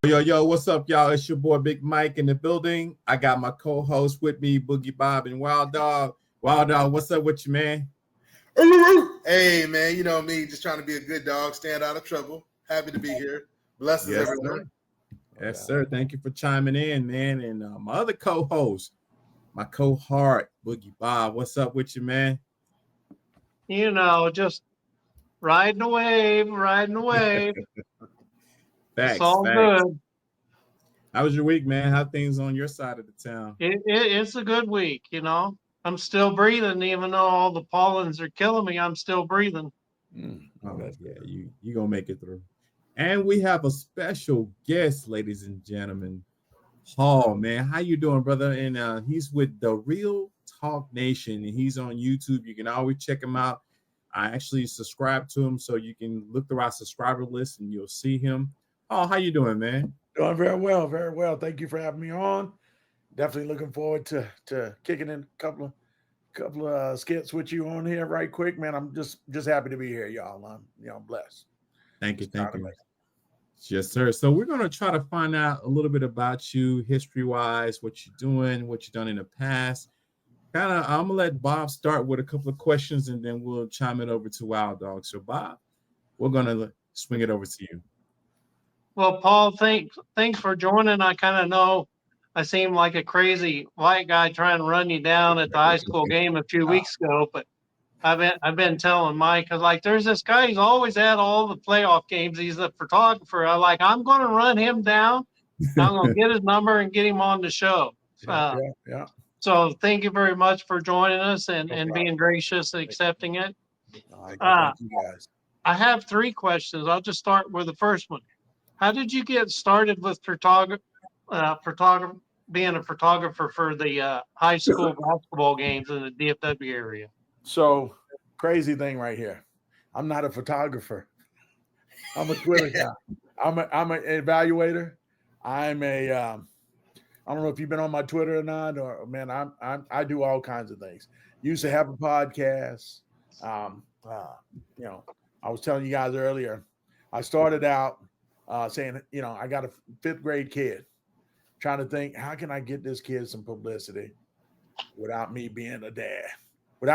Yo, what's up, y'all? It's your boy Big Mike in the building. I got my co-host with me, Boogie Bob and Wild Dog. Wild Dog, what's up with you, man? Hey, man, you know me, just trying to be a good dog, stand out of trouble. Happy to be here. Blessings, Yes, everyone. sir. Yes, sir. Thank you for chiming in, man. And my other co-host, my cohort, Boogie Bob. What's up with you, man? You know, just riding a wave, riding a wave. It's Facts, all facts. good. How was your week, man? How things on your side of the town? It's a good week, you know. I'm still breathing, even though all the pollens are killing me. I'm still breathing. Oh, yeah, you gonna make it through. And we have a special guest, ladies and gentlemen. Paul, man, how you doing, brother? And he's with the Real Talk Nation, and he's on YouTube. You can always check him out. I actually subscribe to him, so you can look through our subscriber list and you'll see him. Oh, how you doing, man? Doing very well, very well. Thank you for having me on. Definitely looking forward to kicking in a couple of skits with you on here right quick, man. I'm just happy to be here, y'all. I'm blessed. Thank you. Yes, sir. So we're gonna try to find out a little bit about you, history-wise, what you're doing, what you've done in the past. I'm gonna let Bob start with a couple of questions, and then we'll chime it over to Wild Dog. So, Bob, we're gonna swing it over to you. Well, Paul, thanks for joining. I kind of know I seem like a crazy white guy trying to run you down at the high school game a few weeks ago, but I've been telling Mike, because like there's this guy, he's always at all the playoff games. He's a photographer. I'm going to run him down. I'm going to get his number and get him on the show. Yeah. So thank you very much for joining us and being gracious and accepting it. Thank you guys. I have 3 questions. I'll just start with the first one. How did you get started with being a photographer for the high school basketball games in the DFW area? So, crazy thing right here. I'm not a photographer. I'm a Twitter guy. I'm an evaluator. I don't know if you've been on my Twitter or not, or man, I do all kinds of things. Used to have a podcast. I was telling you guys earlier, I started out saying, I got a 5th grade kid, trying to think, how can I get this kid some publicity without me being a dad? You know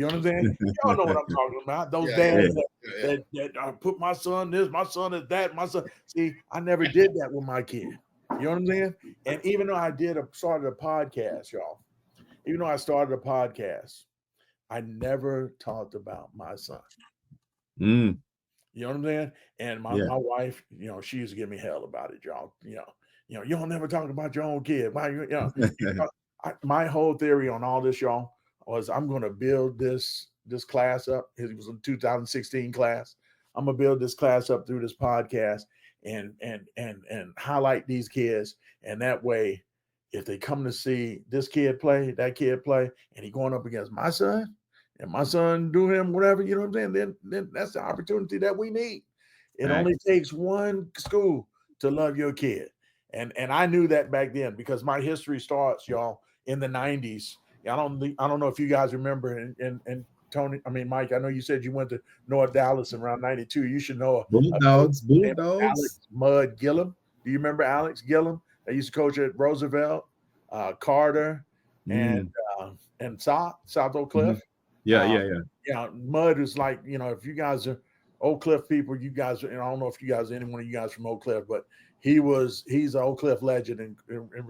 what I'm saying? Y'all know what I'm talking about. Those dads that put my son this, my son is that, my son. See, I never did that with my kid. You know what I'm saying? And even though I started a podcast, y'all, I never talked about my son. You know what I'm saying? And my wife, she used to give me hell about it, y'all. You don't never talk about your own kid. Why my whole theory on all this, y'all, was I'm going to build this class up. It was a 2016 class. I'm going to build this class up through this podcast and highlight these kids. And that way, if they come to see this kid play, that kid play, and he going up against my son, and my son do him whatever, you know what I'm saying? Then that's the opportunity that we need. It only takes one school to love your kid. And I knew that back then because my history starts, y'all, in the 90s. I don't know if you guys remember, and Tony, Mike, I know you said you went to North Dallas around 92. You should know Bulldogs. Alex Mud Gillum. Do you remember Alex Gillum? They used to coach at Roosevelt, Carter, and South Oak Cliff. Yeah. Mud is like, if you guys are Oak Cliff people, you guys, and I don't know if you guys, any one of you guys from Oak Cliff, but he's an Oak Cliff legend in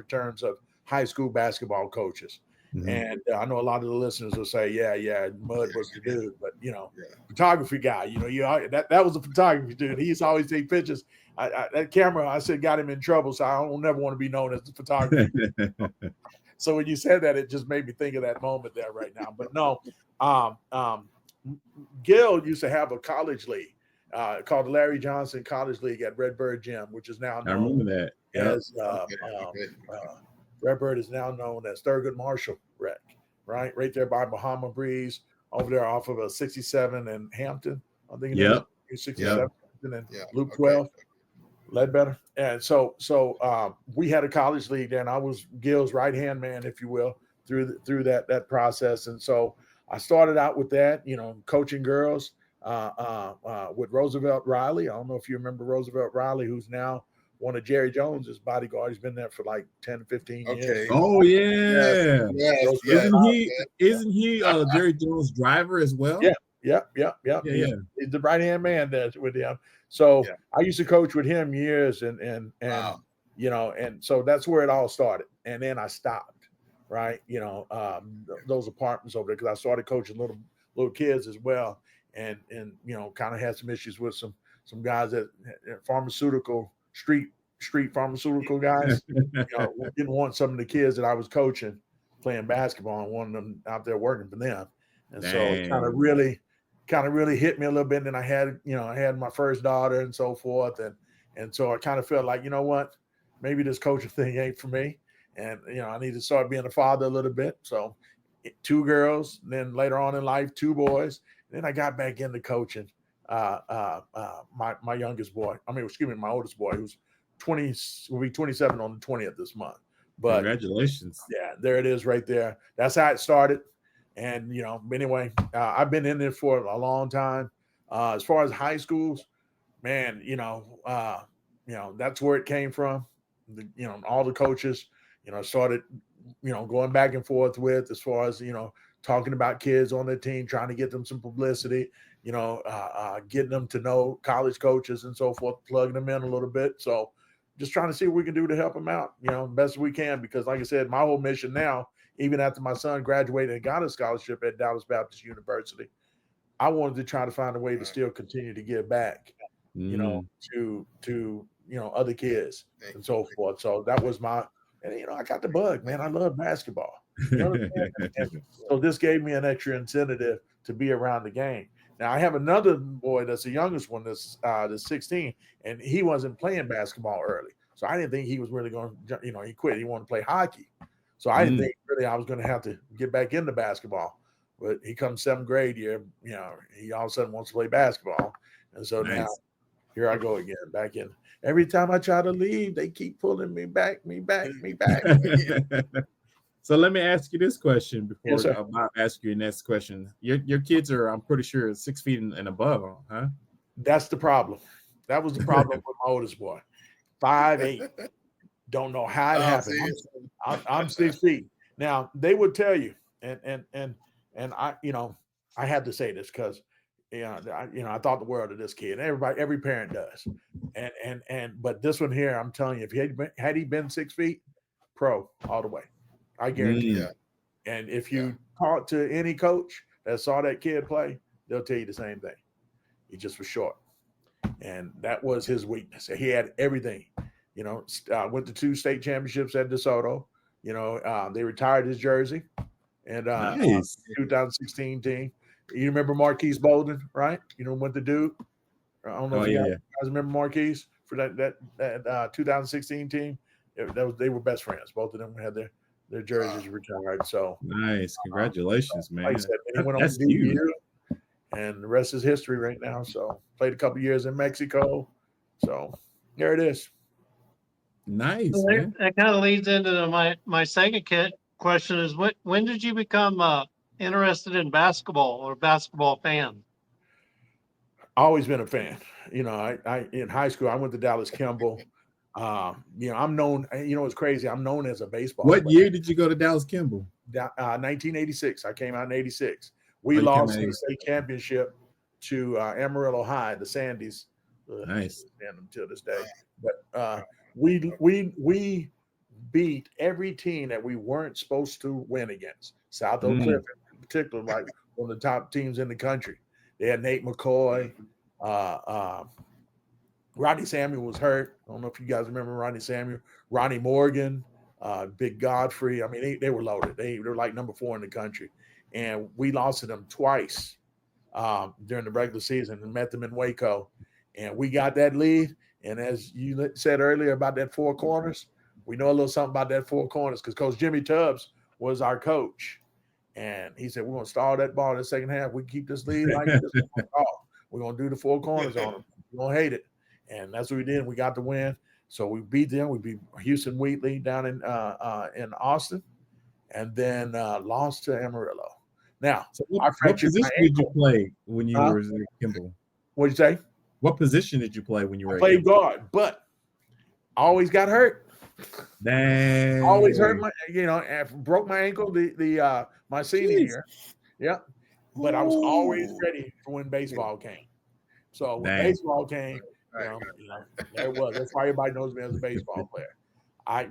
terms of high school basketball coaches. And I know a lot of the listeners will say, yeah, Mud was the dude, but photography guy, that was a photography dude. He used to always take pictures. That camera, I said, got him in trouble, so I don't never want to be known as the photographer. So when you said that, it just made me think of that moment there right now. But no, Gil used to have a college league called the Larry Johnson College League at Redbird Gym, which is now known as Redbird is now known as Thurgood Marshall Rec, right there by Bahama Breeze, over there off of 67 and Hampton. I think it is 67 and Loop 12. Ledbetter. And so we had a college league there, and I was Gil's right-hand man, if you will, through that process. And so I started out with that, coaching girls with Roosevelt Riley. I don't know if you remember Roosevelt Riley, who's now one of Jerry Jones's bodyguards. He's been there for like 10, 15 years. Okay. Oh yeah. Yes. Isn't he Jerry Jones' driver as well? Yeah. Yeah. He's the right hand man there with him. So I used to coach with him years, and Wow. and so that's where it all started. And then I stopped, right? Those apartments over there, because I started coaching little kids as well, and kind of had some issues with some guys that pharmaceutical street pharmaceutical guys. Didn't want some of the kids that I was coaching playing basketball and wanted them out there working for them. And so it kind of really hit me a little bit. And then I had my first daughter and so forth. And so I kind of felt like, you know what, maybe this coaching thing ain't for me. And, I need to start being a father a little bit. So 2 girls, and then later on in life, 2 boys. And then I got back into coaching my youngest boy. My oldest boy, who's 20, will be 27 on the 20th this month. But congratulations. Yeah, there it is right there. That's how it started. And, anyway, I've been in there for a long time. As far as high schools, man, that's where it came from. All the coaches, started, going back and forth with, as far as, talking about kids on their team, trying to get them some publicity, getting them to know college coaches and so forth, plugging them in a little bit. So just trying to see what we can do to help them out, best we can. Because like I said, my whole mission now, even after my son graduated and got a scholarship at Dallas Baptist University, I wanted to try to find a way to still continue to give back, to other kids and so forth. So that was and I got the bug, man. I love basketball. So this gave me an extra incentive to be around the game. Now I have another boy that's the youngest one that's 16, and he wasn't playing basketball early. So I didn't think he was really going to, he quit. He wanted to play hockey. So I didn't think really I was going to have to get back into basketball. But he comes 7th grade year, he all of a sudden wants to play basketball. And so now here I go again, back in. Every time I try to leave, they keep pulling me back. So let me ask you this question before I ask you your next question. Your kids are, I'm pretty sure, 6 feet and above, huh? That's the problem. That was the problem with my oldest boy. 5'8". Don't know how it happened. I'm 6 feet. Now they would tell you, and I, I had to say this because, I thought the world of this kid. Every parent does, but this one here, I'm telling you, if had he been 6 feet, pro all the way, I guarantee you. And if you talk to any coach that saw that kid play, they'll tell you the same thing. He just was short, and that was his weakness. He had everything. Went to 2 state championships at DeSoto. They retired his jersey, and 2016 team. You remember Marquise Bolden, right? Went to Duke. I don't know if you guys remember Marquise for that 2016 team. They were best friends. Both of them had their jerseys retired. So nice, congratulations, man. Like I said, they went on to DU, and the rest is history right now. So played a couple years in Mexico. So there it is. Nice. So that kind of leads into my second question is when did you become interested in basketball or basketball fan? Always been a fan. I in high school I went to Dallas Kimball. I'm known. It's crazy. I'm known as a baseball player. What year did you go to Dallas Kimball? 1986. I came out in 86. We lost the state championship to Amarillo High, the Sandys. Nice. Until this day, but we beat every team that we weren't supposed to win against. South Oak Cliff, in particular, like one of the top teams in the country. They had Nate McCoy. Rodney Samuel was hurt. I don't know if you guys remember Rodney Samuel. Ronnie Morgan, Big Godfrey. I mean, they were loaded. They were like number 4 in the country. And we lost to them twice during the regular season and met them in Waco. And we got that lead. And as you said earlier about that 4 corners, we know a little something about that 4 corners because Coach Jimmy Tubbs was our coach. And he said, we're going to stall that ball in the second half. We keep this lead like this. We're going to do the 4 corners on them. We're going to hate it. And that's what we did. We got the win. So we beat them. We beat Houston Wheatley down in Austin and then lost to Amarillo. Now, so what position did you play when you were in Kimball? What did you say? What position did you play when you were? I played guard, but always got hurt. Dang. Always hurt my, broke my ankle my senior year. Yeah. But I was always ready for when baseball came. So when baseball came, there it was. That's why everybody knows me as a baseball player. I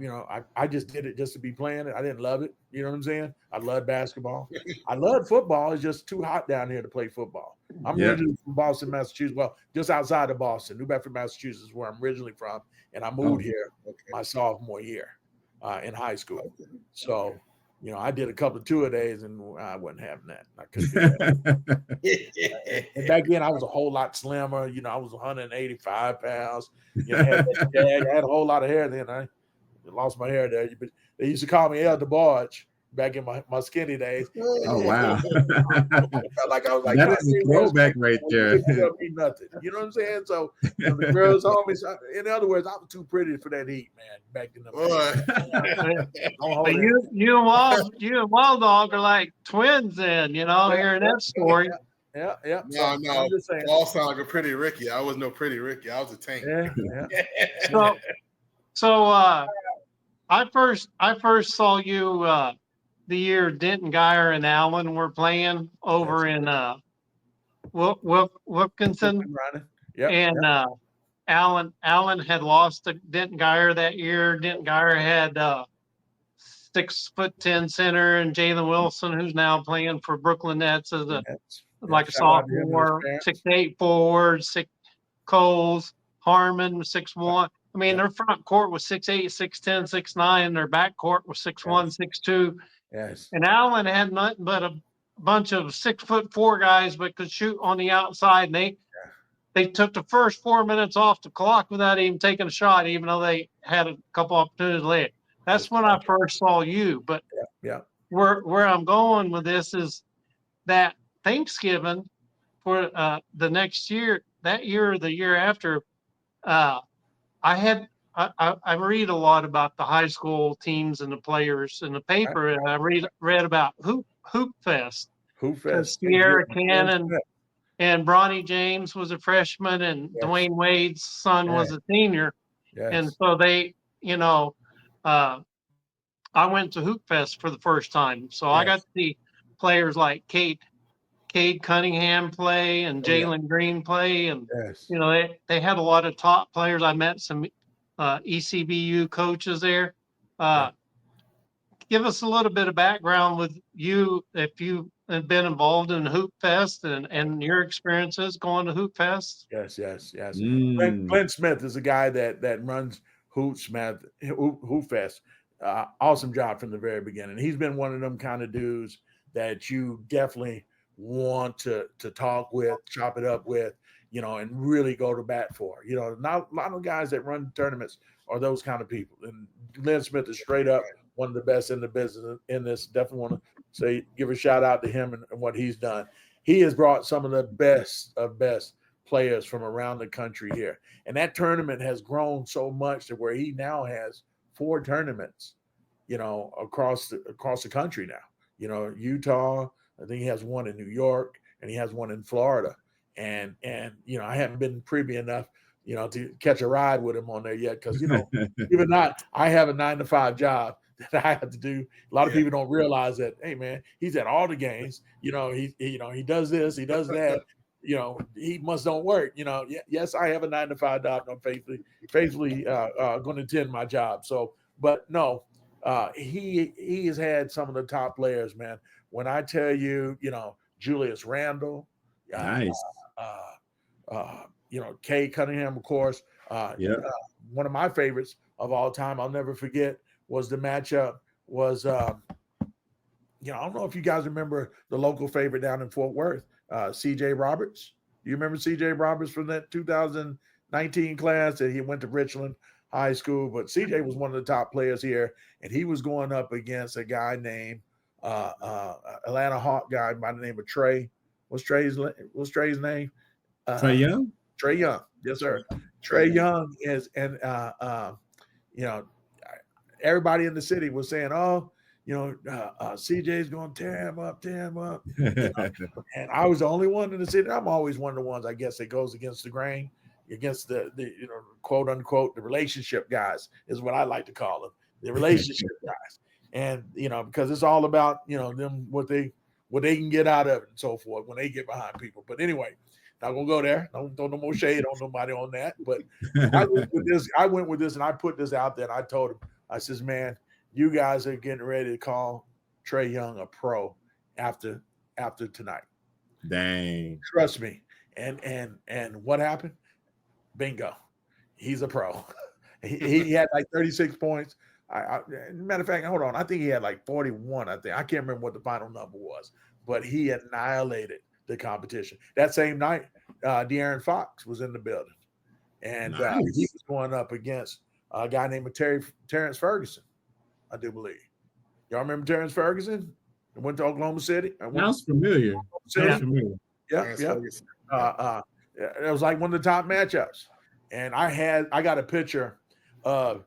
just did it just to be playing it. I didn't love it. You know what I'm saying? I love basketball. I love football. It's just too hot down here to play football. I'm originally from Boston, Massachusetts. Well, just outside of Boston, New Bedford, Massachusetts is where I'm originally from. And I moved here my sophomore year in high school. So, I did a couple of tour-a-days and I wasn't having that. I couldn't do that. And back then I was a whole lot slimmer. I was 185 pounds. I had a whole lot of hair then. I lost my hair there. But they used to call me El DeBarge back in my skinny days. Oh, wow. I felt like I was like, that is a throwback right there. Nothing. You know what I'm saying? So the girls always, in other words, I was too pretty for that heat, man, back in the But you and Wild Dog are like twins then, hearing that story. Yeah. No. I'm just saying. Paul sounded like a pretty Ricky. I was no pretty Ricky. I was a tank. Yeah. So I first saw you the year Denton Geyer and Allen were playing over in Wilkinson. And Allen had lost to Denton Geyer that year. Denton Geyer had 6'10" center and Jalen Wilson, who's now playing for Brooklyn Nets as a sophomore, 6'8" forward, Coles, Harmon, 6'1". I mean, their front court was 6'8", 6'10", 6'9". Their back court was 6'1", 6'2". Yes. And Allen had nothing but a bunch of 6'4" guys, but could shoot on the outside. And they took the first 4 minutes off the clock without even taking a shot, even though they had a couple opportunities late. That's when I first saw you. But where I'm going with this is that Thanksgiving for the next year, that year or the year after, I read a lot about the high school teams and the players in the paper, and I read about Hoop Fest. Sierra Cannon and Bronny James was a freshman, and Dwayne Wade's son was a senior. Yes. And so they, I went to Hoop Fest for the first time. So I got to see players like Cade Cunningham play and Jalen Green play. And, they had a lot of top players. I met some ECBU coaches there. Give us a little bit of background with you, if you have been involved in Hoop Fest and your experiences going to Hoop Fest. Yes. Glenn Smith is a guy that runs Hoop Fest. Awesome job from the very beginning. He's been one of them kind of dudes that you definitely want to talk with, chop it up with, and really go to bat for. Not a lot of guys that run tournaments are those kind of people. And Glenn Smith is straight up one of the best in the business in this. Definitely want to give a shout out to him and what he's done. He has brought some of the best of best players from around the country here. And that tournament has grown so much to where he now has 4 tournaments, across the country now. Utah, I think he has one in New York, and he has one in Florida. And I haven't been privy enough, to catch a ride with him on there yet, because even I have a 9-to-5 job that I have to do. A lot of people don't realize that. Hey, man, he's at all the games. He does this, he does that. He must don't work. Yes, I have a 9-to-5 job. I'm faithfully going to attend my job. So, but no, he has had some of the top players, man. When I tell you, Julius Randle, nice. Cade Cunningham, of course. One of my favorites of all time, I'll never forget, was the matchup was, I don't know if you guys remember the local favorite down in Fort Worth, C.J. Roberts. Do you remember C.J. Roberts from that 2019 class that he went to Richland High School? But C.J. was one of the top players here, and he was going up against a guy named Atlanta Hawk guy by the name of Trey. What's Trey's name? Trey Young? Trey Young. Yes, sir. Trey Young is, and everybody in the city was saying, CJ's going to tear him up. And I was the only one in the city. I'm always one of the ones, I guess, that goes against the grain. against the quote unquote the relationship guys is what I like to call them, the relationship guys, and because it's all about them what they can get out of it and so forth when they get behind people. But anyway, not gonna go there. Don't throw no more shade on nobody on that. But I went with this, and I put this out there, and I told him, I says, man, you guys are getting ready to call Trae Young a pro after tonight. Dang. Trust me. And what happened? Bingo. He's a pro. he had like 36 points. Matter of fact, hold on. I think he had like 41. I can't remember what the final number was, but he annihilated the competition. That same night, De'Aaron Fox was in the building, and nice. he was going up against a guy named Terrence Ferguson, I do believe. Y'all remember Terrence Ferguson? He went to Oklahoma City. Sounds familiar. Yeah. It was like one of the top matchups. And I got a picture of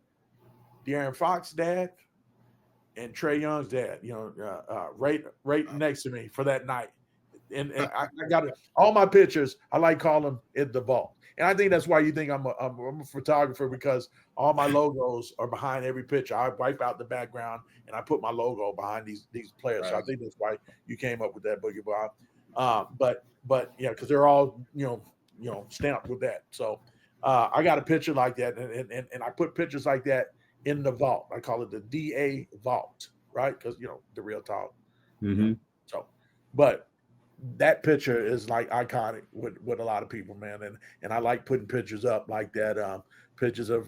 De'Aaron Fox's dad and Trae Young's dad, right next to me for that night. And I got it. All my pictures, I like calling them in the vault. And I think that's why you think I'm a photographer, because all my logos are behind every picture. I wipe out the background and I put my logo behind these players. Right. So I think that's why you came up with that, Boogie Bob. But yeah, because they're all stamped with that. So I got a picture like that, and I put pictures like that in the vault. I call it the DA vault, right? Because the real talk. Mm-hmm. So, but that picture is like iconic with a lot of people, man. And I like putting pictures up like that. Pictures of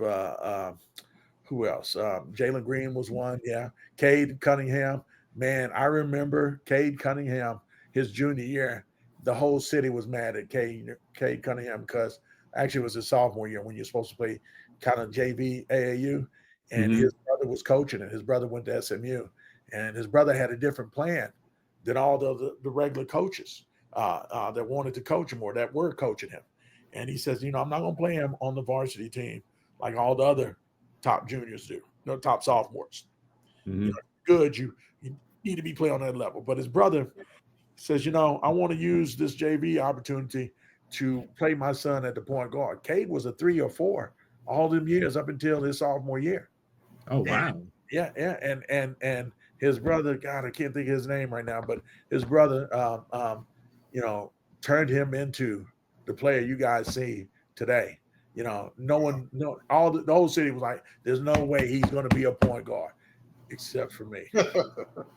who else? Jalen Green was one. Yeah. Cade Cunningham. Man, I remember Cade Cunningham, his junior year, the whole city was mad at Cade Cunningham because actually it was his sophomore year when you're supposed to play kind of JV AAU. And his brother was coaching it. His brother went to SMU. And his brother had a different plan than all the regular coaches that wanted to coach him or that were coaching him. And he says, I'm not going to play him on the varsity team like all the other top juniors do, top sophomores. Mm-hmm. Good, you need to be playing on that level. But his brother says, I want to use this JV opportunity to play my son at the point guard. Cade was a 3 or 4 all them years up until his sophomore year. Oh, wow. And, yeah. And his brother, God, I can't think of his name right now, but his brother, turned him into the player you guys see today. The whole city was like, there's no way he's going to be a point guard except for me.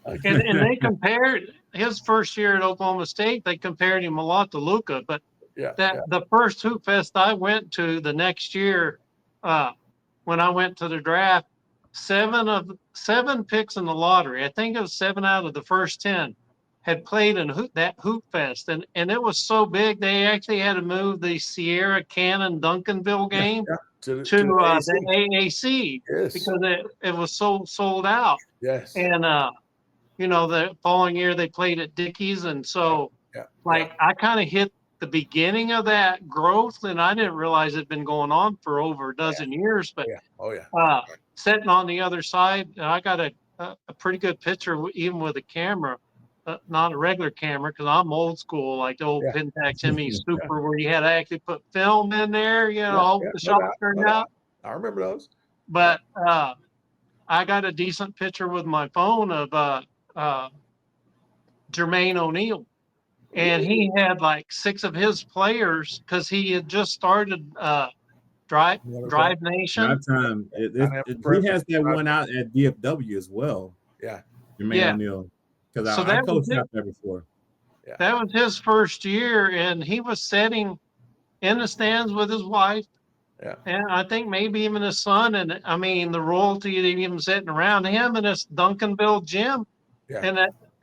and they compared his first year at Oklahoma State, they compared him a lot to Luka, but the first Hoop Fest I went to the next year, when I went to the draft, 7 picks in the lottery, I think it was 7 out of the first 10 had played in that Hoop Fest, and it was so big they actually had to move the Sierra Cannon Duncanville game to the AAC because it was so sold out. Yes, and the following year they played at Dickies, and so I kind of hit the beginning of that growth, and I didn't realize it'd been going on for over a dozen years. But sitting on the other side, I got a pretty good picture even with a camera, not a regular camera because I'm old school, like the old Pentax ME Super, where you had to actually put film in there. The shot turned out. I remember those. But I got a decent picture with my phone of Jermaine O'Neal. And he had like 6 of his players because he had just started Drive Nation. Drive Time. He has that one out at DFW as well. Yeah. Jermaine O'Neal. Because I coached out there before. Yeah. That was his first year, and he was sitting in the stands with his wife. Yeah. And I think maybe even his son. And I mean, the royalty that even sitting around him in this Duncanville gym. Yeah. And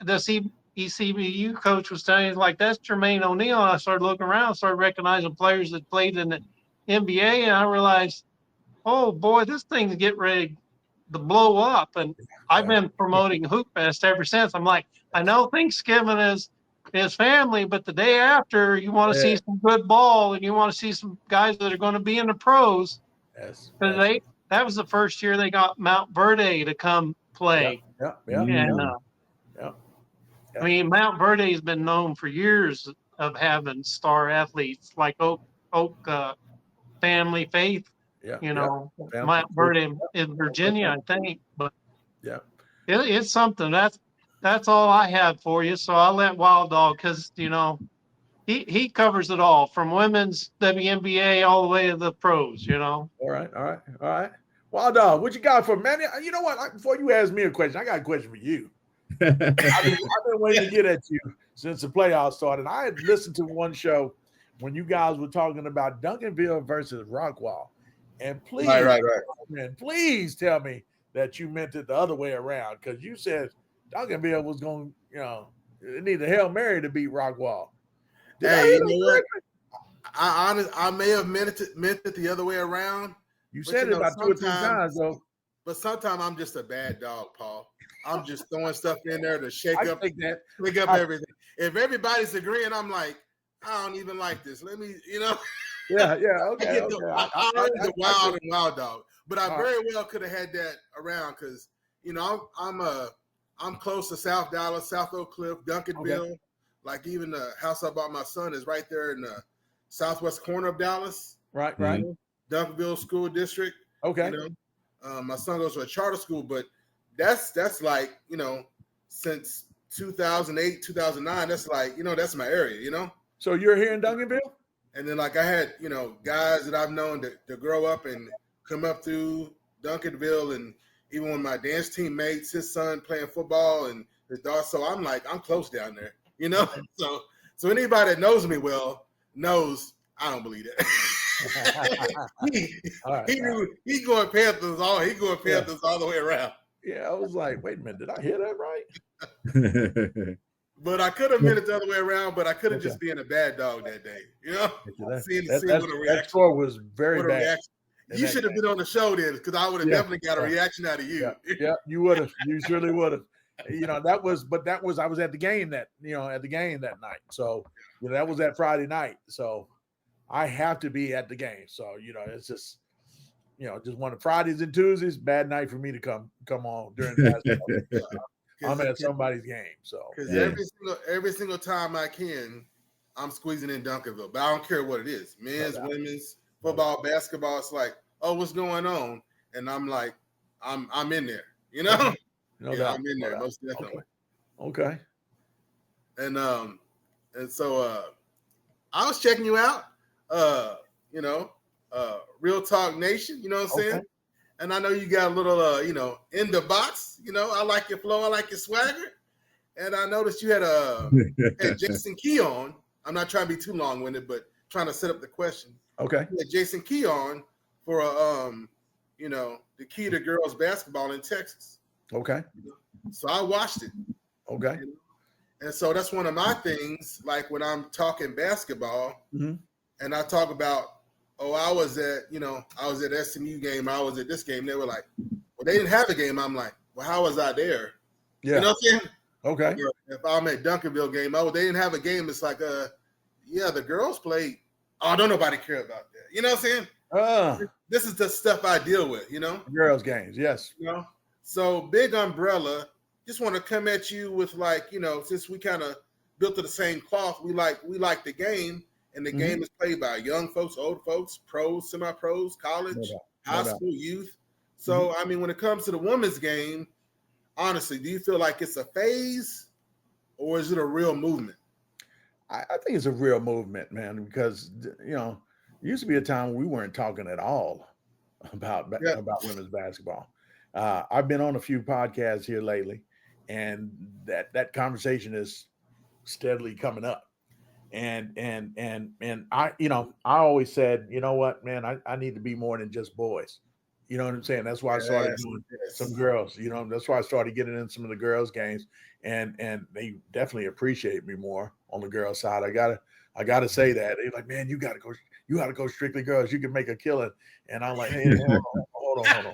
this ECBU coach was telling me, like, that's Jermaine O'Neal. And I started looking around, started recognizing players that played in the NBA. And I realized, oh, boy, this thing's getting ready to blow up. And I've been promoting Hoop Fest ever since. I'm like, I know Thanksgiving is family, but the day after, you want to see some good ball and you want to see some guys that are going to be in the pros. Yes. Because that was the first year they got Mount Verde to come play. I mean, Mount Verde has been known for years of having star athletes like Oak family faith. Yeah. You know, Family my faith. birth in Virginia, I think. But yeah, it's something. That's all I had for you. So I'll let Wild Dog, because he covers it all, from women's WNBA all the way to the pros. All right. Wild Dog, what you got for man? You know what? Before you ask me a question, I got a question for you. I've been waiting to get at you since the playoffs started. I had listened to one show when you guys were talking about Duncanville versus Rockwall. And please, man, please tell me that you meant it the other way around, because you said Duncanville was going to, it needed a Hail Mary to beat Rockwall. Hey, you know what? I may have meant it the other way around. You said it about 2 or 3 times, though. But sometimes I'm just a bad dog, Paul. I'm just throwing stuff in there to shake up everything. If everybody's agreeing, I'm like, I don't even like this. Let me, Yeah, okay. I'm the wild dog. But I very well could have had that around, because I'm close to South Dallas, South Oak Cliff, Duncanville. Okay. Like, even the house I bought my son is right there in the southwest corner of Dallas. Right. Duncanville School District. Okay. My son goes to a charter school, but that's like, since 2008, 2009, that's like, that's my area, So you're here in Duncanville? And then, like, I had, guys that I've known to grow up and come up through Duncanville, and even when my dance teammates, his son playing football and his daughter. So I'm like, I'm close down there, So anybody that knows me well knows I don't believe that. He going Panthers all the way around. Yeah, I was like, wait a minute, did I hear that right? But I could have meant it the other way around, but I could have just been a bad dog that day. That score was very bad. You should have been on the show then, because I would have definitely got a reaction out of you. Yeah, you would have. You surely would have. I was at the game that night. So, that was that Friday night. So I have to be at the game. So, it's just, just one of Fridays and Tuesdays, bad night for me to come on during basketball. I'm at somebody's game. So, because every single time I can, I'm squeezing in Duncanville, but I don't care what it is. Men's, women's, football, basketball. It's like, oh, what's going on? And I'm like, I'm in there, I'm in there, most definitely. Okay. And so I was checking you out, Real Talk Nation, you know what I'm saying? And I know you got a little, in the box, I like your flow, I like your swagger. And I noticed you had had Jason Key on. I'm not trying to be too long-winded, but trying to set up the question. Okay. You had Jason Key on for, the key to girls basketball in Texas. Okay. So I watched it. Okay. And so that's one of my things, like when I'm talking basketball, and I talk about, I was at SMU game, I was at this game. They were like, well, they didn't have a game. I'm like, well, how was I there? Yeah. You know what I'm saying? Okay. If I'm at Duncanville game, they didn't have a game. It's like, the girls played. Oh, don't nobody care about that. You know what I'm saying? This is the stuff I deal with, Girls games, yes. So Big Umbrella, just want to come at you with, like, since we kind of built to the same cloth, we like the game, and the game is played by young folks, old folks, pros, semi-pros, college, high school, youth. So, I mean, when it comes to the women's game, honestly, do you feel like it's a phase, or is it a real movement? I think it's a real movement, man, because, it used to be a time when we weren't talking at all about women's basketball. I've been on a few podcasts here lately, and that conversation is steadily coming up. And I always said, you know what, man, I need to be more than just boys. You know what I'm saying? That's why I started doing some girls. That's why I started getting in some of the girls' games, and they definitely appreciate me more on the girls' side. I gotta say that. They're like, man, you gotta go strictly girls. You can make a killing. And I'm like, hey, hold on.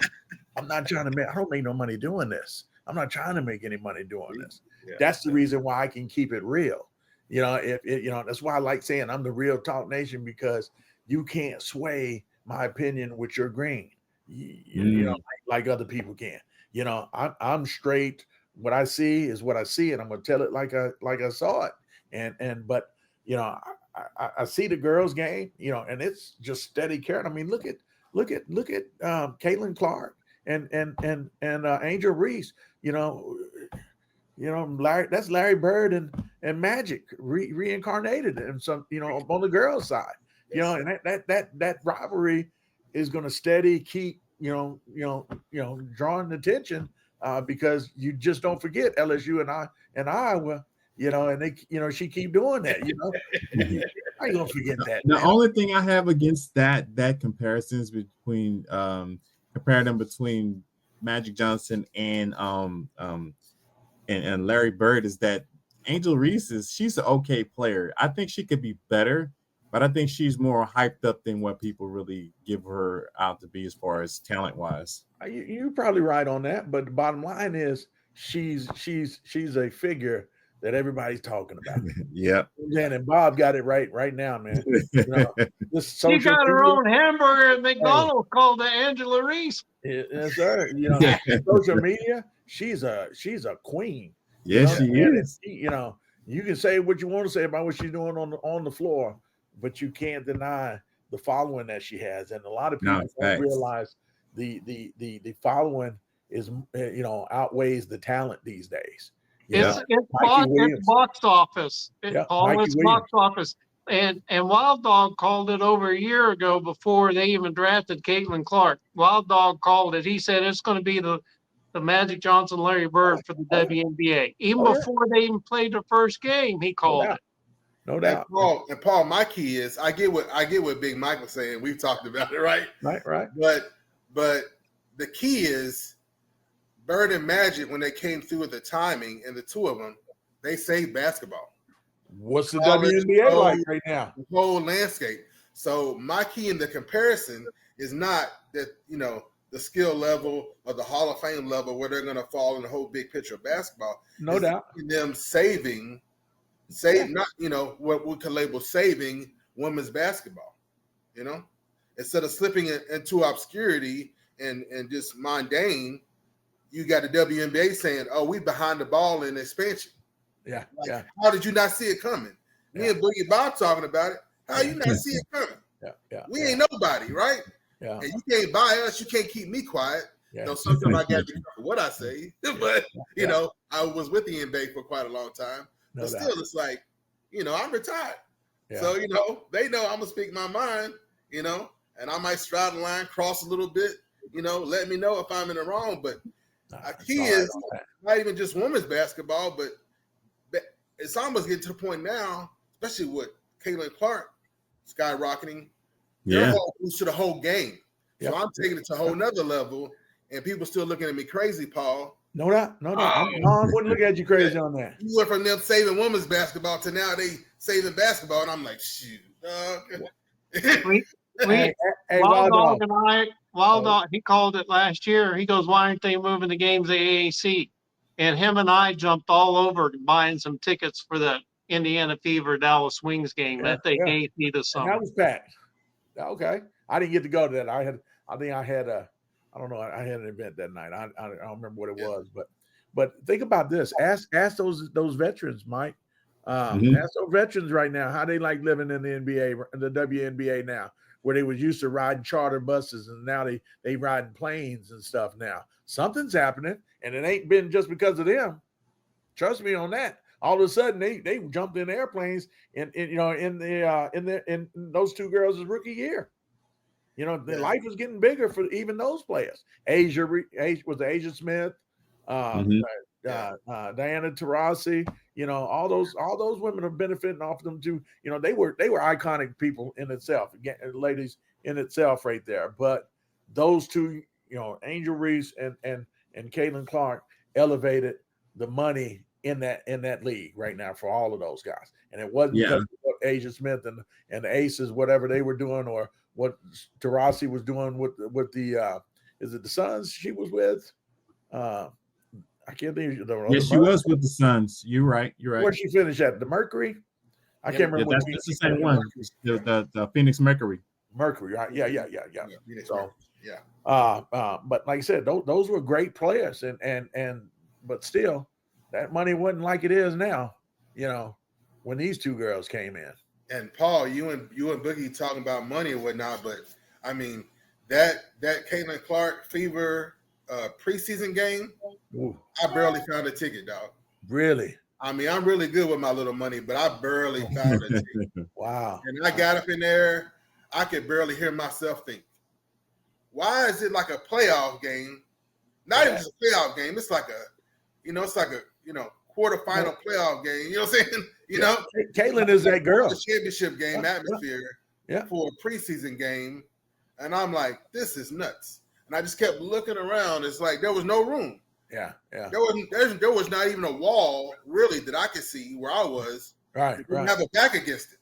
I'm not trying to I don't make no money doing this. I'm not trying to make any money doing this. Yeah. That's the reason why I can keep it real. That's why I like saying I'm the Real Talk Nation, because you can't sway my opinion with your green. Like other people can. I'm straight. What I see is what I see, and I'm gonna tell it like I saw it. But I see the girls' game, you know, and it's just steady carrying. I mean, look at Caitlin Clark and Angel Reese. You know, that's Larry Bird and Magic reincarnated, and some, you know, on the girls' side, you know, and that rivalry is going to steady keep, you know, drawing attention, because you just don't forget LSU and Iowa, you know, and they, you know, she keep doing that, you know. I ain't gonna forget that. The only thing I have against that comparisons between compare them between Magic Johnson and Larry Bird is that Angel Reese she's an okay player. I think she could be better, but I think she's more hyped up than what people really give her out to be as far as talent wise. You're probably right on that, but the bottom line is she's a figure that everybody's talking about. Yeah. And Bob got it right now, man. You know, she got her own hamburger at McDonald's called the Angela Reese. Yes, sir. You know, social media, she's a queen. Yes, she is. You know, you can say what you want to say about what she's doing on the floor, but you can't deny the following that she has. And a lot of people don't realize the following is, you know, outweighs the talent these days. It's box office. It's box office. And Wild Dog called it over a year ago before they even drafted Caitlin Clark. Wild Dog called it. He said it's going to be the Magic Johnson, Larry Bird for the WNBA. Even before they even played the first game, he called it. No doubt. And Paul, my key is I get what Big Mike was saying. We've talked about it, right? Right. But the key is Bird and Magic, when they came through with the timing, and the two of them, they saved basketball. What's the WNBA like right now? The whole landscape. So my key in the comparison is not that, you know, the skill level or the Hall of Fame level where they're going to fall in the whole big picture of basketball. No doubt. Them saving, not, you know, what we could label saving women's basketball, you know, instead of slipping into obscurity and just mundane. You got the WNBA saying, "Oh, we behind the ball in expansion." Yeah, How did you not see it coming? Me and Boogie Bob talking about it. How you not see it coming? Yeah. We ain't nobody, right? Yeah. And you can't buy us. You can't keep me quiet. Yeah. You know, sometimes I got to be careful what I say. But you know, I was with the NBA for quite a long time. But still, it's like, you know, I'm retired. Yeah. So, you know, they know I'm gonna speak my mind. You know, and I might straddle the line, cross a little bit. You know, let me know if I'm in the wrong, but. Key is not even just women's basketball, but it's almost getting to the point now, especially with Caitlin Clark skyrocketing. Yeah, to the whole game. So I'm taking it to a whole nother level, and people still looking at me crazy, Paul. No doubt. I wouldn't look at you crazy on that. You went from them saving women's basketball to now they saving basketball, and I'm like, shoot. Wild Dog, he called it last year. He goes, "Why aren't they moving the games to AAC?" And him and I jumped all over buying some tickets for the Indiana Fever Dallas Wings game that they gave me this summer. That was packed. Okay, I didn't get to go to that. I had an event that night. I don't remember what it was, but think about this. Ask those veterans, Mike. Ask those veterans right now how they like living in the NBA, the WNBA now, where they was used to riding charter buses and now they riding planes and stuff now. Something's happening, and it ain't been just because of them. Trust me on that. All of a sudden they jumped in airplanes in those two girls' rookie year. You know, the life was getting bigger for even those players. Asia Smith, Diana Taurasi, you know, all those women are benefiting off them too. You know, they were iconic people in itself, again, ladies in itself right there. But those two, you know, Angel Reese and Caitlin Clark elevated the money in that league right now for all of those guys. And it wasn't because of what Asia Smith and the Aces, whatever they were doing, or what Taurasi was doing with the is it the Suns she was with? I can't think. Yes, she was with the Suns. You're right. Where'd she finish at? The Mercury? I can't remember. That's the same one. The Phoenix Mercury. Mercury, right? Yeah. So but like I said, those were great players, but still, that money wasn't like it is now. You know, when these two girls came in. And Paul, you and Boogie talking about money and whatnot, but I mean that Caitlin Clark Fever preseason game, Ooh. I barely found a ticket, dog. Really? I mean, I'm really good with my little money, but I barely found a ticket. Wow. And I got up in there, I could barely hear myself think. Why is it like a playoff game? Not even just a playoff game. It's like a, quarterfinal playoff game. You know what I'm saying? You know, Caitlin is that girl. The championship game atmosphere for a preseason game. And I'm like, this is nuts. And I just kept looking around. It's like there was no room. Yeah. There was not even a wall really that I could see where I was. Right. Didn't have a back against it.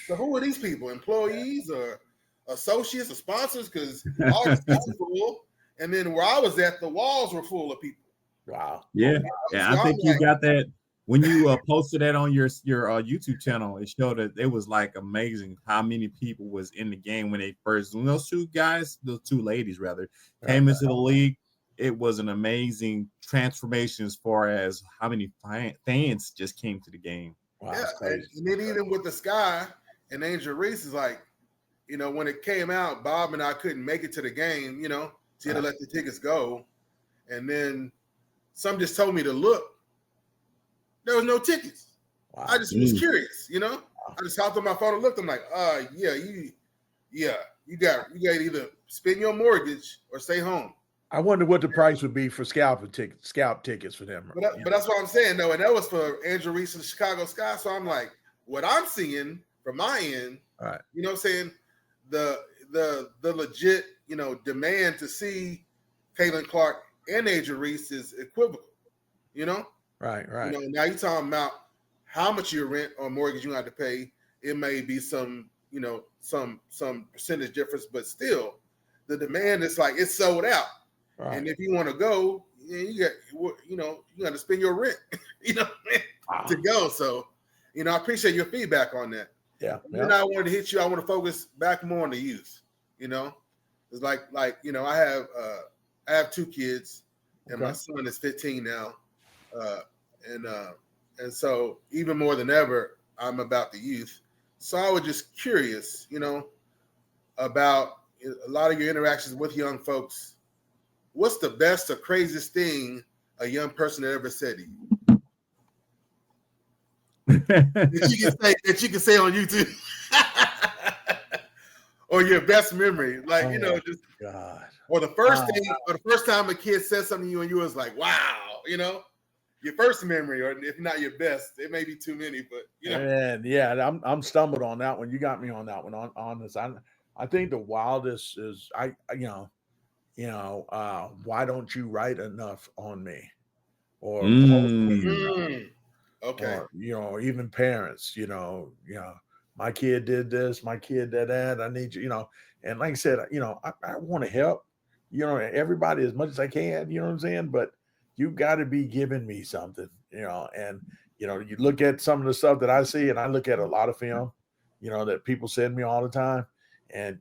So who are these people? Employees or associates or sponsors? Because all the seats were full. And then where I was at, the walls were full of people. Wow. Yeah. So I think you got that when you posted that on your YouTube channel. It showed that it was like amazing how many people was in the game when they first. When those two ladies came into the league. It was an amazing transformation as far as how many fans just came to the game. Wow, yeah, and then even with the Sky and Angel Reese is like, when it came out, Bob and I couldn't make it to the game. So you had to let the tickets go, and then some just told me to look. There was no tickets. Wow. I just was curious. I just hopped on my phone and looked. I'm like, you got to either spend your mortgage or stay home. I wonder what the price would be for scalp tickets for them. But that's what I'm saying, though. And that was for Andrew Reese and Chicago Sky. So I'm like, what I'm seeing from my end, right. You know what I'm saying? The legit, demand to see Caitlin Clark and Andrew Reese is equivocal, Right. Now you're talking about how much your rent or mortgage you have to pay. It may be some percentage difference, but still the demand is like it's sold out. Right. And if you want to go, you got to spend your rent, to go. So, I appreciate your feedback on that. Yeah. And I wanted to hit you. I want to focus back more on the youth. It's like I have 2 kids, and my son is 15 now, and so even more than ever, I'm about the youth. So I was just curious, about a lot of your interactions with young folks. What's the best or craziest thing a young person had ever said to you? that you can say on YouTube? Or your best memory, just God. Or the first thing, or the first time a kid said something to you and you was like, wow, your first memory, or if not your best, it may be too many, but And yeah, I'm stumbled on that one. You got me on that one. On this, I think the wildest is why don't you write enough on me? Or okay. Or, even parents, my kid did this, my kid did that. I need you, and like I said, I want to help, everybody as much as I can, you know what I'm saying? But you got to be giving me something, and you look at some of the stuff that I see, and I look at a lot of film, that people send me all the time. And,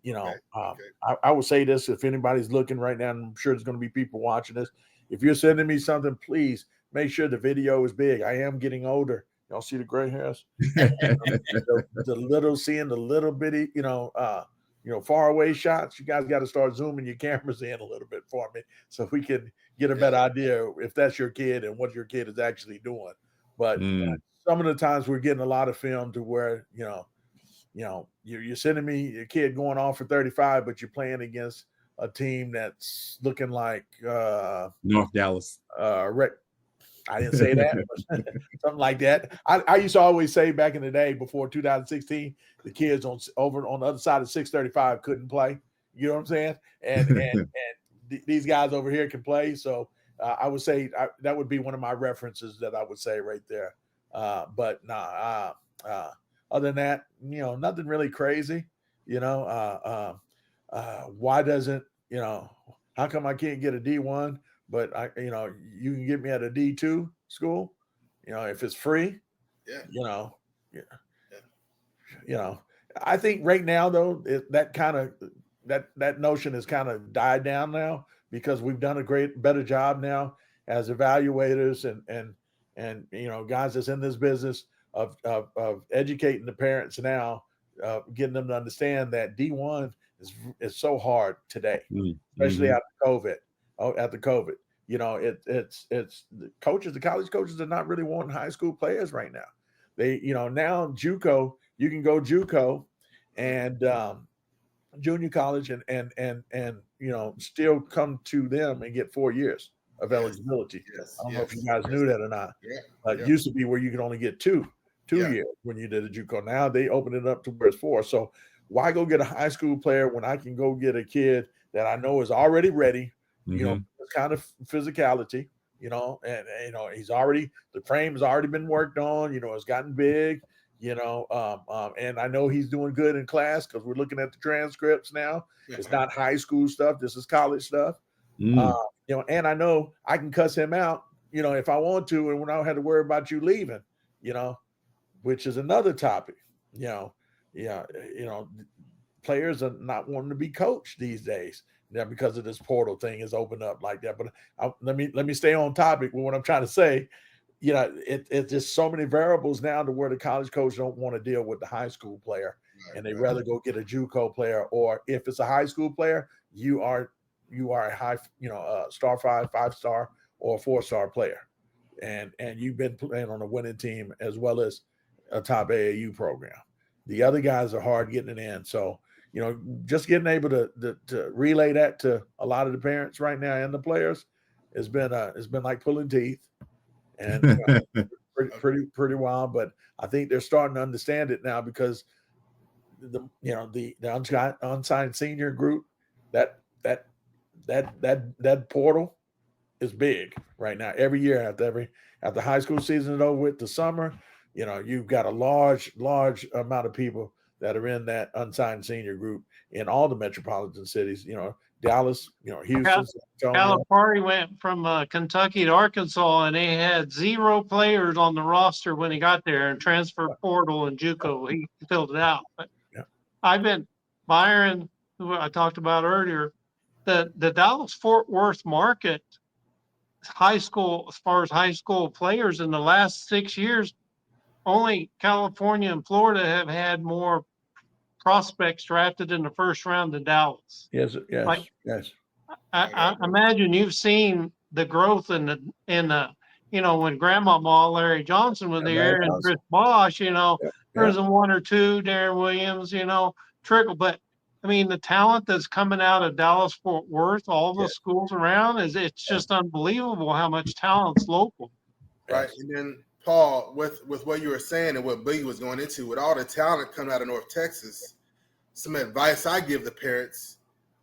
I would say this, if anybody's looking right now, and I'm sure there's going to be people watching this, if you're sending me something, please make sure the video is big. I am getting older. Y'all see the gray hairs? the little bitty, far away shots. You guys got to start zooming your cameras in a little bit for me so we can get a better idea if that's your kid and what your kid is actually doing. But some of the times we're getting a lot of film to where, you're sending me your kid going off for 35, but you're playing against a team that's looking like North Dallas. I didn't say that, but something like that. I used to always say back in the day before 2016, the kids over on the other side of 635 couldn't play. You know what I'm saying? And these guys over here can play. So I would say that would be one of my references that I would say right there. But other than that, nothing really crazy. Why doesn't, how come I can't get a D1, but you can get me at a D2 school, if it's free, I think right now though, that notion has kind of died down now because we've done a better job now as evaluators and guys that's in this business of educating the parents now getting them to understand that D1 is so hard today, especially Mm-hmm. after COVID. You know, it's the coaches, the college coaches are not really wanting high school players right now. They, you know, now JUCO, you can go JUCO and junior college and you know, still come to them and get 4 years of eligibility. I don't know if you guys knew that or not. It used to be where you could only get two years when you did a JUCO. Now they open it up to where it's 4. So why go get a high school player when I can go get a kid that I know is already ready, you know, kind of physicality, you know, and you know, the frame has already been worked on, you know, it's gotten big, you know, and I know he's doing good in class because we're looking at the transcripts now. It's not high school stuff, this is college stuff. You know, and I know I can cuss him out, you know, if I want to, and when I don't have to worry about you leaving, you know, which is another topic, you know. Yeah, you know, players are not wanting to be coached these days now because of this portal thing is opened up like that. But let me stay on topic with what I'm trying to say. You know, it's just so many variables now to where the college coach don't want to deal with the high school player, and they rather go get a JUCO player, or if it's a high school player, you are a high, you know, star 5-star, or a 4-star player, and you've been playing on a winning team as well as a top AAU program. The other guys are hard getting it in. So, you know, just getting able to relay that to a lot of the parents right now and the players has been like pulling teeth, and you know, pretty wild. But I think they're starting to understand it now because the unsigned senior group, that portal is big right now. Every year after high school season is over with, the summer, you know, you've got a large amount of people that are in that unsigned senior group in all the metropolitan cities, you know, Dallas, you know, Houston. Calipari went from Kentucky to Arkansas, and they had 0 players on the roster when he got there, and transfer portal and JUCO, he filled it out. But Byron, who I talked about earlier, the Dallas-Fort Worth market, high school, as far as high school players in the last 6 years, only California and Florida have had more prospects drafted in the first round than Dallas. Yes. I imagine you've seen the growth in the you know, when Grandmama Larry Johnson was there and Chris Bosh, you know, there's a 1 or 2, Darren Williams, you know, trickle. But I mean, the talent that's coming out of Dallas-Fort Worth, all the schools around, it's just unbelievable how much talent's local. Right. And then Paul, with what you were saying and what Biggie was going into, with all the talent coming out of North Texas, some advice I give the parents,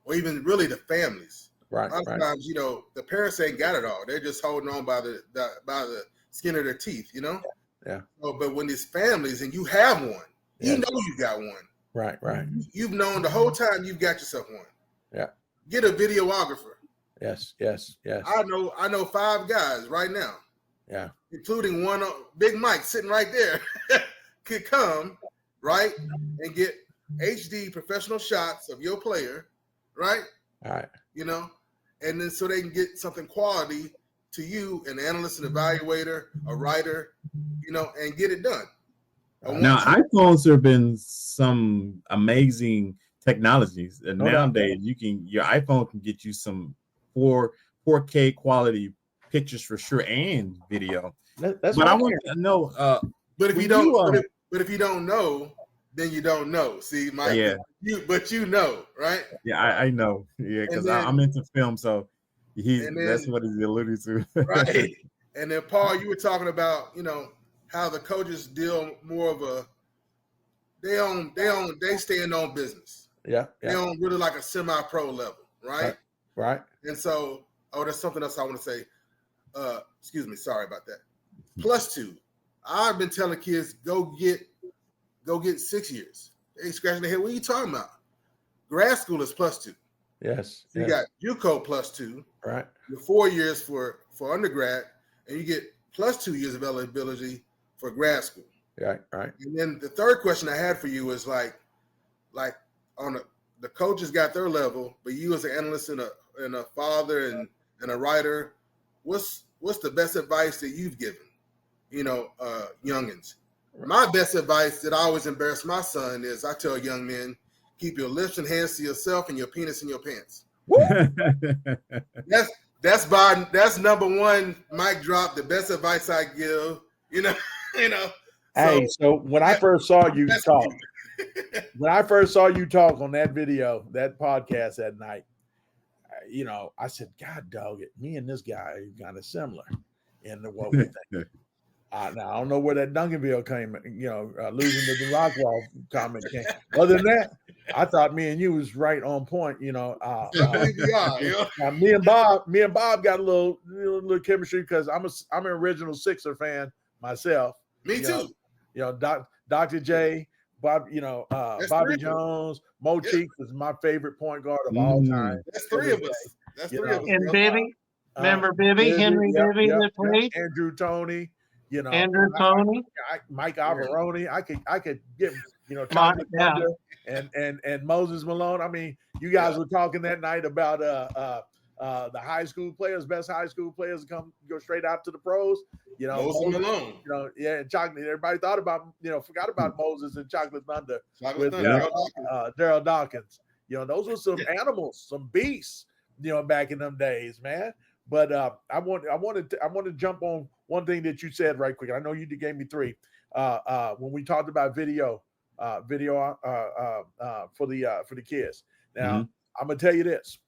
or even really the families. Right. Sometimes, you know, the parents ain't got it all. They're just holding on by the skin of their teeth, you know? Yeah. So, but when it's families and you have one, you know you got one. Right. You've known the whole time you've got yourself one. Yeah. Get a videographer. Yes. I know 5 guys right now. Yeah. Including one, Big Mike sitting right there, could come, right, and get HD professional shots of your player, right? All right. You know, and then so they can get something quality to you, an analyst, an evaluator, a writer, you know, and get it done. Now, iPhones have been some amazing technologies, and nowadays your iPhone can get you some 4K quality pictures for sure and video. But I want to know. But if you don't, but if you don't know, then you don't know. See, Mike. Yeah. But you know, right? Yeah, I know. Yeah, because I'm into film, so that's what he's alluding to. Right. And then Paul, you were talking about, you know, how the coaches deal more of a they stand on business. Yeah. They on really like a semi-pro level, right? Right. And so, there's something else I want to say. Excuse me, sorry about that. +2. I've been telling kids go get 6 years. They scratching their head. What are you talking about? Grad school is +2. Yes. You got JUCO +2. Right. Your 4 years for undergrad, and you get +2 years of eligibility for grad school. Right. And then the third question I had for you is like on the coaches got their level, but you as an analyst and a father and a writer, what's the best advice that you've given, you know, youngins My best advice that I always embarrass my son is I tell young men, keep your lips and hands to yourself and your penis in your pants. That's number one mic drop. The best advice I give, you know. Hey, so when I first saw you talk, on that video, that podcast that night, I said, God dog it, me and this guy are kind of similar in what we think. Now I don't know where that Duncanville came, losing to the Rockwell comment came. Other than that, I thought me and you was right on point. Me and Bob got a little chemistry because I'm an original Sixer fan myself. Me too. Dr. J, Bob, Bobby Jones, Mo Cheeks is my favorite point guard of all time. That's three of us. And Bibby, remember Bibby, Henry Bibby that played? Andrew Toney. Andrew Toney, Mike Alvarone. I could get Chocolate Thunder and Moses Malone. I mean, you guys were talking that night about the high school players, best high school players go straight out to the pros. Moses Malone. And Chocolate. Everybody forgot about Moses and Chocolate Thunder with Daryl Dawkins. Those were some animals, some beasts. Back in them days, man. But I want to jump on one thing that you said right quick. I know you gave me three. When we talked about video for the kids. Now I'm gonna tell you this.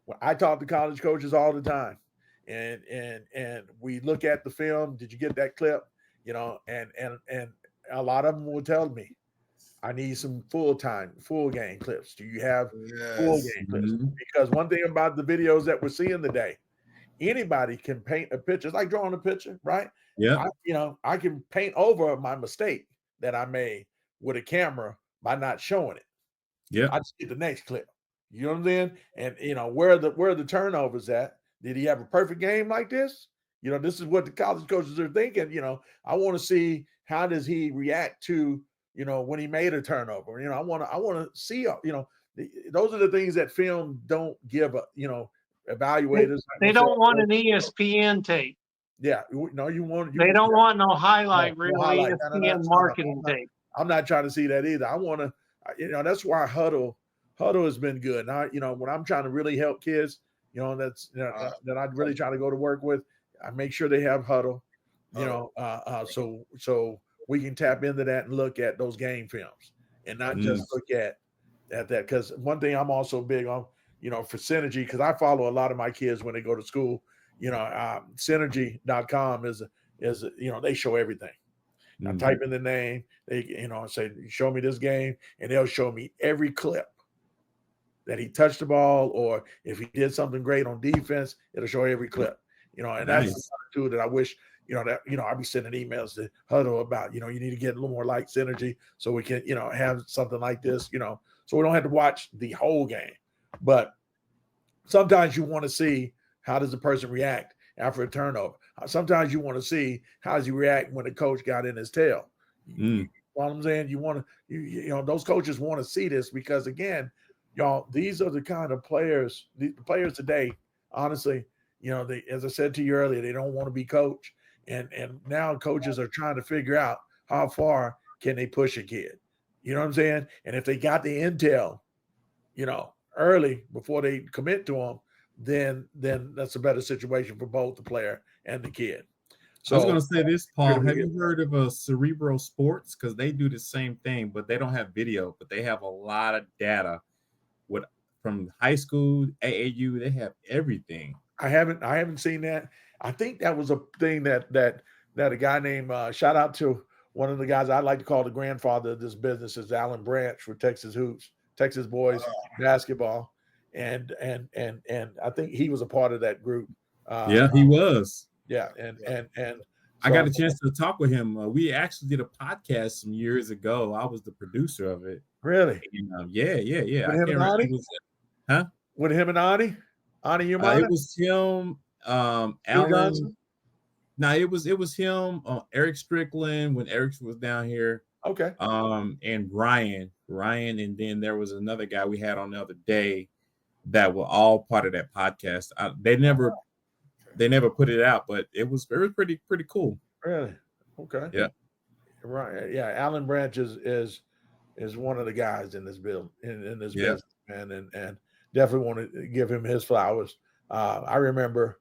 When I talk to college coaches all the time, and we look at the film. Did you get that clip? And a lot of them will tell me, I need some full game clips. Do you have full game clips? Because one thing about the videos that we're seeing today, anybody can paint a picture. It's like drawing a picture, right? Yeah. I can paint over my mistake that I made with a camera by not showing it. Yeah. I just get the next clip. You know what I'm saying? And where are the turnovers at? Did he have a perfect game like this? This is what the college coaches are thinking. I want to see how does he react to when he made a turnover. I want to see. Those are the things that film don't give. Evaluators. They don't want an ESPN tape. Yeah, no, you want. They don't want no highlight reel highlight. ESPN marketing tape. I'm not trying to see that either. I want to. That's why Huddle has been good. Now, when I'm trying to really help kids, that I really try to go to work with, I make sure they have Huddle. So we can tap into that and look at those game films and not just look at that. Because one thing I'm also big on, for Synergy, because I follow a lot of my kids when they go to school. Synergy.com is they show everything. I type in the name, they say, show me this game, and they'll show me every clip that he touched the ball, or if he did something great on defense, it'll show every clip. And that's the tool that I wish, I'll be sending emails to Huddle about, you need to get a little more like Synergy so we can, have something like this, so we don't have to watch the whole game. But sometimes you want to see how does the person react after a turnover. Sometimes you want to see how does he react when the coach got in his tail. You know what I'm saying? You want to, those coaches want to see this because, again, y'all, these are the kind of players, the players today, honestly, they, as I said to you earlier, they don't want to be coached. And now coaches are trying to figure out how far can they push a kid. You know what I'm saying? And if they got the intel, early before they commit to them, then that's a better situation for both the player and the kid. So I was going to say this, Paul. Have you heard of Cerebral Sports? Because they do the same thing, but they don't have video, but they have a lot of data from high school, AAU. They have everything. I haven't seen that. I think that was a thing that a guy named shout out to one of the guys I like to call the grandfather of this business is Alan Branch for Texas Hoops, Texas boys basketball, and I think he was a part of that group. He was. Yeah, and so, I got a chance to talk with him. We actually did a podcast some years ago. I was the producer of it. Really? And, yeah. With him and Ani? Huh? With him and Ani? Ani, your mother? It was him, Alan. No, it was him, Eric Strickland when Eric was down here. Okay. And Ryan, and then there was another guy we had on the other day that were all part of that podcast. They never put it out, but it was pretty cool. Really? Okay. Yeah. Right. Yeah. Alan Branch is one of the guys in this build in this business, man, and definitely want to give him his flowers. I remember,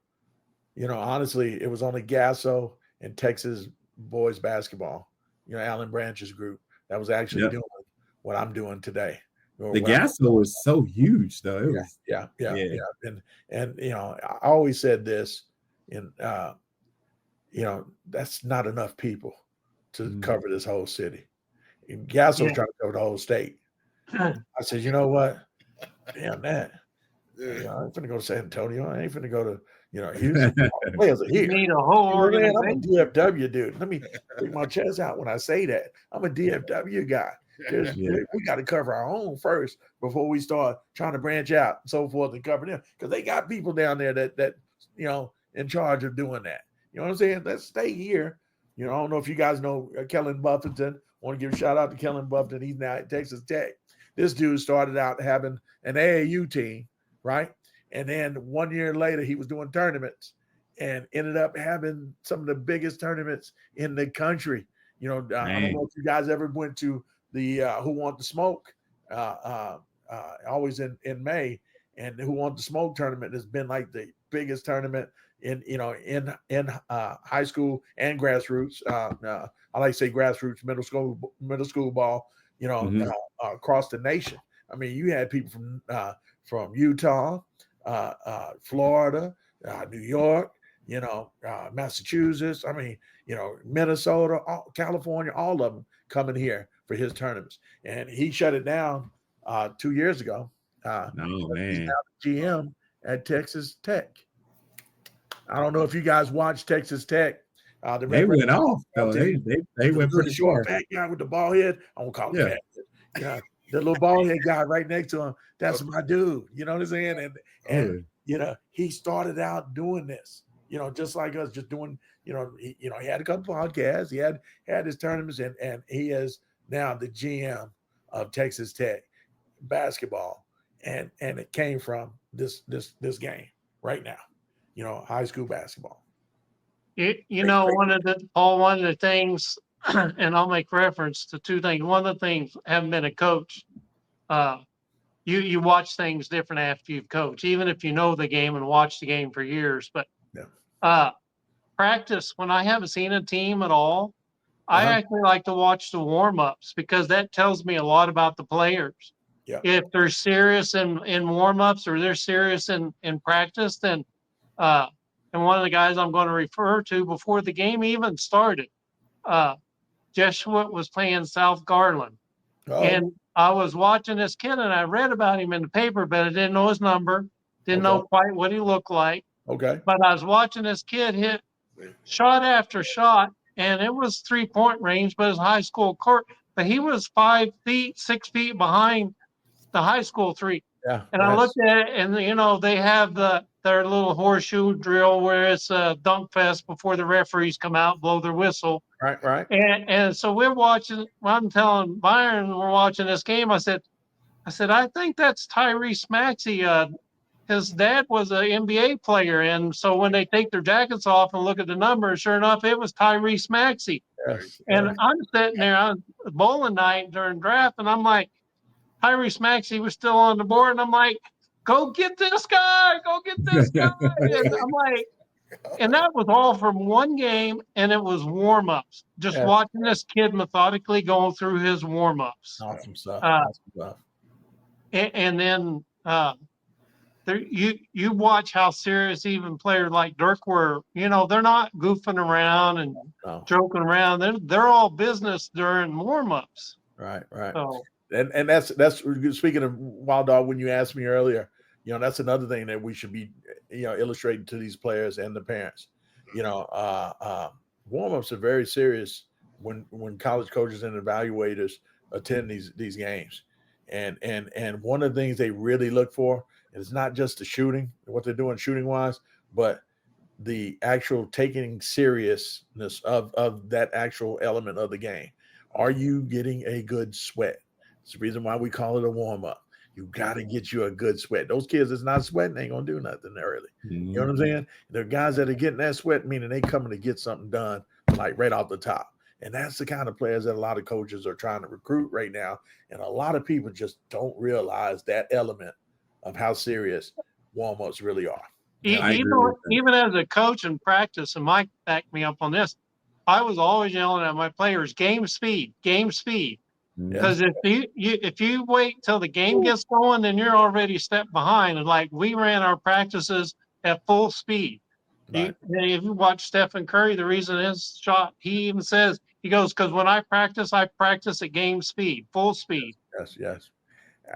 honestly, it was on the Gasso and Texas boys basketball, Alan Branch's group that was actually doing what I'm doing today. The Gasso was so huge, though. It was, yeah. And I always said this, and that's not enough people to cover this whole city. And Gasso's trying to cover the whole state. I said, you know what? Damn that. I ain't finna go to San Antonio. I ain't finna go to, Houston. Players are here. You need a whole organization. I'm a DFW dude. Let me stick my chest out when I say that. I'm a DFW guy. We got to cover our own first before we start trying to branch out and so forth and cover them, because they got people down there that in charge of doing that. You know what I'm saying? Let's stay here. I don't know if you guys know Kellen Buffington. I want to give a shout out to Kellen Buffington. He's now at Texas Tech. This dude started out having an AAU team, right? And then 1 year later, he was doing tournaments and ended up having some of the biggest tournaments in the country. I don't know if you guys ever went to the Who Want the Smoke, always in May, and Who Want the Smoke tournament has been like the biggest tournament in high school and grassroots. I like to say grassroots middle school ball. Across the nation. I mean, you had people from Utah, Florida, New York, Massachusetts. I mean, Minnesota, California, all of them coming here for his tournaments. And he shut it down 2 years ago. He's now the GM at Texas Tech. I don't know if you guys watched Texas Tech. They went off. They went pretty short. Fat guy with the ball head. I won't call him fat. Yeah, the little ball head guy right next to him. That's my dude. You know what I'm saying? And he started out doing this. Just like us, just doing. He had a couple podcasts. He had his tournaments, and he is now the GM of Texas Tech basketball, and it came from this game right now. High school basketball. One of the things, and I'll make reference to two things. One of the things, having been a coach, you watch things different after you've coached, even if you know the game and watched the game for years. But practice, when I haven't seen a team at all, I actually like to watch the warm-ups, because that tells me a lot about the players. Yeah. If they're serious in warm-ups or they're serious in practice, then and one of the guys I'm going to refer to before the game even started, Jesuit was playing South Garland. And I was watching this kid, and I read about him in the paper, but I didn't know his number, didn't know quite what he looked like. Okay. But I was watching this kid hit shot after shot, and it was 3-point range, but it was high school court. But he was 5 feet, 6 feet behind the high school three. Yeah. And I looked at it, and they have their little horseshoe drill where it's a dunk fest before the referees come out, blow their whistle. Right. And so we're watching. I'm telling Byron, we're watching this game. I said, I think that's Tyrese Maxey. His dad was an NBA player, and so when they take their jackets off and look at the numbers, sure enough, it was Tyrese Maxey. Yes. And I'm sitting there on bowling night during draft, and I'm like, Tyrese Maxey was still on the board, and I'm like, go get this guy, and I'm like, and that was all from one game, and it was warm-ups. Just watching this kid methodically going through his warm-ups. Awesome stuff. And then you watch how serious even players like Dirk were. They're not goofing around and joking around. They're all business during warm-ups. Right. So, and that's speaking of Wild Dog, when you asked me earlier, that's another thing that we should be, illustrating to these players and the parents. Warm-ups are very serious when college coaches and evaluators attend these games. And one of the things they really look for is not just the shooting, what they're doing shooting-wise, but the actual taking seriousness of that actual element of the game. Are you getting a good sweat? It's the reason why we call it a warm-up. You got to get you a good sweat. Those kids that's not sweating ain't going to do nothing early. You know what I'm saying? The guys that are getting that sweat, meaning they coming to get something done, like right off the top. And that's the kind of players that a lot of coaches are trying to recruit right now. And a lot of people just don't realize that element of how serious warm-ups really are. Even as a coach in practice, and Mike backed me up on this, I was always yelling at my players, game speed, game speed. Because if you wait till the game gets going, then you're already a step behind. And like we ran our practices at full speed. Right. If you watch Stephen Curry, the reason his shot, he even says, he goes, because when I practice at game speed, full speed. Yes.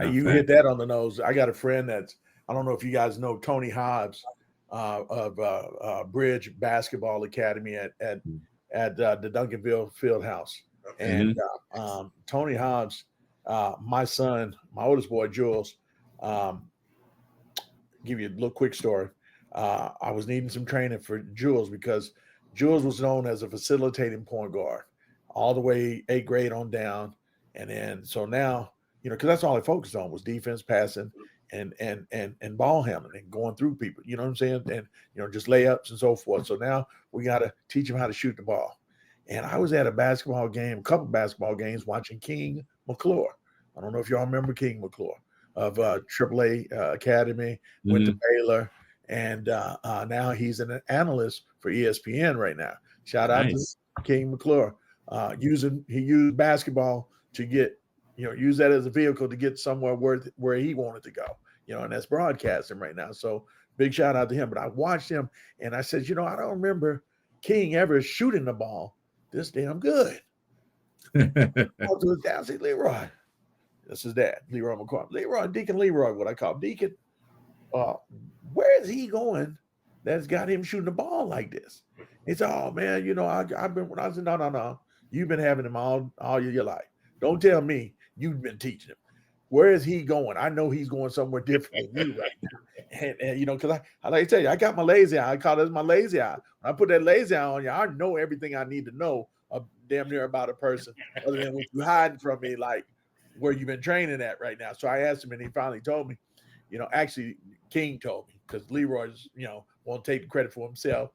You hit that on the nose. I got a friend that's, I don't know if you guys know Tony Hobbs of Bridge Basketball Academy at the Duncanville Fieldhouse. And Tony Hobbs, my son, my oldest boy, Jules, give you a little quick story. I was needing some training for Jules because Jules was known as a facilitating point guard all the way 8th grade on down. And then, so now, because that's all I focused on was defense, passing, and ball handling and going through people, you know what I'm saying? And, just layups and so forth. So now we got to teach him how to shoot the ball. And I was at a couple basketball games watching King McClure. I don't know if y'all remember King McClure of AAA Academy, went to Baylor, and now he's an analyst for ESPN right now. Shout out to King McClure. He used basketball to get, use that as a vehicle to get somewhere where he wanted to go, and that's broadcasting right now. So big shout out to him. But I watched him and I said, I don't remember King ever shooting the ball this damn good. I'll do his dad. I said, Leroy, that's his dad, Leroy McCormick. Leroy, Deacon Leroy, what I call him. Deacon, where is he going that's got him shooting the ball like this? He said, oh, man, I've been, when I said, no, you've been having him all your life. Don't tell me you've been teaching him. Where is he going? I know he's going somewhere different than you right now. And because I like to tell you, I got my lazy eye. I call this my lazy eye. When I put that lazy eye on you, I know everything I need to know damn near about a person other than what you hiding from me, like where you've been training at right now. So I asked him and he finally told me, actually King told me because Leroy's, won't take the credit for himself.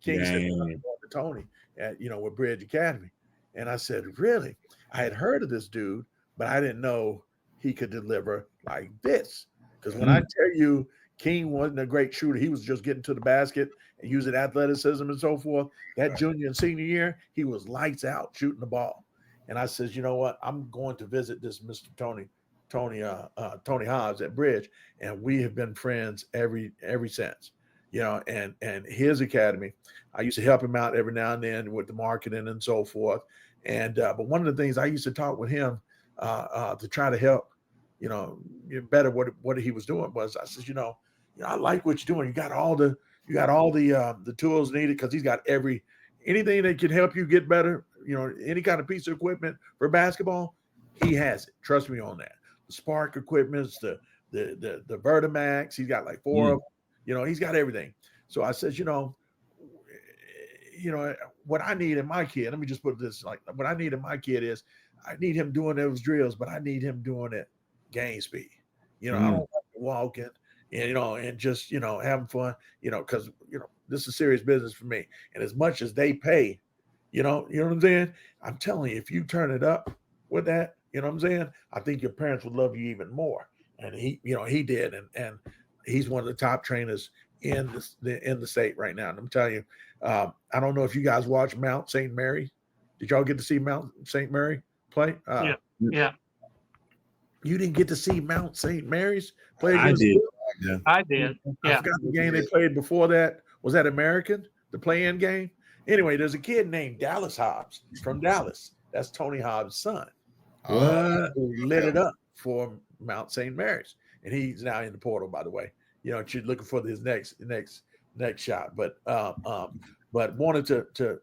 King said to Tony at, with Bridge Academy. And I said, really? I had heard of this dude, but I didn't know he could deliver like this. Because when I tell you King wasn't a great shooter, he was just getting to the basket and using athleticism and so forth. That junior and senior year, he was lights out shooting the ball. And I says, you know what? I'm going to visit this Mr. Tony Hobbs at Bridge, and we have been friends every since. And his academy, I used to help him out every now and then with the marketing and so forth. And but one of the things I used to talk with him to try to help, better what he was doing was I said, I like what you're doing. You got all the tools needed because he's got anything that can help you get better. Any kind of piece of equipment for basketball, he has it. Trust me on that. The Spark equipments, the Vertimax, he's got like 4 of them. He's got everything. So I said, what I need in my kid, let me just put this like what I need in my kid is I need him doing those drills, but I need him doing it game speed. I don't like walking, and just, having fun, because, this is serious business for me. And as much as they pay, you know what I'm saying? I'm telling you, if you turn it up with that, you know what I'm saying? I think your parents would love you even more. And he did. And he's one of the top trainers in the state right now. And I'm telling you, I don't know if you guys watch Mount St. Mary. Did y'all get to see Mount St. Mary play? Yeah. You didn't get to see Mount St. Mary's play? I did. Yeah. I did. I forgot the game they played before that. Was that American, the play-in game? Anyway, there's a kid named Dallas Hobbs from Dallas. That's Tony Hobbs' son. Who lit it up for Mount St. Mary's. And he's now in the portal, by the way. She's looking for his next shot. But wanted to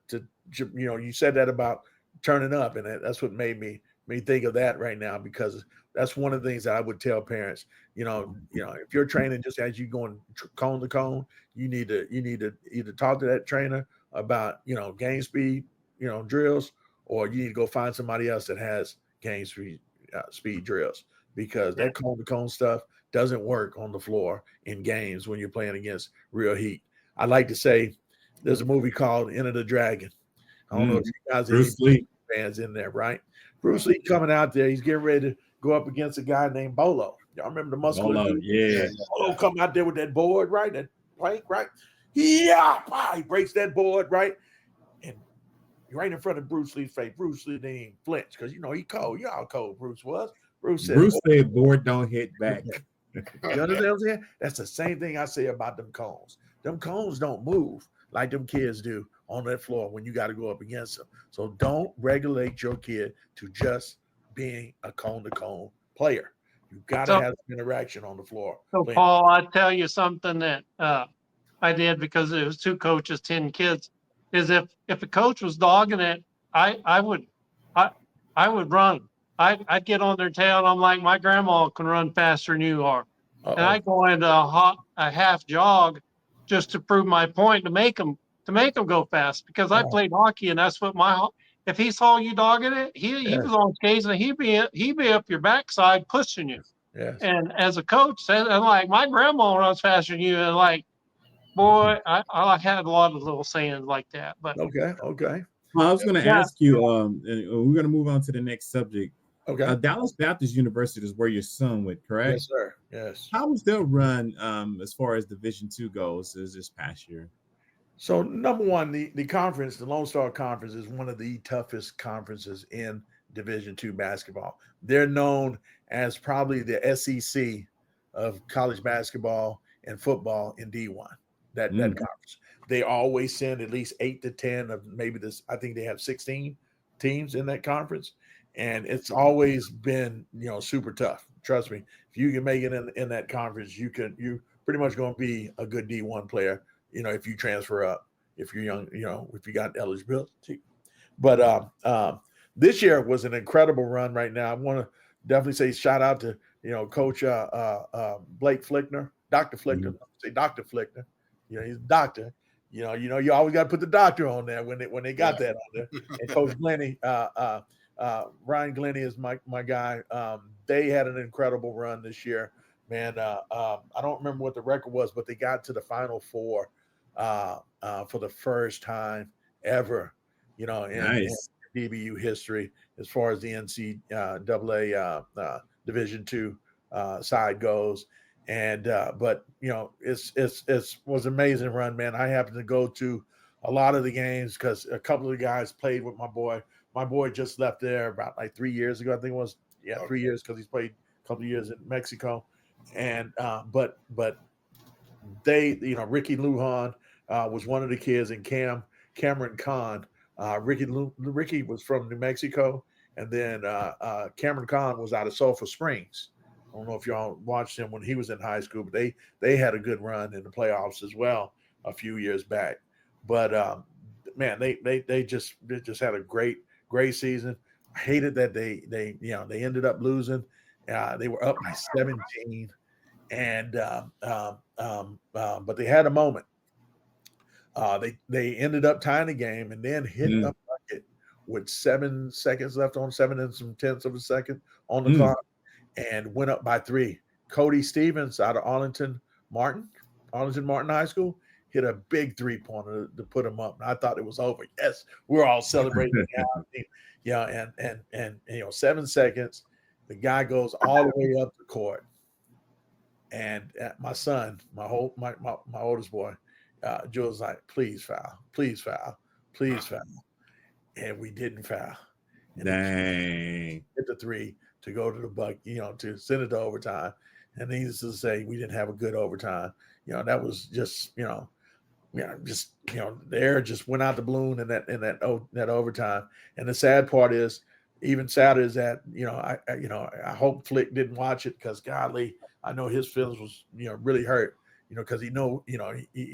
you said that about turning up, and that's what made me think of that right now, because that's one of the things that I would tell parents. If you're training just as you going cone to cone, you need to either talk to that trainer about game speed drills, or you need to go find somebody else that has game speed drills, because that cone to cone stuff doesn't work on the floor in games when you're playing against real heat. I like to say there's a movie called Enter the Dragon I don't know if you guys Bruce Lee fans in there, right? Bruce Lee coming out there. He's getting ready to go up against a guy named Bolo. Y'all remember the muscular dude? Yeah. Bolo come out there with that board, right? That plank, right? Yeah, he breaks that board, right? And right in front of Bruce Lee's face. Bruce Lee didn't even flinch because, you know, he cold. You know how cold Bruce was. Bruce said, board don't hit back. You understand what I'm saying? That's the same thing I say about them cones. Them cones don't move like them kids do on that floor when you got to go up against them. So don't regulate your kid to just being a cone-to-cone player. You got to have some interaction on the floor. So, Paul, I tell you something that I did because it was 2 coaches, 10 kids. Is if a coach was dogging it, I would run. I'd get on their tail. And I'm like, my grandma can run faster than you are, and I go into a half jog just to prove my point to make them go fast because I played hockey and that's what if he saw you dogging it, he was on skates and he'd be up your backside pushing you. Yes. And as a coach, I'm like, my grandma runs faster than you, and like, boy, I had a lot of little sayings like that. But okay. Well, I was going to ask you, and we're going to move on to the next subject. Okay. Dallas Baptist University is where your son went, correct? Yes, sir. Yes. How was their run as far as Division II goes this past year? So, number one, the conference, the Lone Star Conference, is one of the toughest conferences in Division II basketball. They're known as probably the SEC of college basketball and football in D1. That conference. They always send at least 8 to 10 of maybe this. I think they have 16 teams in that conference. And it's always been, super tough. Trust me, if you can make it in that conference, you pretty much going to be a good D1 player, if you transfer up, if you're young, if you got eligibility. But this year was an incredible run right now. I want to definitely say shout out to, Coach Blake Flickner, Dr. Flickner. Say Dr. Flickner. He's a doctor. You always got to put the doctor on there when they got that on there. And Coach Glenny, Ryan Glenny is my guy. They had an incredible run this year, man. I don't remember what the record was, but they got to the Final Four for the first time ever, in DBU history as far as the NCAA Division II side goes. And but it was an amazing run, man. I happened to go to a lot of the games because a couple of the guys played with my boy. My boy just left there about like 3 years ago. I think it was 3 years because he's played a couple of years in Mexico. And but they, Ricky Lujan was one of the kids, and Cameron Kahn. Ricky was from New Mexico, and then Cameron Kahn was out of Sulphur Springs. I don't know if y'all watched him when he was in high school, but they had a good run in the playoffs as well a few years back. But man, they just had a great season. I hated that they ended up losing. They were up by 17, and but they had a moment. They ended up tying the game and then hit a bucket with 7 seconds left on 7 and some tenths of a second on the clock, and went up by 3. Cody Stevens out of Arlington Martin High School hit a big 3-pointer to put him up. And I thought it was over. Yes, we're all celebrating. And 7 seconds, the guy goes all the way up the court. And my son, my oldest boy, Joe's like, please foul. And we didn't foul. And dang. Hit the 3 to go to the buck, to send it to overtime. And needless to say, we didn't have a good overtime. That was just, the air just went out the balloon in that overtime. And the sad part is, even sadder is that, I hope Flick didn't watch it because golly, I know his feelings was, really hurt, because he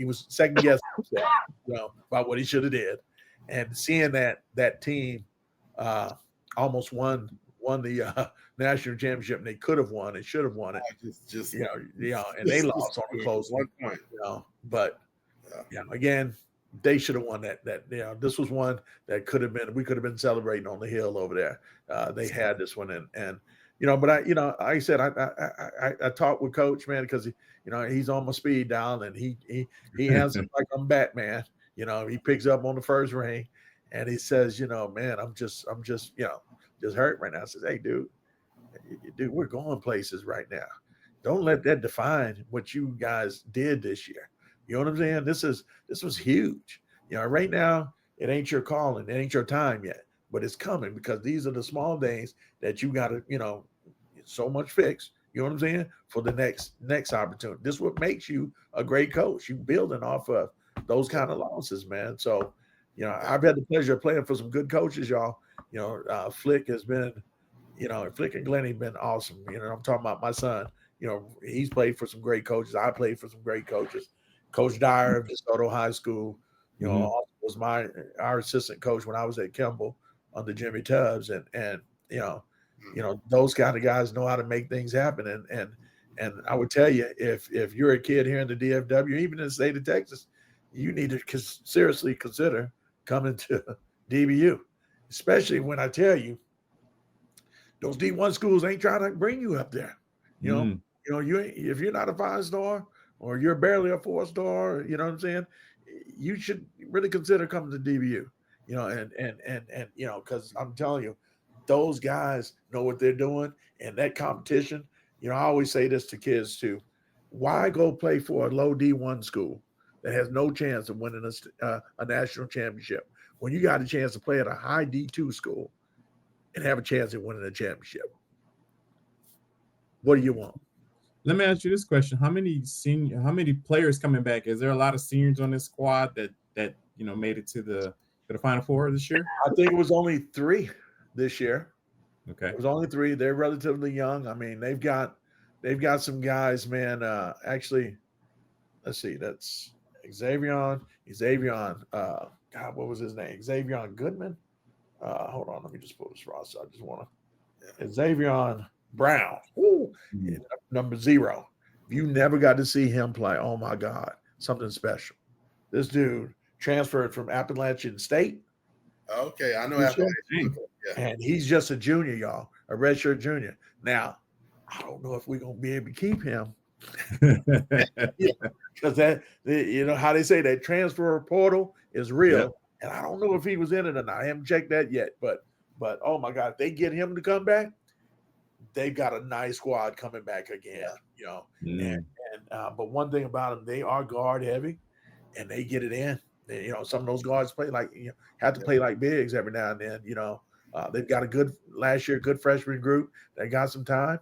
was second guessing himself, about what he should have did. And seeing that team almost won the national championship, and they could have won, and should have won it. And they lost on a close one point. But again, they should have won that. This was one that we could have been celebrating on the hill over there. They had this one, and but like I said, I talked with Coach, man, because he's on my speed dial, and he has like I'm Batman. He picks up on the first ring, And he says, man, I'm just, just hurt right now. I says, hey, dude, we're going places right now. Don't let that define what you guys did this year. You know what I'm saying? This was huge. Right now, it ain't your calling. It ain't your time yet, but it's coming because these are the small days that you got to, so much fix. You know what I'm saying? For the next opportunity. This is what makes you a great coach. You building off of those kind of losses, man. So, I've had the pleasure of playing for some good coaches, y'all. Flick has been, Flick and Glennie been awesome. I'm talking about my son. He's played for some great coaches. I played for some great coaches. Coach Dyer of DeSoto High School, was our assistant coach when I was at Kimball under Jimmy Tubbs, and those kind of guys know how to make things happen. And I would tell you, if you're a kid here in the DFW, even in the state of Texas, you need to seriously consider coming to DBU, especially when I tell you those D1 schools ain't trying to bring you up there. You if you're not a 5-star or you're barely a 4-star, you know what I'm saying? You should really consider coming to DBU. And because I'm telling you, those guys know what they're doing, and that competition. I always say this to kids too: why go play for a low D1 school that has no chance of winning a national championship when you got a chance to play at a high D2 school and have a chance at winning a championship? What do you want? Let me ask you this question: how many players coming back? Is there a lot of seniors on this squad that made it to the Final Four this year? I think it was only 3 this year. Okay, it was only 3. They're relatively young. I mean, they've got some guys, man. Actually, let's see. That's Xavier. God, what was his name? Xavier Goodman. Hold on, let me just pull this roster. I just want to. Xavier Brown, number 0. If you never got to see him play, oh my God, something special. This dude transferred from Appalachian State. Okay, I know Appalachian. Yeah. And he's just a junior, y'all, a redshirt junior. Now, I don't know if we're gonna be able to keep him. Because how they say that transfer portal is real, and I don't know if he was in it or not. I haven't checked that yet, but oh my God, if they get him to come back, they've got a nice squad coming back again. But one thing about them, they are guard heavy, and they get it in. Some of those guards play have to play like bigs every now and then. They've got a good freshman group. They got some time.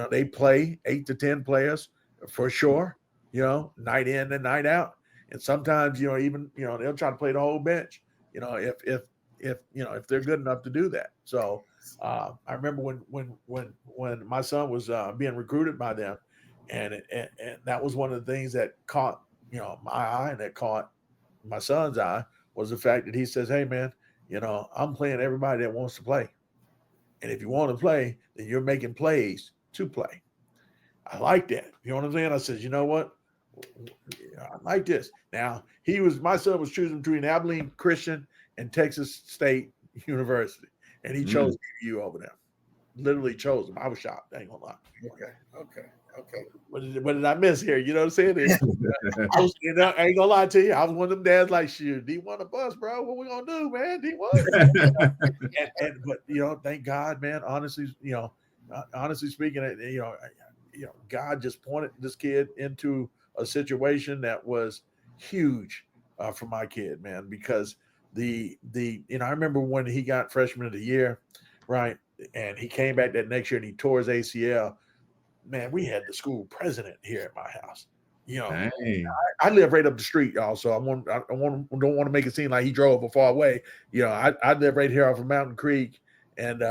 They play 8 to 10 players for sure. Night in and night out. And sometimes even they'll try to play the whole bench. If they're good enough to do that. So I remember when my son was being recruited by them, and that was one of the things that caught my eye and that caught my son's eye was the fact that he says, hey man, I'm playing everybody that wants to play. And if you want to play, then you're making plays to play. I like that. You know what I'm saying? I said, you know what? I like this. Now my son was choosing between Abilene Christian and Texas State University. And he chose you over there. Literally chose him. I was shocked. I ain't gonna lie. Okay. What did I miss here? You know what I'm saying? I ain't gonna lie to you. I was one of them dads like, shoot, D1 a bus, bro. What we gonna do, man? D1. But thank God, man. Honestly speaking, God just pointed this kid into a situation that was huge for my kid, man, because I remember when he got freshman of the year, right? And he came back that next year and he tore his ACL. Man, we had the school president here at my house. I live right up the street, y'all. So don't want to make it seem like he drove a far away. I live right here off of Mountain Creek and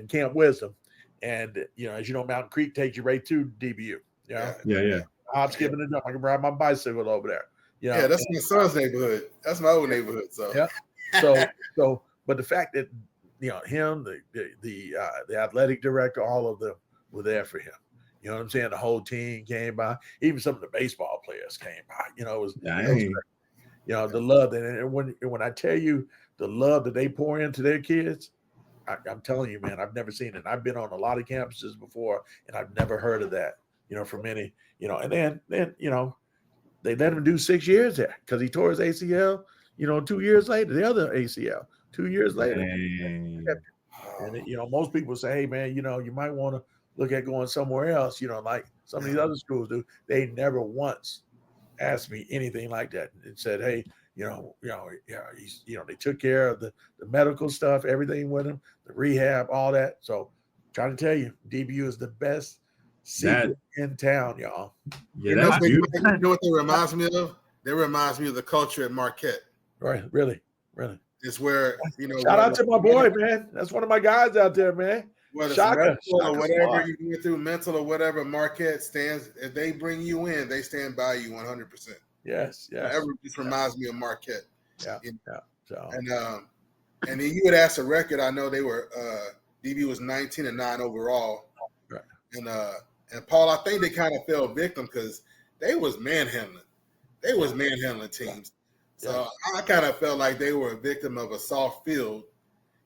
Camp Wisdom. And as you know, Mountain Creek takes you right to DBU. Yeah. I'm skipping it up. I can ride my bicycle over there. That's my son's neighborhood. That's my old neighborhood. So but the fact that him, the athletic director, all of them were there for him. You know what I'm saying? The whole team came by. Even some of the baseball players came by. It was the love that, and when I tell you the love that they pour into their kids, I'm telling you, man, I've never seen it. I've been on a lot of campuses before, and I've never heard of that. From any, and then they let him do 6 years there because he tore his ACL. 2 years later, the other ACL. 2 years later. Dang. And most people say, hey man, you might want to look at going somewhere else, like some of these other schools do. They never once asked me anything like that and said, hey, they took care of the medical stuff, everything with him, the rehab, all that. So trying to tell you, DBU is the best secret in town, y'all. Yeah, that's beautiful. You know what they reminds me of? They reminds me of the culture at Marquette. Right, really. It's where, shout out to my boy, man. That's one of my guys out there, man. Whether Shaka, it's mental or whatever you went through, mental or whatever, Marquette stands. If they bring you in, they stand by you 100%. Yes. Just reminds me of Marquette. Yeah. So. And then you would ask a record. I know they were DB was 19-9 overall. Right. And Paul, I think they kind of fell victim because they was manhandling. They was manhandling teams. So I kind of felt like they were a victim of a soft field,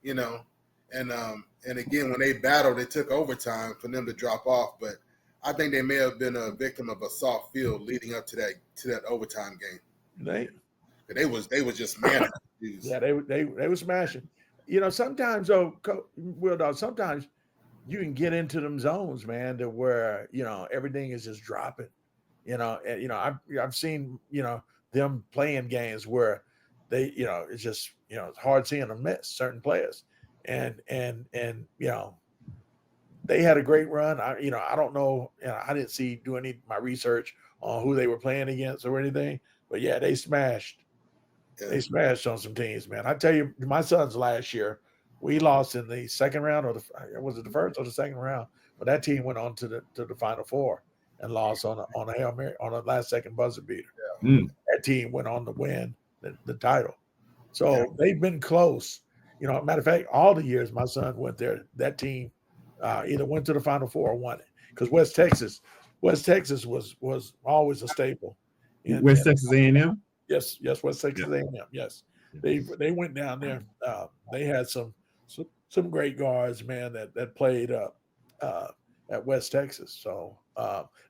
And again, when they battled, it took overtime for them to drop off. But I think they may have been a victim of a soft field leading up to that overtime game. They was just manhandling. Yeah, they were smashing. Sometimes though, sometimes you can get into them zones, man, to where everything is just dropping. I've seen them playing games where they it's just it's hard seeing them miss certain players, and they had a great run. I don't know, I didn't do any of my research on who they were playing against or anything, but yeah, they smashed. They smashed on some teams, man. I tell you, my son's last year, we lost in the second round, was it the first or the second round? But that team went on to the Final Four and lost on a Hail Mary, on a last second buzzer beater. Yeah. That team went on to win the title. So they've been close. Matter of fact, all the years my son went there, that team either went to the Final Four or won it. Because West Texas was always a staple. West Texas A&M? Yes, West Texas A&M. Yes, they went down there. They had some great guards, man, that played at West Texas. So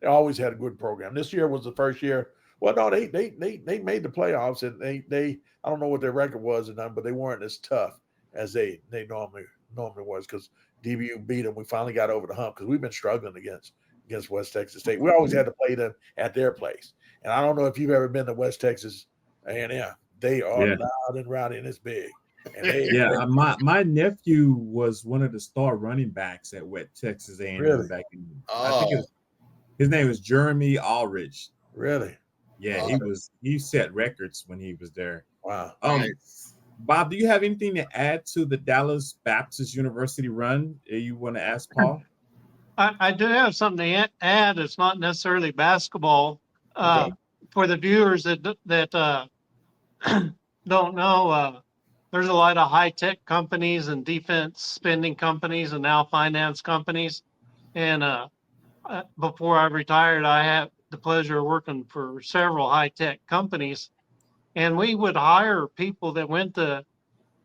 they always had a good program. This year was the first year. Well, no, they made the playoffs, and they I don't know what their record was or nothing, but they weren't as tough as they normally was because DBU beat them. We finally got over the hump because we've been struggling against West Texas State. We always had to play them at their place. And I don't know if you've ever been to West Texas A&M. They are loud and rowdy, and it's big. And my nephew was one of the star running backs at West Texas A&M back in. I think his name was Jeremy Allridge. Really? Yeah, he set records when he was there. Wow. Bob, do you have anything to add to the Dallas Baptist University run you want to ask Paul? I do have something to add. It's not necessarily basketball. For the viewers that don't know, there's a lot of high-tech companies and defense spending companies and now finance companies. And before I retired, I had the pleasure of working for several high-tech companies. And we would hire people that went to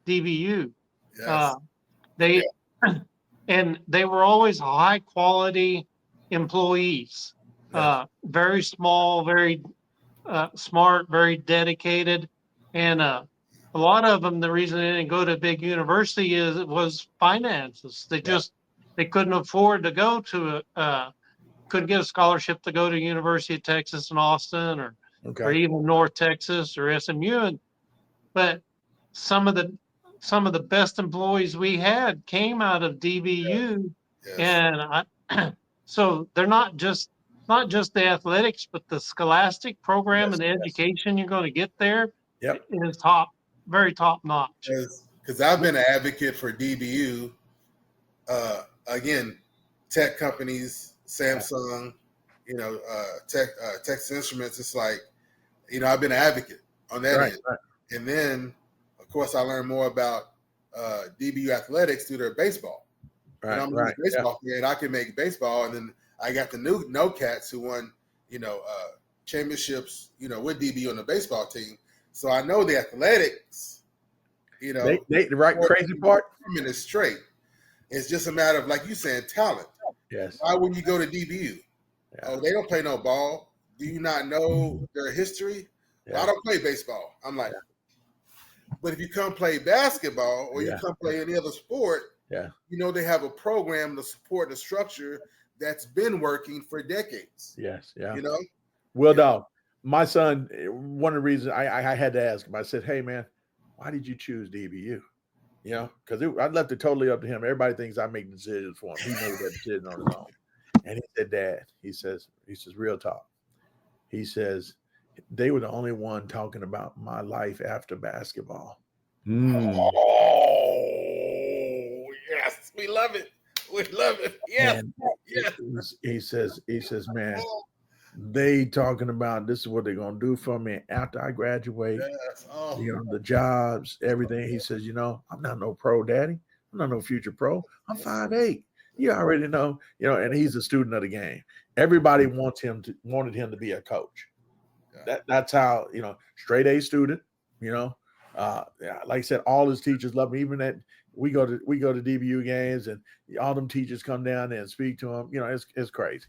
DBU. Yes. And they were always high-quality employees. Very small, very smart, very dedicated, and a lot of them, the reason they didn't go to a big university was finances. They couldn't afford to go to couldn't get a scholarship to go to University of Texas in Austin or even North Texas or SMU. But some of the best employees we had came out of DBU, and so they're not just the athletics, but the scholastic program and the education you're going to get there is very top notch. Because I've been an advocate for DBU. Again, tech companies, Samsung, Texas Instruments. It's like, I've been an advocate on that end. Right. And then, of course, I learned more about DBU athletics through their baseball. Right. I'm a baseball player, and I can make baseball, and then I got the new No Cats who won, championships, with DBU on the baseball team. So I know the athletics, the right crazy part. Is straight. It's just a matter of, like you saying, talent. Yes. Why wouldn't you go to DBU? Yeah. Oh, they don't play no ball. Do you not know their history? Yeah. Well, I don't play baseball. I'm like, But if you come play basketball or you come play any other sport, they have a program to support the structure that's been working for decades. Yes, yeah. Well, dog, my son, one of the reasons I had to ask him, I said, hey, man, why did you choose DBU? Because I left it totally up to him. Everybody thinks I make decisions for him. He made that decision on his own. And he said, Dad, he says, real talk. He says, they were the only one talking about my life after basketball. Oh, yes. We love it. We love it. Yes. He says, man, they talking about this is what they're going to do for me after I graduate. Yes. Oh. The jobs, everything. He says, I'm not no pro, Daddy. I'm not no future pro. I'm 5'8". You already know, and he's a student of the game. Everybody wanted him to be a coach. That's how, straight A student, like I said, all his teachers love him. Even that we go to DBU games and all them teachers come down there and speak to him. It's crazy.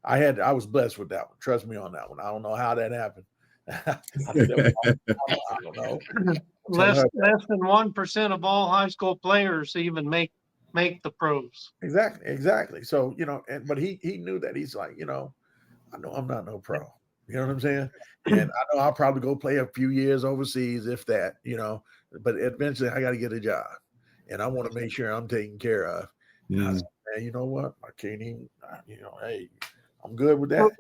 I was blessed with that one. Trust me on that one. I don't know how that happened. I don't know. Less than 1% of all high school players even make the pros. Exactly. So, but he knew that. He's like, I know I'm not no pro. You know what I'm saying? And I know I'll probably go play a few years overseas, if that, but eventually I got to get a job and I want to make sure I'm taken care of. And I said, man, you know what? I can't even, hey, I'm good with that.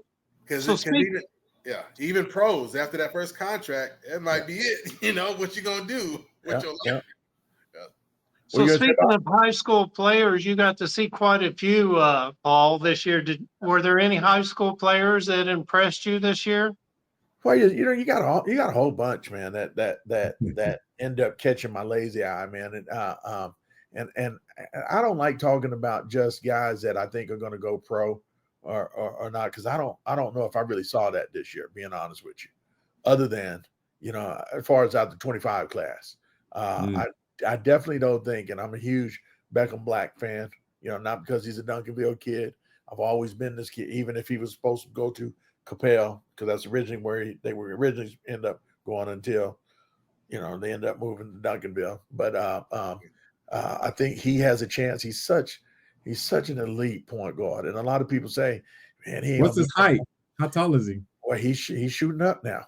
Even pros after that first contract, that might be it. What you going to do with your life. So speaking of high school players, you got to see quite a few, Paul, this year. Were there any high school players that impressed you this year? Well, you got a whole bunch, man. That end up catching my lazy eye, man. And I don't like talking about just guys that I think are going to go pro or not, because I don't know if I really saw that this year. Being honest with you, other than as far as out the 25 class, I definitely don't think, and I'm a huge Beckham Black fan, not because he's a Duncanville kid. I've always been this kid, even if he was supposed to go to Capel, because that's originally where they were originally end up going until, they end up moving to Duncanville. But I think he has a chance. He's such an elite point guard. And a lot of people say, man, what's his height? How tall is he? Well, he's shooting up now.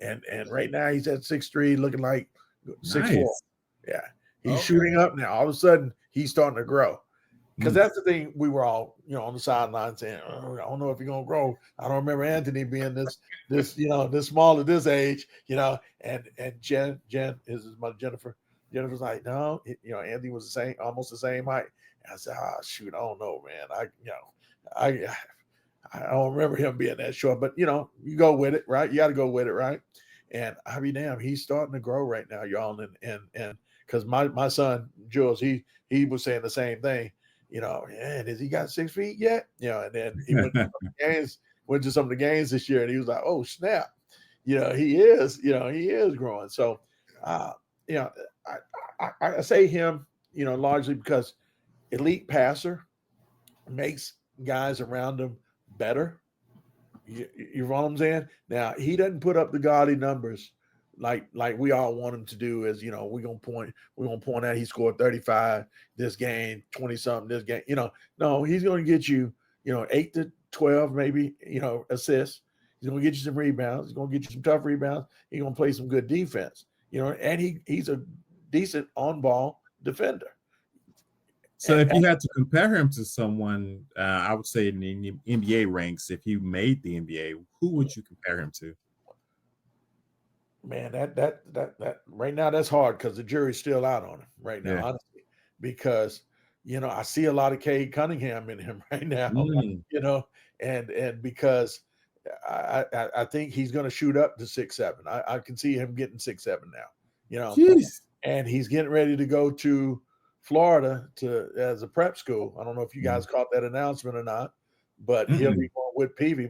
And right now he's at 6'3", looking like 6'4". Yeah, he's shooting up now. All of a sudden, he's starting to grow. Because that's the thing, we were all, on the sideline saying, I don't know if he's gonna grow. I don't remember Anthony being this small at this age, And Jen is his mother, Jennifer. Jennifer's like, no, Anthony was almost the same height. And I said, shoot, I don't know, man. I don't remember him being that short, but you go with it, right? You got to go with it, right? And I be damned, he's starting to grow right now, y'all. And because my son Jules, he was saying the same thing. Man, has he got 6 feet yet? And then he went to some of the games this year, and he was like, oh snap, he is growing. So, I say him, largely because elite passer makes guys around him better. You know what I'm saying? Now, he doesn't put up the gaudy numbers like we all want him to do. As we're gonna point out he scored 35 this game, 20 something this game. No, he's gonna get you 8 to 12 maybe assists. He's gonna get you some rebounds. He's gonna get you some tough rebounds. He's gonna play some good defense. And he's a decent on ball defender. So if you had to compare him to someone, I would say in the NBA ranks, if you made the NBA, who would you compare him to? Man, that right now that's hard because the jury's still out on him right now, honestly. Because I see a lot of Cade Cunningham in him right now, and because I think he's going to shoot up to 6'7". I can see him getting 6'7" now, Jeez. And he's getting ready to go to Florida as a prep school. I don't know if you guys caught that announcement or not, but he'll be going with Peavy.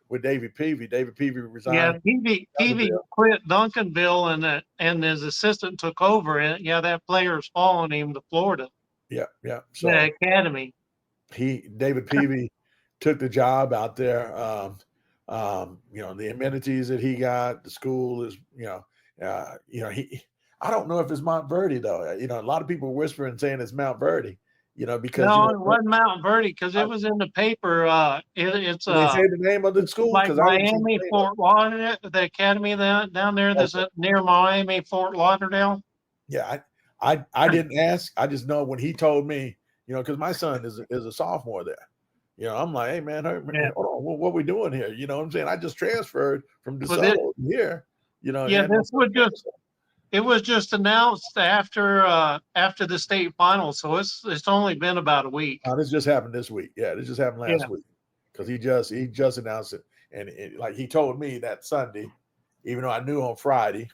With David Peavy. David Peavy resigned. Yeah, Peavy quit Duncanville and his assistant took over. And that player's following him to Florida. Yeah. So the academy. David Peavy took the job out there. The amenities that he got, the school is, I don't know if it's Mount Verdi though. A lot of people whispering saying it's Mount Verdi. Because no, it wasn't Mount Verdi because it was in the paper. It's did they say the name of the school? like Because I didn't see Miami, the Fort Lauderdale, the academy down there that's near Miami, Fort Lauderdale. Yeah, I didn't ask. I just know when he told me, because my son is a sophomore there. I'm like, hey man, hold on, what we doing here? You know what I'm saying? I just transferred from DeSoto here. Yeah, it was just announced after the state finals, so it's only been about a week. This just happened this week. Yeah, this just happened last week because he just announced it, and like he told me that Sunday, even though I knew on Friday.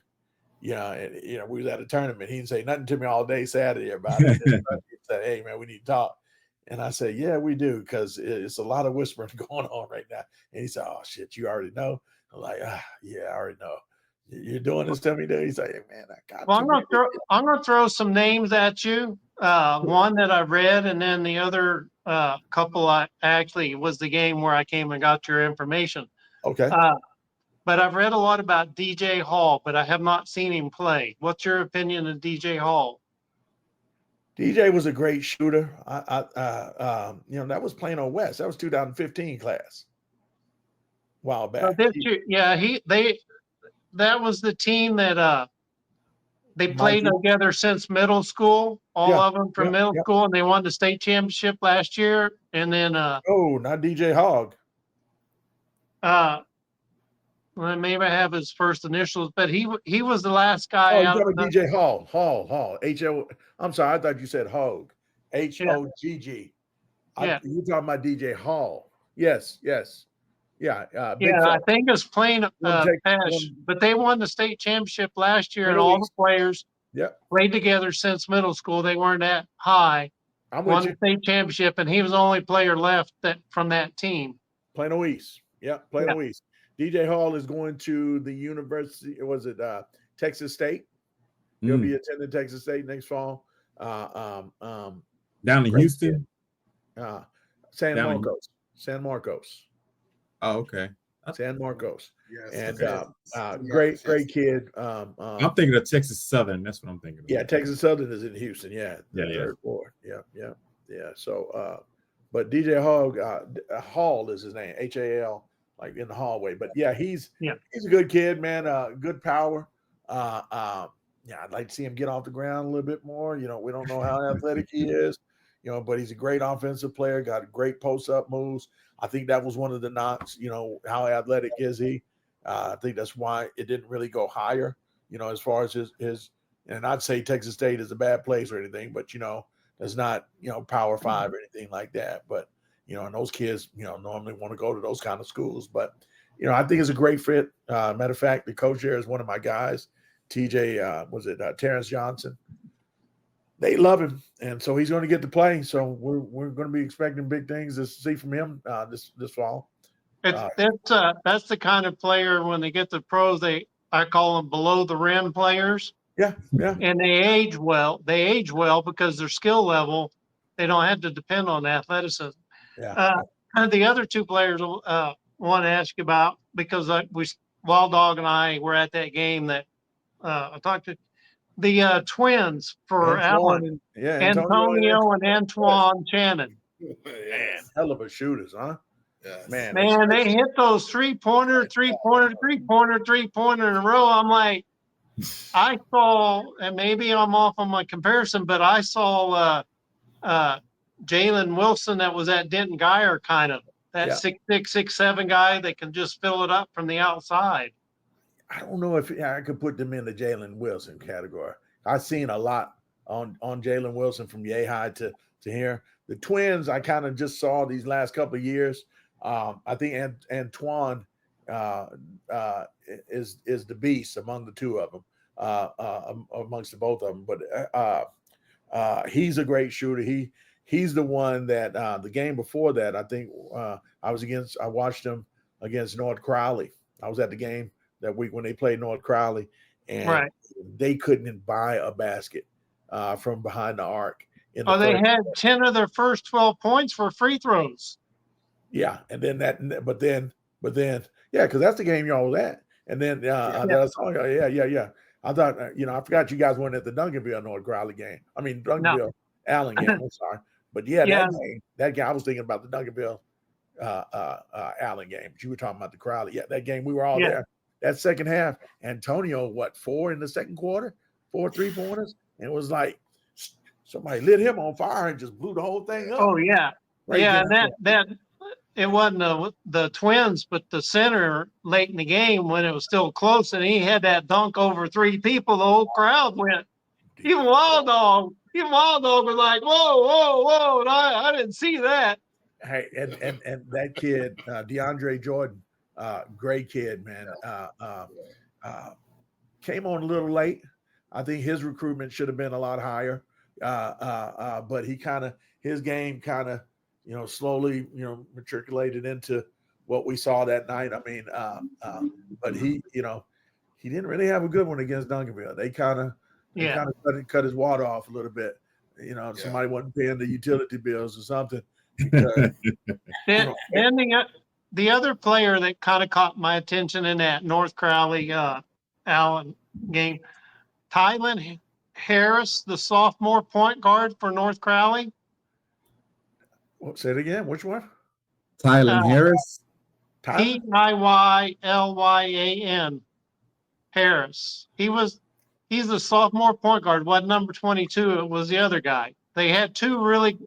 We was at a tournament. He didn't say nothing to me all day Saturday about it. He said, hey, man, we need to talk. And I said, yeah, we do, because it's a lot of whispering going on right now. And he said, oh, shit, you already know? I'm like, yeah, I already know. You're doing this to me, dude? He's like, hey, man, I got you. I'm going to throw some names at you. One that I read, and then the other couple actually was the game where I came and got your information. Okay. But I've read a lot about DJ Hall, but I have not seen him play. What's your opinion of DJ Hall? DJ was a great shooter. That was Plano West. That was 2015 class. A while back. That was the team that they played together since middle school. All of them from middle school, and they won the state championship last year. And then not DJ Hogg. Well, maybe I have his first initials, but he was the last guy out. DJ Hall. H-O. I'm sorry, I thought you said Hogg. H-O-G-G. Yeah. You're talking about DJ Hall. Yes. Yeah. I think it's playing but they won the state championship last year, and all the players played together since middle school. They weren't that high. Won the state championship, and he was the only player left from that team. Plano East. Yeah, Plano East. DJ Hall is going to the university. Was it Texas State? He'll be attending Texas State next fall. Down in Houston? San Marcos. Oh, okay. San Marcos. Yes, and great kid. I'm thinking of Texas Southern. That's what I'm thinking of. Yeah, Texas Southern is in Houston. Yeah. Third floor. Yeah. So, but DJ Hall is his name. Hal. Like in the hallway, but he's a good kid, man. Good power. I'd like to see him get off the ground a little bit more. We don't know how athletic he is, but he's a great offensive player. Got great post-up moves. I think that was one of the knocks. How athletic is he? I think that's why it didn't really go higher. As far as his. And I'd say Texas State is a bad place or anything, but that's not Power 5 or anything like that. But and those kids, normally want to go to those kind of schools. But, I think it's a great fit. Matter of fact, the coach there is one of my guys, TJ, Terrence Johnson. They love him. And so he's going to get to play. So we're going to be expecting big things to see from him this fall. That's the kind of player, when they get to pros, I call them below the rim players. Yeah. And they age well. They age well because their skill level, they don't have to depend on athleticism. Yeah. The other two players I want to ask you about, because Wild Dog and I were at that game that I talked to the twins for Allen, Antonio and Antoine Shannon. Man, hell of a shooters, huh? Yes. Man, they hit those three-pointer in a row. I'm like, I saw, and maybe I'm off on my comparison, but I saw Jalen Wilson that was at Denton Geyer, kind of that 6'6", 6'7" guy that can just fill it up from the outside. I don't know if I could put them in the Jalen Wilson category. I've seen a lot on Jalen Wilson from Yay High to here. The twins, I kind of just saw these last couple of years. I think Antoine is the beast among the two of them, amongst the both of them. But he's a great shooter. He's the one that the game before that, I think I watched him against North Crowley. I was at the game that week when they played North Crowley, and they couldn't buy a basket from behind the arc. They had 10 of their first 12 points for free throws. Yeah, and then but then, because that's the game y'all was at. And then I saw, I thought, I forgot you guys weren't at the Duncanville North Crowley game. I mean, Duncanville Allen game. I'm sorry. But yeah, that game, I was thinking about the Duncanville Allen game. But you were talking about the Crowley. Yeah, that game, we were all there. That second half, Antonio, 4 in the second quarter? 4 3-pointers? And it was like somebody lit him on fire and just blew the whole thing up. Oh, yeah. That it wasn't the Twins, but the center late in the game when it was still close, and he had that dunk over 3 people. The whole crowd went. Even Wild Dog was like, whoa, whoa, whoa. And I didn't see that. Hey, and that kid, DeAndre Jordan, great kid, man. Came on a little late. I think his recruitment should have been a lot higher. But his game kind of, slowly, matriculated into what we saw that night. I mean, but he didn't really have a good one against Duncanville. They kind of cut his water off a little bit. Somebody wasn't paying the utility bills or something. Because, the other player that kind of caught my attention in that North Crowley Allen game, Tylan Harris, the sophomore point guard for North Crowley. Say it again. Which one? Tylan Harris. Tiyylyan Harris. He's the sophomore point guard. What number 22? It was the other guy. They had really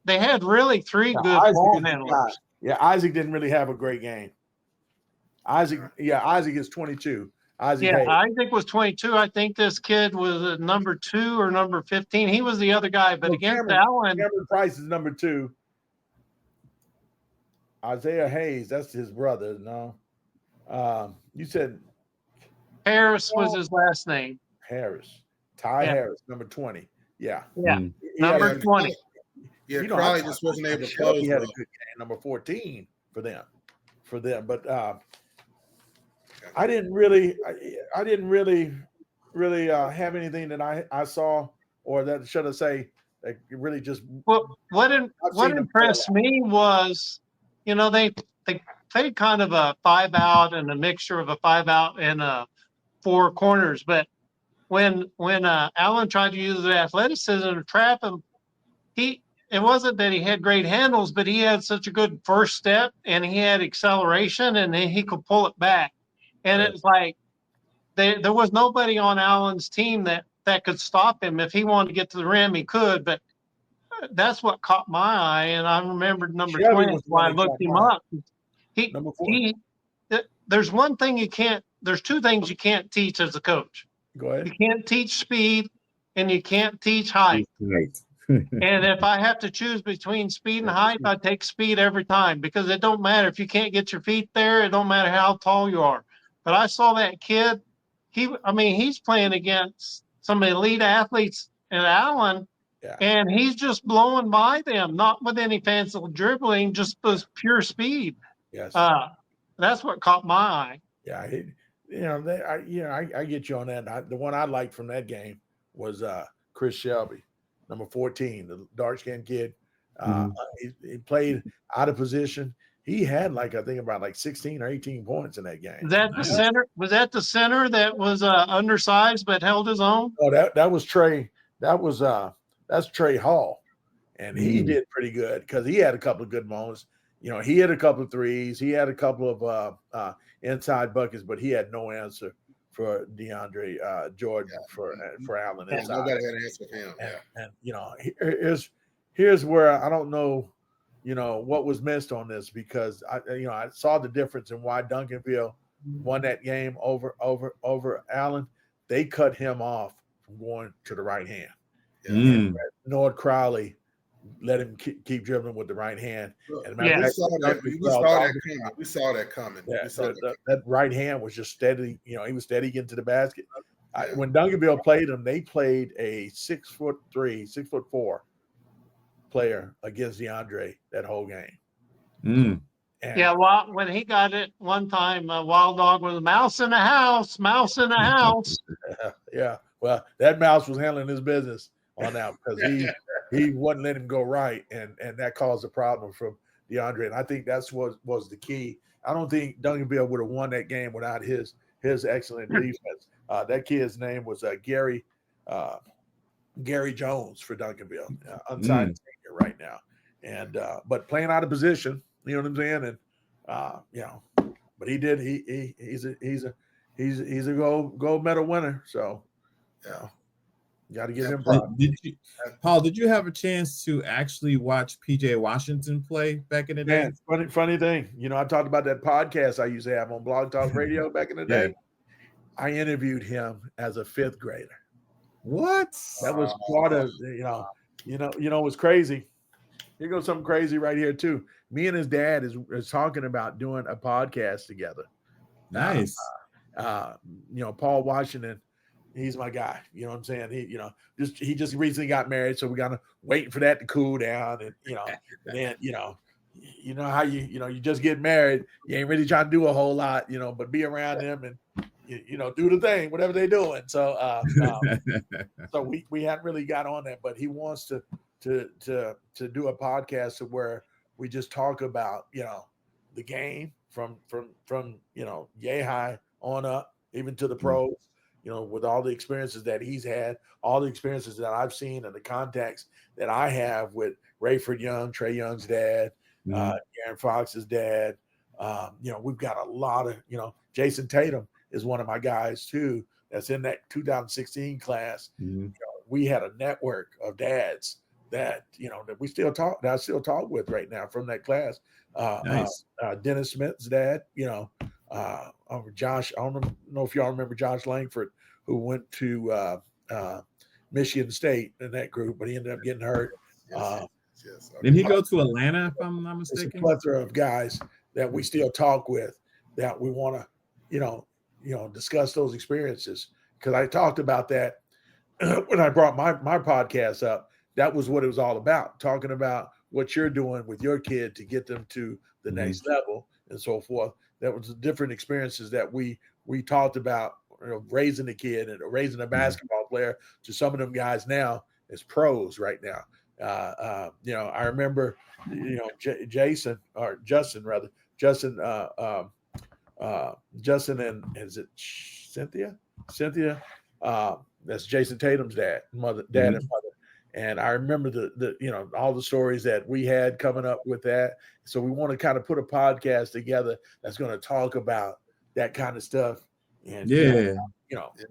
3 good ball handlers. Yeah, Isaac didn't really have a great game. Isaac is 22. Isaac was 22. I think this kid was number 2 or number 15. He was the other guy, but against Allen. Cameron Price is number 2. Isaiah Hayes, that's his brother. No, you said Harris was his last name. Harris, Harris, number 20. Yeah. Number 20. Yeah, Crowley just wasn't able to close. He had a good game, number 14 for them. But I didn't really have anything that I saw, or that should I say, that really just. Well, what impressed me was, they played kind of a 5-out and a mixture of a 5-out and 4 corners, but when Allen tried to use the athleticism to trap him, it wasn't that he had great handles, but he had such a good first step and he had acceleration and he could pull it back. And it's like there was nobody on Allen's team that could stop him. If he wanted to get to the rim, he could, but that's what caught my eye. And I remembered number 20 when I looked him up. There's one thing there's 2 things you can't teach as a coach. Go ahead. You can't teach speed and you can't teach height. Right. And if I have to choose between speed and height, I take speed every time, because it don't matter if you can't get your feet there. It don't matter how tall you are. But I saw that kid. He's playing against some elite athletes at Allen, and he's just blowing by them, not with any fancy dribbling, just with pure speed. Yes. That's what caught my eye. Yeah. I get you on that. The one I liked from that game was Chris Shelby, number 14, the dark-skinned kid. He played out of position. He had I think about 16 or 18 points in that game. Is that the center? Was that the center that was undersized but held his own? Oh, that was Trey. That's Trey Hall, and he did pretty good because he had a couple of good moments. He had a couple of threes. He had a couple of inside buckets, but he had no answer for DeAndre Jordan for Allen. Nobody had an answer for him. And here's where I don't know, what was missed on this, because I saw the difference in why Duncanville won that game over Allen. They cut him off from going to the right hand. North Crowley let him keep dribbling with the right hand. And we saw that coming. That right hand was just steady. He was steady getting to the basket. When Duncanville played him, they played a 6'3", 6'4" player against DeAndre that whole game. When he got it one time, Wild Dog was mouse in the house. Yeah. Well, that mouse was handling his business on that, because he wouldn't let him go right, and that caused a problem from DeAndre. And I think that's what was the key. I don't think Duncanville would have won that game without his his excellent defense. That kid's name was Gary Jones for Duncanville, unsigned senior right now, and but playing out of position. You know what I'm saying? And but he did. He's a gold medal winner. So got to give him props. Paul, did you have a chance to actually watch PJ Washington play back in the day? Funny thing, I talked about that podcast I used to have on Blog Talk Radio back in the day. I interviewed him as a 5th grader. What? That was part of what's crazy. Here goes something crazy right here too. Me and his dad is talking about doing a podcast together. Nice. Paul Washington, he's my guy. You know what I'm saying? He just recently got married, so we gotta waiting for that to cool down, and and then how you just get married, you ain't really trying to do a whole lot, but be around them and do the thing, whatever they're doing. So so we hadn't really got on that, but he wants to do a podcast where we just talk about the game from yay high on up, even to the pros, with all the experiences that he's had, all the experiences that I've seen, and the contacts that I have with Rayford Young, Trey Young's dad, Aaron Fox's dad. We've got a lot of, Jason Tatum is one of my guys too, that's in that 2016 class. We had a network of dads that, that we still talk, that I still talk with right now from that class. Nice. Dennis Smith's dad, Josh, I don't know if y'all remember Josh Langford, who went to Michigan State in that group, but he ended up getting hurt. Yes. Did he go to Atlanta, if I'm not mistaken? It's a plethora of guys that we still talk with, that we want to, discuss those experiences. Because I talked about that when I brought my podcast up. That was what it was all about, talking about what you're doing with your kid to get them to the next level and so forth. That was the different experiences that we talked about, raising a kid and raising a basketball player to some of them guys now as pros right now. I remember, Justin and is it Cynthia? That's Jason Tatum's dad and mother. And I remember the all the stories that we had coming up with that. So we want to kind of put a podcast together that's going to talk about that kind of stuff. And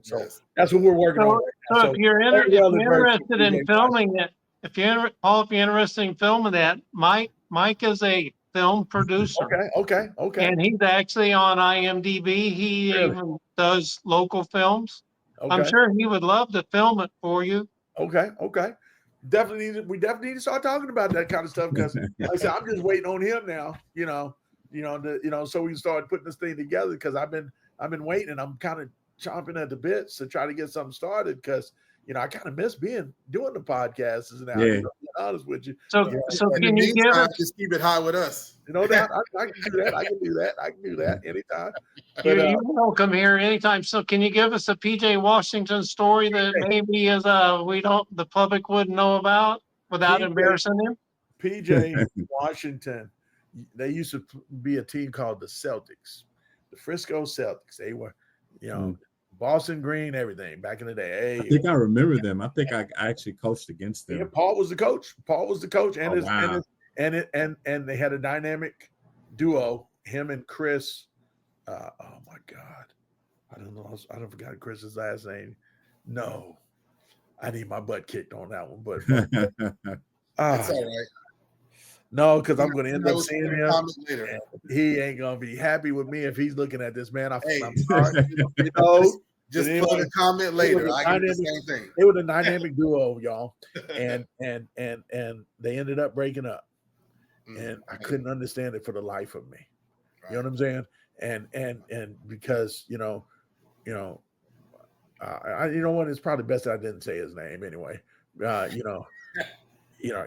so that's what we're working on. Right now. So if you're interested in filming it, if you're interested in filming that, Mike is a film producer. Okay. And he's actually on IMDb. He even does local films. Okay. I'm sure he would love to film it for you. Okay. We definitely need to start talking about that kind of stuff, because like I said, I'm just waiting on him now, so we can start putting this thing together, because I've been waiting, and I'm kind of chomping at the bits to try to get something started, because I kind of miss doing the podcasts now. To be honest with you. So can you give us, just keep it high with us? That I can do that. I can do that anytime. You're welcome here anytime. So can you give us a PJ Washington story that maybe is the public wouldn't know about without embarrassing him? PJ Washington, they used to be a team called the Celtics, the Frisco Celtics. They were, Boston Green, everything back in the day. I think I remember them. I think I actually coached against them. Yeah, Paul was the coach, and they had a dynamic duo, him and Chris. Oh my God, I don't know. I don't forgot Chris's last name. No, I need my butt kicked on that one, but that's all right. No, because I'm going to end up seeing him. Later. He ain't going to be happy with me if he's looking at this, man. I'm sorry. Just put a comment later. I do the same thing. It was a dynamic duo, y'all, and they ended up breaking up, and I couldn't understand it for the life of me. Right. You know what I'm saying? And because what? It's probably best that I didn't say his name anyway.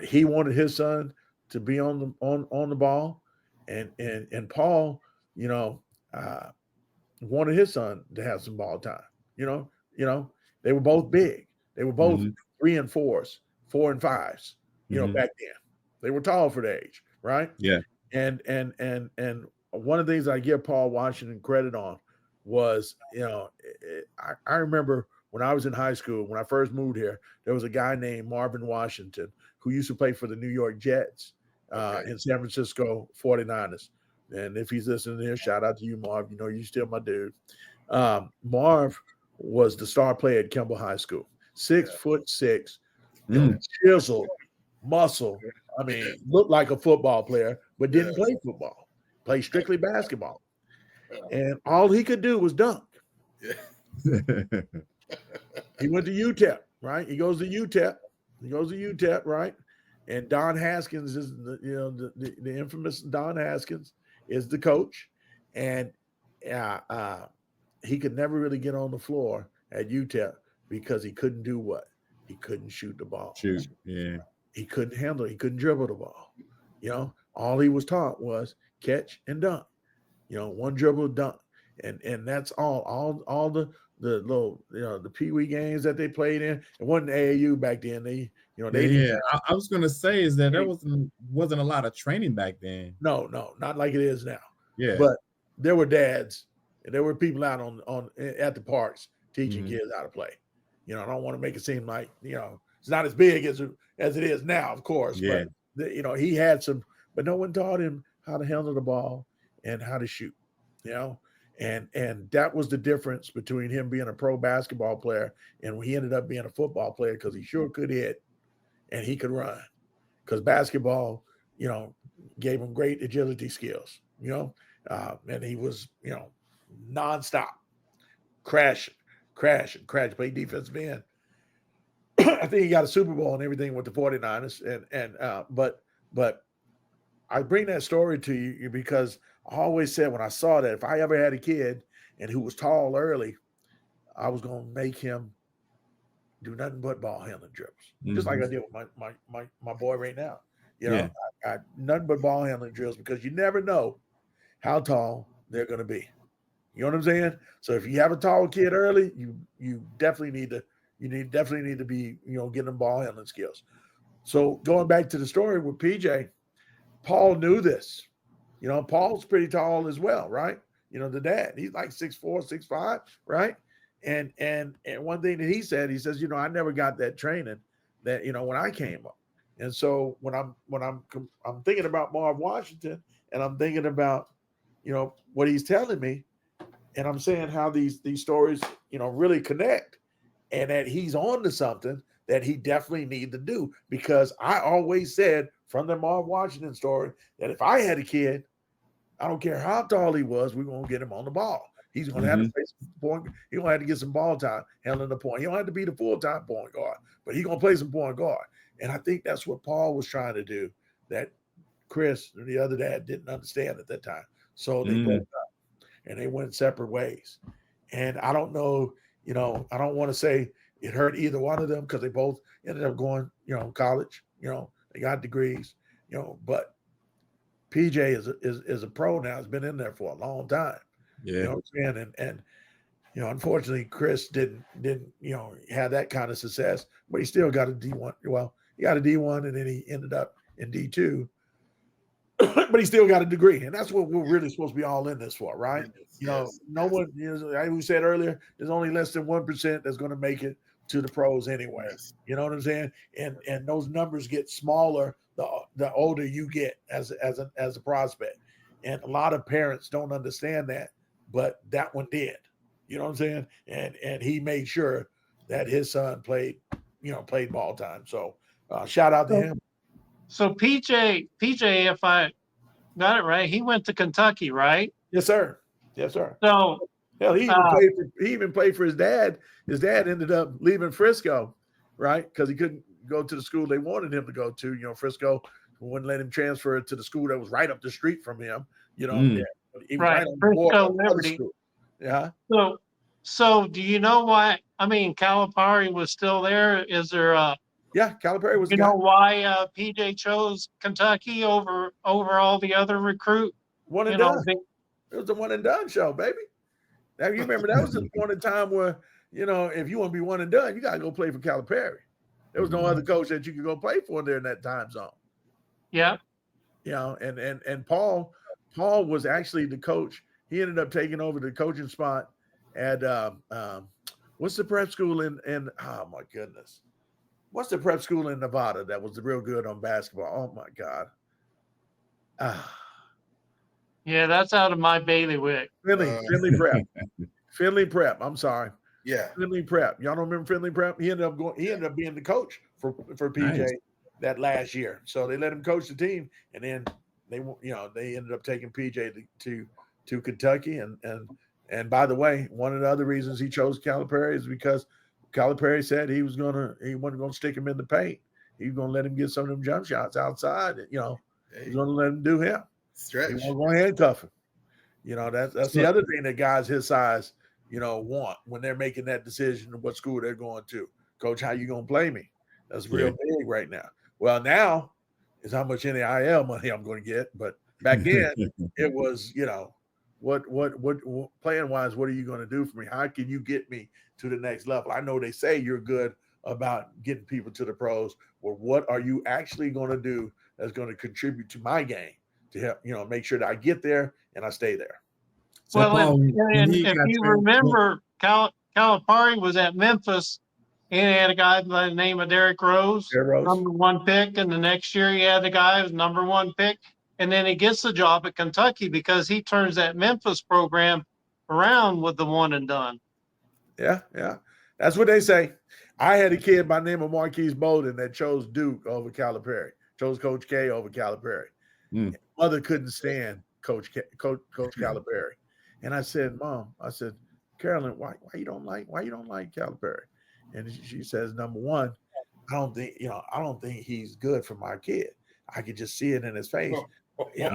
He wanted his son to be on the ball, and Paul, wanted his son to have some ball time. They were both big. They were both 3 and 4s, 4 and 5s. Back then, they were tall for their age, right? Yeah. And one of the things I give Paul Washington credit on was, I remember when I was in high school, when I first moved here, there was a guy named Marvin Washington who used to play for the New York Jets in San Francisco 49ers. And if he's listening here, shout out to you, Marv. You know, you're still my dude. Marv was the star player at Kimball High School. 6'6", chiseled, muscle. I mean, looked like a football player, but didn't play football. Played strictly basketball. And all he could do was dunk. He went to UTEP, right? He goes to UTEP, right? And Don Haskins is the infamous Don Haskins is the coach, and he could never really get on the floor at UTEP because he couldn't do what? He couldn't shoot the ball. He couldn't handle it. He couldn't dribble the ball. All he was taught was catch and dunk. One dribble dunk, and that's all the little the pee-wee games that they played in. It wasn't AAU back then. I was gonna say is that there wasn't a lot of training back then. No, not like it is now. Yeah, but there were dads and there were people out on at the parks teaching kids how to play. I don't want to make it seem like it's not as big as it is now, of course. Yeah. But he had some, but no one taught him how to handle the ball and how to shoot. And that was the difference between him being a pro basketball player and he ended up being a football player, because he sure could hit and he could run. Because basketball, gave him great agility skills, and he was, nonstop, crashing, play defensive end. I think he got a Super Bowl and everything with the 49ers. But I bring that story to you because I always said when I saw that if I ever had a kid and who was tall early, I was going to make him do nothing but ball handling dribbles, just like I did with my boy right now. I nothing but ball handling drills, because you never know how tall they're going to be. You know what I'm saying? So if you have a tall kid early, you definitely need to be getting them ball handling skills. So going back to the story with PJ, Paul knew this. Paul's pretty tall as well, right? The dad, he's like 6'4", 6'5", right? And one thing that he says, I never got that training that, when I came up. And so when I'm thinking about Marv Washington, and I'm thinking about, what he's telling me, and I'm saying how these stories, really connect, and that he's on to something that he definitely need to do. Because I always said from the Marv Washington story that if I had a kid, I don't care how tall he was, we're going to get him on the ball. He's going to have to play some point. He's going to have to get some ball time handling the point. He don't have to be the full-time point guard, but he's going to play some point guard. And I think that's what Paul was trying to do, that Chris, the other dad, didn't understand at that time. So they broke up and they went separate ways. And I don't know, I don't want to say it hurt either one of them, because they both ended up going, college, they got degrees, but PJ is a pro now. Has been in there for a long time. Yeah. You know what I'm saying? And unfortunately, Chris didn't have that kind of success, but he still got a D1. Well, he got a D1 and then he ended up in D2. But he still got a degree, and that's what we're really supposed to be all in this for, right? No one, like we said earlier, there's only less than 1% that's going to make it to the pros anyway. You know what I'm saying? And those numbers get smaller the older you get as a prospect. And a lot of parents don't understand that, but that one did. You know what I'm saying? And he made sure that his son played ball time. So shout out to him. So PJ, if I got it right, he went to Kentucky, right? Yes, sir. So hell, he even played for his dad. His dad ended up leaving Frisco, right? Because he couldn't go to the school they wanted him to go to. Frisco wouldn't let him transfer to the school that was right up the street from him. Right, Frisco Liberty. Yeah. So do you know why? I mean, Calipari was still there. Is there Yeah, Calipari was. You know why PJ chose Kentucky over all the other recruit? One and done. It was a one and done show, baby. Now you remember that was the point in time where if you want to be one and done, you gotta go play for Calipari. There was no other coach that you could go play for there in that time zone. Yeah. And Paul was actually the coach. He ended up taking over the coaching spot what's the prep school in oh my goodness. What's the prep school in Nevada that was real good on basketball? Oh my God. Yeah, that's out of my bailiwick. Finley Prep. Finley Prep. I'm sorry. Yeah. Finley Prep. Y'all don't remember Finley Prep? He ended up being the coach for PJ Nice. that last year. So they let him coach the team, and then they ended up taking PJ to Kentucky. And by the way, one of the other reasons he chose Calipari is because Calipari said he wasn't gonna stick him in the paint. He was gonna let him get some of them jump shots outside. He's gonna let him do him. Stretch. He wasn't gonna handcuff him. That's the other thing that guys his size, want when they're making that decision of what school they're going to. Coach, how you gonna play me? That's real big right now. Well, now is how much NIL money I'm going to get. But back then, it was, what playing wise, what are you going to do for me? How can you get me to the next level? I know they say you're good about getting people to the pros. Well, what are you actually going to do that's going to contribute to my game to help, make sure that I get there and I stay there? So Well, Paul, and if you remember, Calipari was at Memphis, and he had a guy by the name of Derrick Rose, number 1 pick, and the next year he had the guy who was number 1 pick, and then he gets the job at Kentucky because he turns that Memphis program around with the one and done. Yeah, that's what they say. I had a kid by the name of Marquise Bolden that chose Duke over Calipari, chose Coach K over Calipari. Mother couldn't stand Coach Calipari. And I said, Mom, Carolyn, why you don't like Calipari? And she says, number one, I don't think he's good for my kid. I could just see it in his face. He's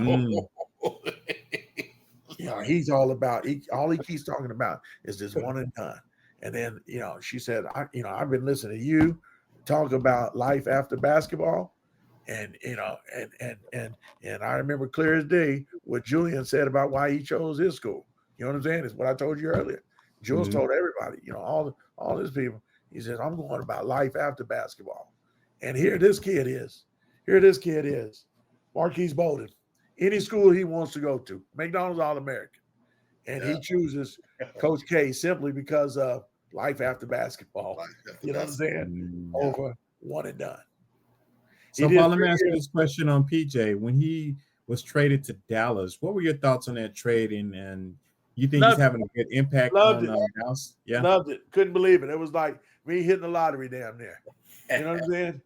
all he keeps talking about is this one and done. And then, she said, I've been listening to you talk about life after basketball. And I remember clear as day what Julian said about why he chose his school. You know what I'm saying? It's what I told you earlier. Jules told everybody, all his people. He says, I'm going about life after basketball. And here this kid is. Marquise Bolden. Any school he wants to go to. McDonald's All-American. And he chooses Coach K simply because of life after basketball. You know what I'm saying? Over one and done. So, Paul, let me ask you this question on PJ. When he was traded to Dallas, what were your thoughts on that trade? And you think he's having a good impact on Dallas? Yeah. Loved it. Couldn't believe it. It was like me hitting the lottery damn near. You know what I'm saying?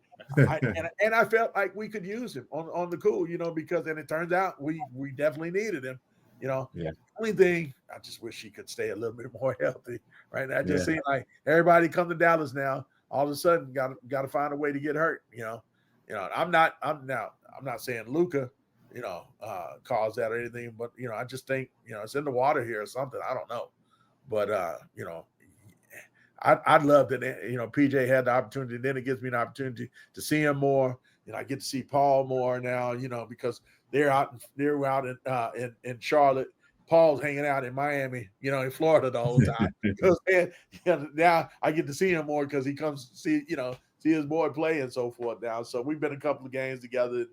And I felt like we could use him on the cool, because it turns out we definitely needed him. The only thing, I just wish he could stay a little bit more healthy. Right now, it just seemed like everybody come to Dallas now. All of a sudden, got to find a way to get hurt. I'm not saying Luka, caused that or anything, but I just think it's in the water here or something. I don't know, but I'd love that PJ had the opportunity. Then it gives me an opportunity to see him more. I get to see Paul more now. Because they're out in Charlotte. Paul's hanging out in Miami, in Florida the whole time. Because now I get to see him more because he comes to see his boy play and so forth now. So we've been a couple of games together.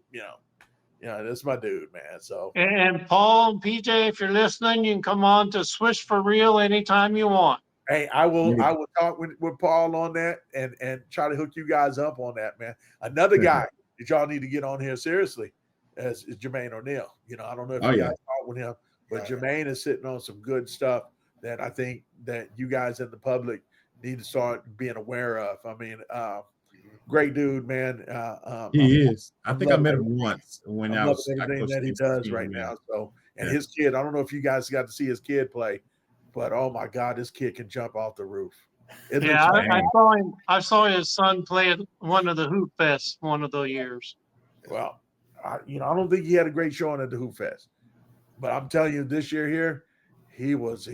That's my dude, man. So and Paul, PJ, if you're listening, you can come on to Swish for Real anytime you want. Hey, I will talk with Paul on that and try to hook you guys up on that, man. Another guy that y'all need to get on here seriously is Jermaine O'Neal. I don't know if you guys talk with him, but Jermaine is sitting on some good stuff that I think that you guys in the public need to start being aware of. I mean, great dude, man. He is. I think I met him once when I was everything that he does right now. So, and his kid, I don't know if you guys got to see his kid play, but oh my God, this kid can jump off the roof. I saw his son play at one of the Hoop Fests one of those years. Well, I don't think he had a great showing at the Hoop Fest, but I'm telling you, this year here, he was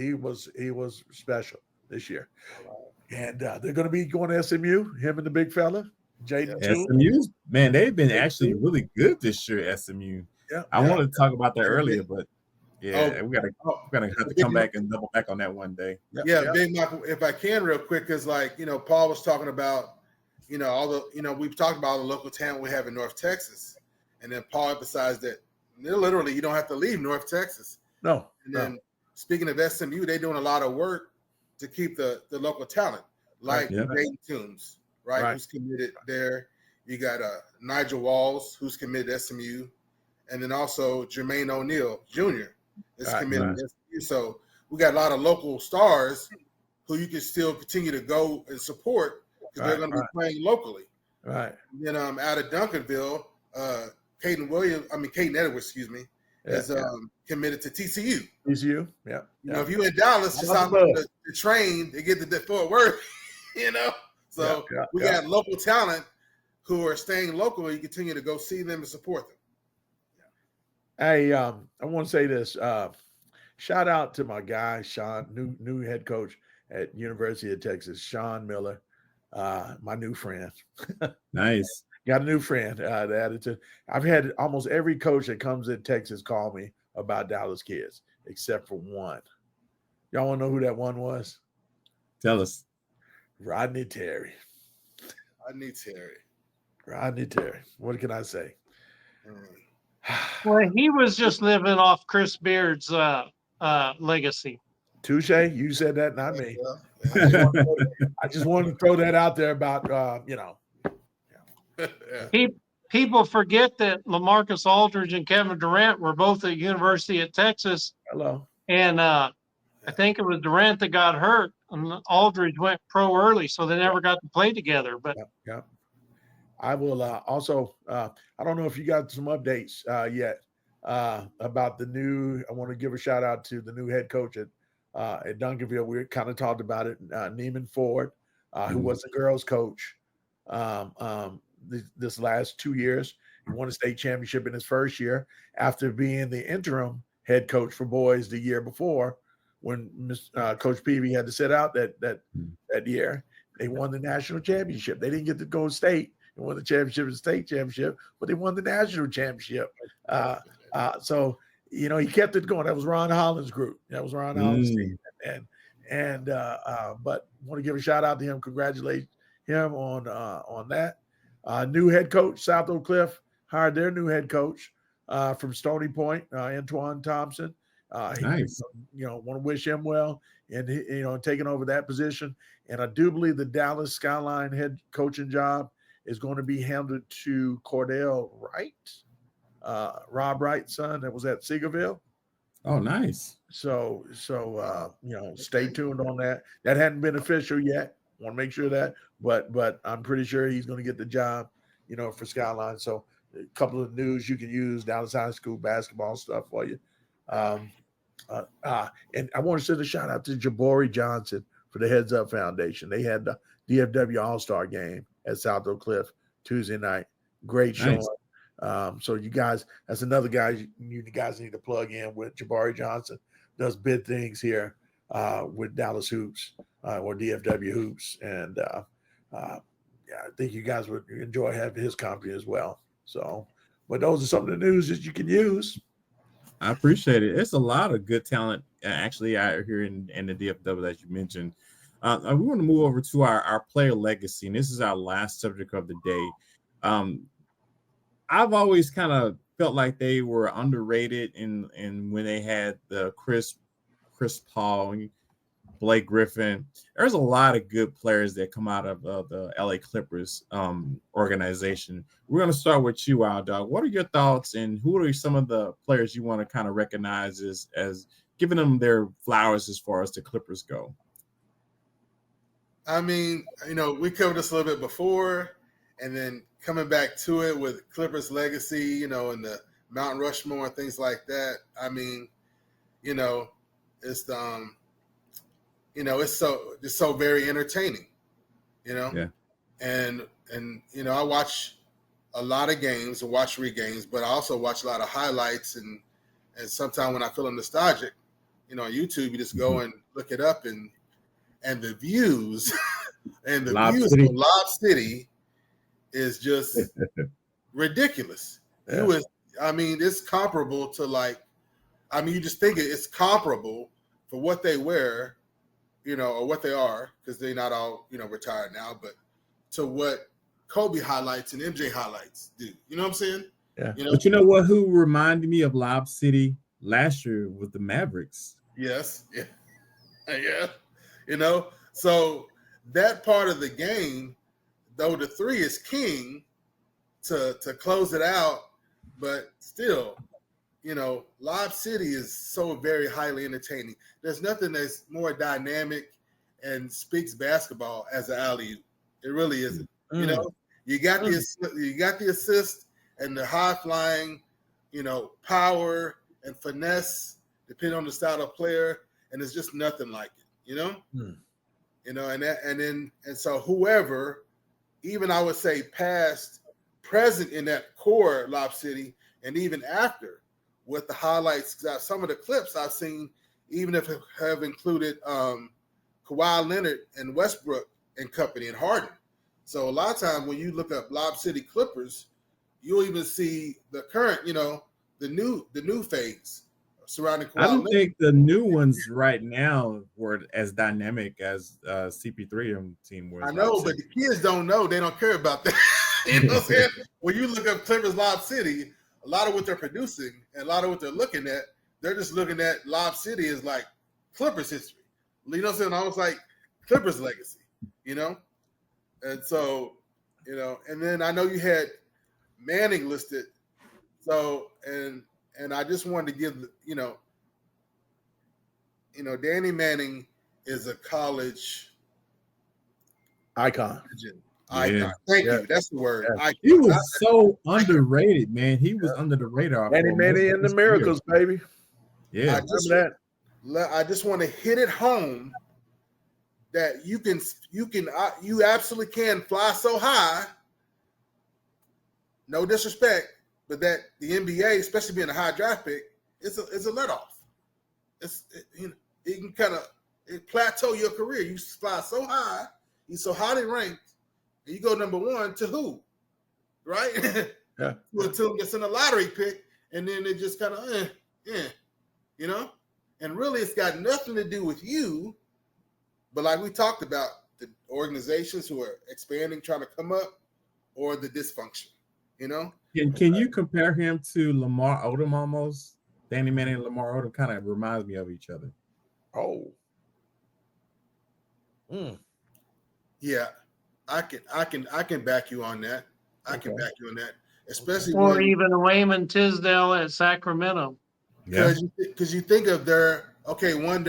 special this year. And they're going to be going to SMU, him and the big fella, Jaden. SMU, man, they've been actually really good this year, SMU. Yeah, I wanted to talk about that earlier, but we're gonna have to come back and double back on that one day. Big Michael, if I can real quick, because Paul was talking about, all the, we've talked about all the local talent we have in North Texas. And then Paul emphasized that literally you don't have to leave North Texas. No. And then speaking of SMU, they're doing a lot of work to keep the local talent, like Dayton Toombs, right? Who's committed there. You got Nigel Walls, who's committed to SMU, and then also Jermaine O'Neal Jr. is committed to SMU. So we got a lot of local stars who you can still continue to go and support because they're going to be playing locally. Right. And then out of Duncanville, Caden Edwards, is committed to TCU. TCU, You know, if you in Dallas, just out the train to get to Fort Worth, you know. So we got local talent who are staying local. You continue to go see them and support them. Hey, I want to say this. Shout out to my guy, Sean, new head coach at University of Texas, Sean Miller, my new friend. Nice. Got a new friend. I've had almost every coach that comes in Texas call me about Dallas kids, except for one. Y'all want to know who that one was? Tell us. Rodney Terry. What can I say? Well, he was just living off Chris Beard's legacy. Touche, you said that, not me. I just wanted to throw that out there about People forget that LaMarcus Aldridge and Kevin Durant were both at University of Texas. Hello. And I think it was Durant that got hurt, and Aldridge went pro early, so they never got to play together. But I will also. I don't know if you got some updates yet about the new. I want to give a shout out to the new head coach at Duncanville. We kind of talked about it. Neiman Ford, who was the girls' coach this last 2 years. He won a state championship in his first year after being the interim head coach for boys the year before, when Coach Peavy had to sit out that year. They won the national championship. They didn't get to go state and won the championship and state championship, but they won the national championship. So, you know, he kept it going. That was Ron Holland's group. That was Ron Holland's team. But want to give a shout out to him. Congratulate him on that. New head coach, South Oak Cliff hired their new head coach from Stony Point, Antoine Thompson. Nice. Want to wish him well and taking over that position. And I do believe the Dallas Skyline head coaching job is going to be handed to Cordell Wright, Rob Wright's son that was at Seagerville. Oh, nice. So stay tuned on that. That hadn't been official yet. Want to make sure that, but I'm pretty sure he's going to get the job, for Skyline. So a couple of news you can use, Dallas High School basketball stuff for you. And I want to send a shout out to Jabari Johnson for the Heads Up Foundation. They had the DFW All-Star game at South Oak Cliff Tuesday night. Great showing. Nice. So you guys, that's another guy you guys need to plug in with. Jabari Johnson does big things here with Dallas Hoops or DFW Hoops. And I think you guys would enjoy having his company as well. So, but those are some of the news that you can use. I appreciate it. It's a lot of good talent actually out here in the DFW, as you mentioned. We want to move over to our player legacy, and this is our last subject of the day. I've always kind of felt like they were underrated in when they had the Chris Paul, Blake Griffin. There's a lot of good players that come out of the LA Clippers organization. We're going to start with you, Wild Dog. What are your thoughts, and who are some of the players you want to kind of recognize as giving them their flowers as far as the Clippers go? I mean, we covered this a little bit before, and then coming back to it with Clippers legacy, and the Mount Rushmore and things like that. I mean, it's it's so very entertaining, Yeah. And I watch a lot of games and watch regames, but I also watch a lot of highlights and sometimes when I feel nostalgic, on YouTube, you just go and look it up and the views and the views of Lob City is just ridiculous. Yeah. It's comparable to you just think it's comparable for what they wear, or what they are, because they're not all, retired now, but to what Kobe highlights and MJ highlights do. You know what I'm saying? Yeah. But you know what? Who reminded me of Lob City last year was the Mavericks. Yes. Yeah. Yeah. So that part of the game, though the three is king to close it out, but still, Lob City is so very highly entertaining. There's nothing that's more dynamic and speaks basketball as an alley-oop. It really isn't. You got the assist and the high flying, power and finesse, depending on the style of player, and it's just nothing like it. And so whoever, even I would say past, present in that core Lob City, and even after, with the highlights, some of the clips I've seen, even if have included Kawhi Leonard and Westbrook and company and Harden. So a lot of times when you look up Lob City Clippers, you'll even see the current, the new phase surrounding Kawhi I don't Leonard. think the new ones right now were as dynamic as CP3 team was. I know, but the kids don't know. They don't care about that. You know what I'm saying? When you look up Clippers Lob City, a lot of what they're producing and a lot of what they're looking at, they're just looking at Lob City as like Clippers history. You know what I'm saying? Almost like Clippers legacy, And so, and then I know you had Manning listed. So, and I just wanted to give, Danny Manning is a college icon. Icon. Thank you. That's the word. Yeah. He was so underrated, man. He was under the radar. Danny Manning and the Miracles, baby. Yeah. I just want to hit it home that you absolutely can fly so high. No disrespect, but that the NBA, especially being a high draft pick, is a let off. You can kind of plateau your career. You fly so high, you're so highly ranked, and you go number one to who, right? Yeah. Until it gets in a lottery pick, and then it just kind of, And really, it's got nothing to do with you, but like we talked about, the organizations who are expanding, trying to come up, or the dysfunction, Can you compare him to Lamar Odom almost? Danny Manning and Lamar Odom kind of reminds me of each other. Oh. Yeah, I can back you on that. I can back you on that, especially or even Wayman Tisdale at Sacramento. Because you think of their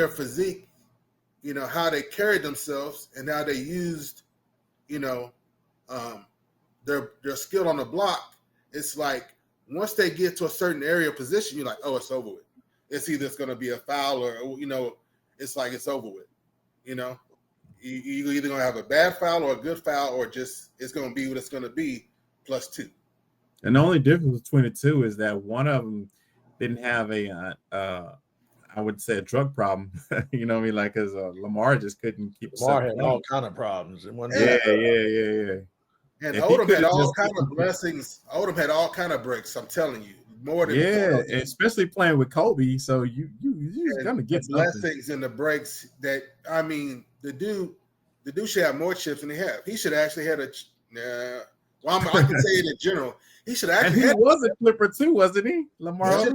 physique, how they carried themselves and how they used, their skill on the block. It's like once they get to a certain area of position, you're like, oh, it's over with. It's either it's going to be a foul or, it's like it's over with. You're either going to have a bad foul or a good foul, or just it's going to be what it's going to be +2. And the only difference between the two is that one of them didn't have I would say a drug problem. You know what I mean? Like, because Lamar just couldn't keep. Lamar had all kind of problems. Yeah. And Odom had all kind of blessings. Odom had all kind of breaks. I'm telling you, more than especially playing with Kobe. So you gonna get blessings in the breaks. That the dude should have more chips than he have. He should actually had a. I can say it in general. He should actually. And he was a Clipper too, wasn't he, Lamar?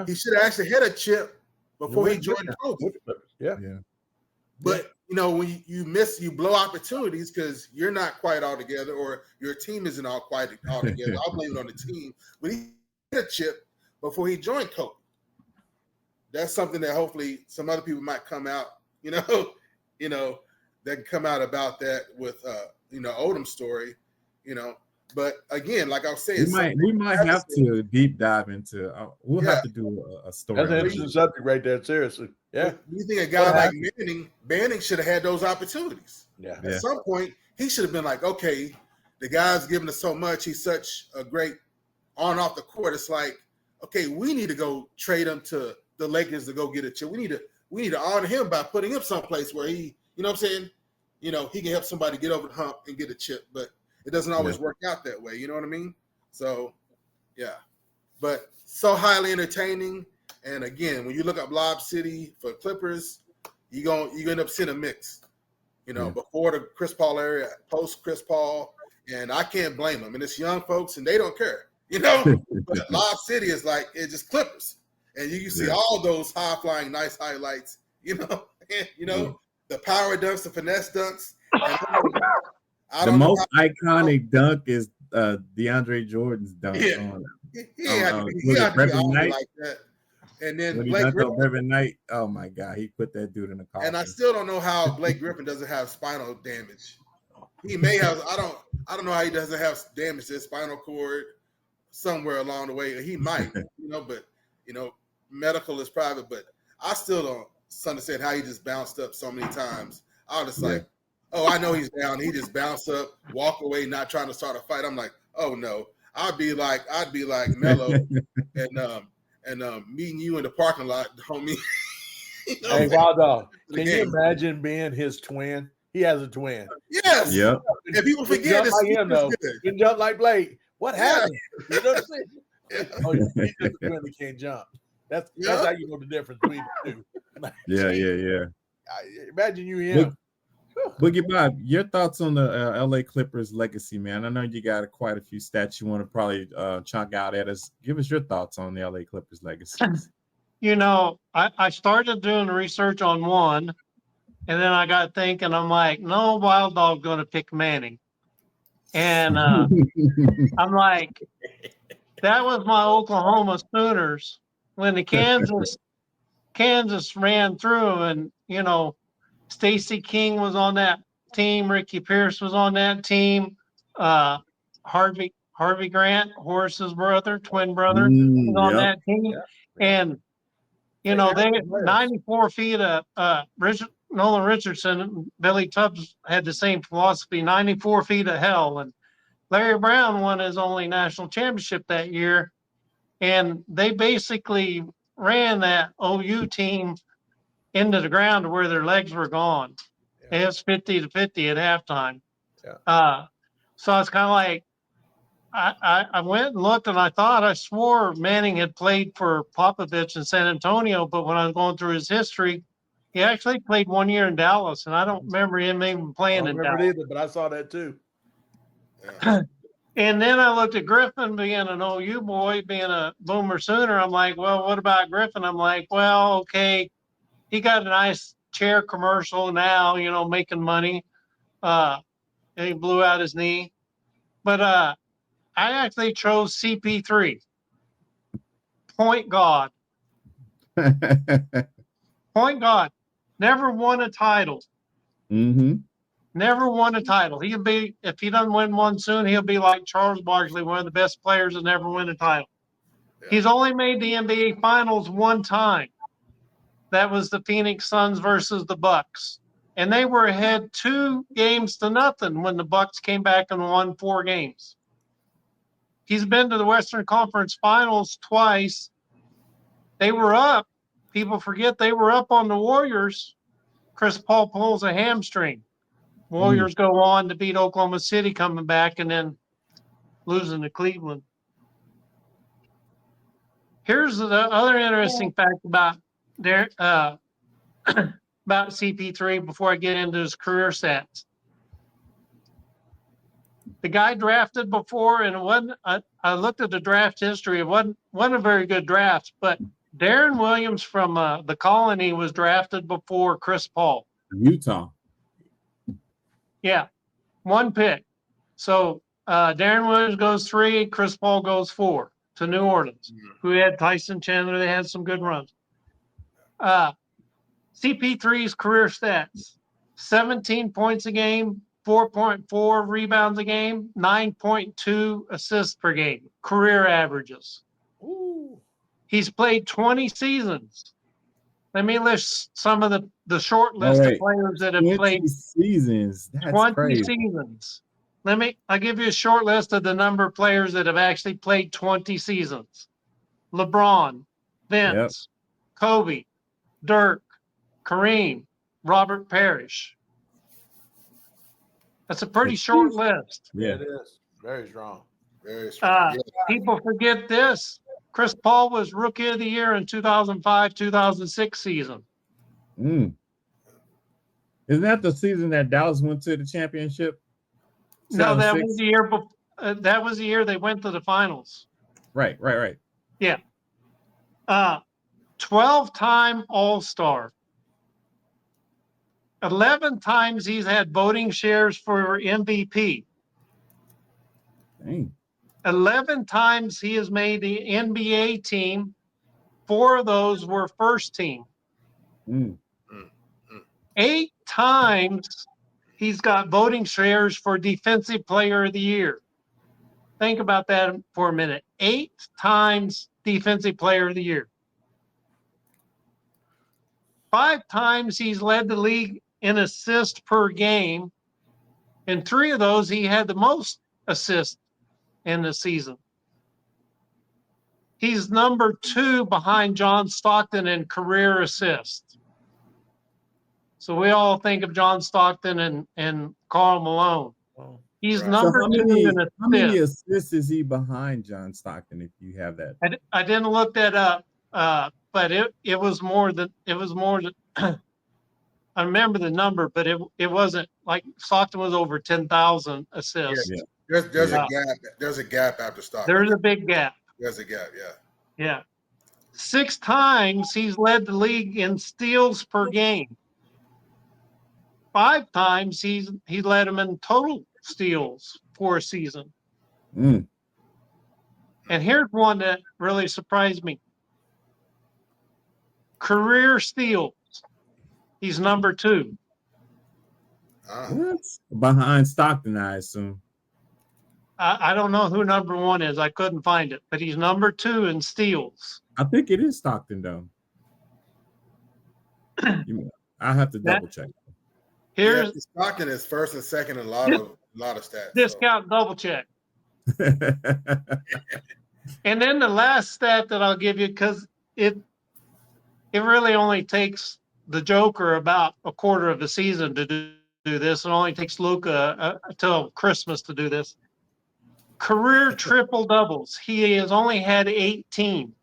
He should have actually had a chip before he joined Kobe. Yeah. But when you blow opportunities because you're not quite all together, or your team isn't all quite all together. I'll blame it on the team. But he had a chip before he joined Kobe. That's something that hopefully some other people might come out, that can come out about that with Odom's story, But again, like I was saying, we might have to deep dive into. We'll have to do a story. That's an interesting subject right there. Seriously, yeah. You think a guy like Manning should have had those opportunities? Yeah. At some point, he should have been like, okay, the guy's giving us so much. He's such a great on and off the court. It's like, okay, we need to go trade him to the Lakers to go get a chip. We need to honor him by putting him someplace where he, you know what I'm saying? He can help somebody get over the hump and get a chip, but it doesn't always work out that way. You know what I mean? So, yeah. But so highly entertaining. And again, when you look up Lob City for Clippers, you end up seeing a mix. Before the Chris Paul area, post Chris Paul, and I can't blame them. And it's young folks, and they don't care. But Lob City is like it's just Clippers, and you can see all those high flying, nice highlights. the power dunks, the finesse dunks. The most iconic dunk is DeAndre Jordan's dunk on Griffin Knight like that. And then when he Blake dunked Griffin, on Griffin Knight. Oh my God, he put that dude in the coffin. And I still don't know how Blake Griffin doesn't have spinal damage. He may have. I don't know how he doesn't have damage to his spinal cord somewhere along the way. He might, but medical is private. But I still don't understand how he just bounced up so many times. I was just like, oh, I know he's down. He just bounced up, walk away, not trying to start a fight. I'm like, oh no. I'd be like Melo and meeting you in the parking lot, homie. Hey, Waldo, can you imagine being his twin? He has a twin. Yes. Yep. And people forget this. Like him, though. He can jump like Blake. What happened? You know what I'm saying? Oh, he's just a twin that can't jump. That's how you know the difference between the two. Like, yeah. Imagine you him. Boogie Bob, your thoughts on the LA Clippers legacy, man? I know you got quite a few stats you want to probably chunk out at us. Give us your thoughts on the LA Clippers legacy. I started doing research on one, and then I got thinking, I'm like, no Wild Dog going to pick Manning. And I'm like, that was my Oklahoma Sooners when the Kansas ran through, and Stacey King was on that team. Ricky Pierce was on that team. Harvey Grant, Horace's brother, twin brother, was on that team. Yeah. And they 94 feet of Nolan Richardson and Billy Tubbs had the same philosophy, 94 feet of hell. And Larry Brown won his only national championship that year. And they basically ran that OU team into the ground to where their legs were gone. Yeah. It was 50-50 at halftime. Yeah. So it's kind of like, I went and looked, and I swore Manning had played for Popovich in San Antonio, but when I was going through his history, he actually played 1 year in Dallas, and I don't remember him even playing in Dallas. I don't remember either, but I saw that too. Yeah. And then I looked at Griffin being an OU boy, being a Boomer Sooner. I'm like, well, what about Griffin? I'm like, well, okay, he got a nice chair commercial now, making money. And he blew out his knee. But I actually chose CP3. Point guard. Point guard. Never won a title. Mm-hmm. Never won a title. If he doesn't win one soon, he'll be like Charles Barkley, one of the best players to never win a title. Yeah. He's only made the NBA Finals one time. That was the Phoenix Suns versus the Bucks. And they were ahead 2-0 when the Bucks came back and won 4 games. He's been to the Western Conference Finals twice. They were up. People forget they were up on the Warriors. Chris Paul pulls a hamstring. Warriors go on to beat Oklahoma City, coming back and then losing to Cleveland. Here's the other interesting fact about CP3 before I get into his career stats. The guy drafted before, and it wasn't. I looked at the draft history. It wasn't a very good draft, but Darren Williams from the Colony was drafted before Chris Paul. Utah. Yeah, 1 pick. So Darren Williams goes 3, Chris Paul goes 4 to New Orleans, who had Tyson Chandler. They had some good runs. CP3's career stats: 17 points a game, 4.4 rebounds a game, 9.2 assists per game, career averages. Ooh. He's played 20 seasons. Let me list some of the short list of players that have played seasons. That's 20 crazy. seasons. I'll give you a short list of the number of players that have actually played 20 seasons. LeBron, Vince, Kobe, Dirk, Kareem, Robert Parrish. That's a pretty short list. Yeah, it is. Very strong. Very strong. People forget this. Chris Paul was Rookie of the Year in 2005-2006 season. Isn't that the season that Dallas went to the championship? No, that was the year before. That was the year they went to the finals. Right. Yeah. 12-time All-Star. 11 times he's had voting shares for MVP. Dang. 11 times he has made the NBA team. 4 of those were first team. 8 times he's got voting shares for Defensive Player of the Year. Think about that for a minute. 8 times Defensive Player of the Year. 5 times he's led the league in assists per game. And 3 of those, he had the most assists in the season. He's number 2 behind John Stockton in career assists. So we all think of John Stockton and Karl Malone. He's number 2 in assists. How many assists is he behind John Stockton, if you have that? I didn't look that up, but it was more than I remember the number, but it wasn't like Stockton was over 10,000 assists. Yeah. There's a gap. There's a gap after Stockton. There's a big gap. There's a gap. Yeah. Yeah. 6 times he's led the league in steals per game. 5 times he led them in total steals for a season. And here's one that really surprised me. Career steals. He's number 2. What? Behind Stockton, I assume. I don't know who number 1 is. I couldn't find it, but he's number 2 in steals. I think it is Stockton, though. I have to double check. Here's Stockton is first and second in a lot of stats. Discount double check. And then the last stat that I'll give you, because it really only takes the Joker about a quarter of the season to do this. It only takes Luka until Christmas to do this. Career triple doubles. He has only had 18.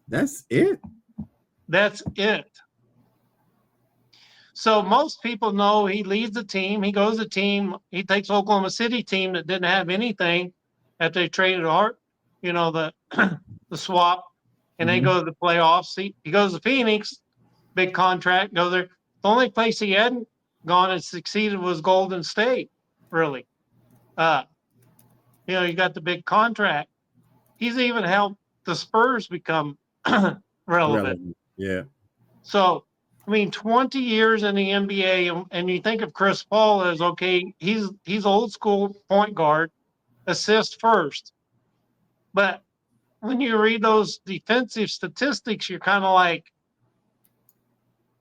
That's it. That's it. So most people know he leads the team. He goes the team. He takes Oklahoma City team that didn't have anything that they traded Hart, the swap, and they go to the playoffs. He goes to Phoenix, big contract, go there. The only place he hadn't gone and succeeded was Golden State, really. You got the big contract. He's even helped the Spurs become relevant. Yeah. So, 20 years in the NBA, and you think of Chris Paul as, okay, he's old school point guard, assist first. But when you read those defensive statistics, you're kind of like,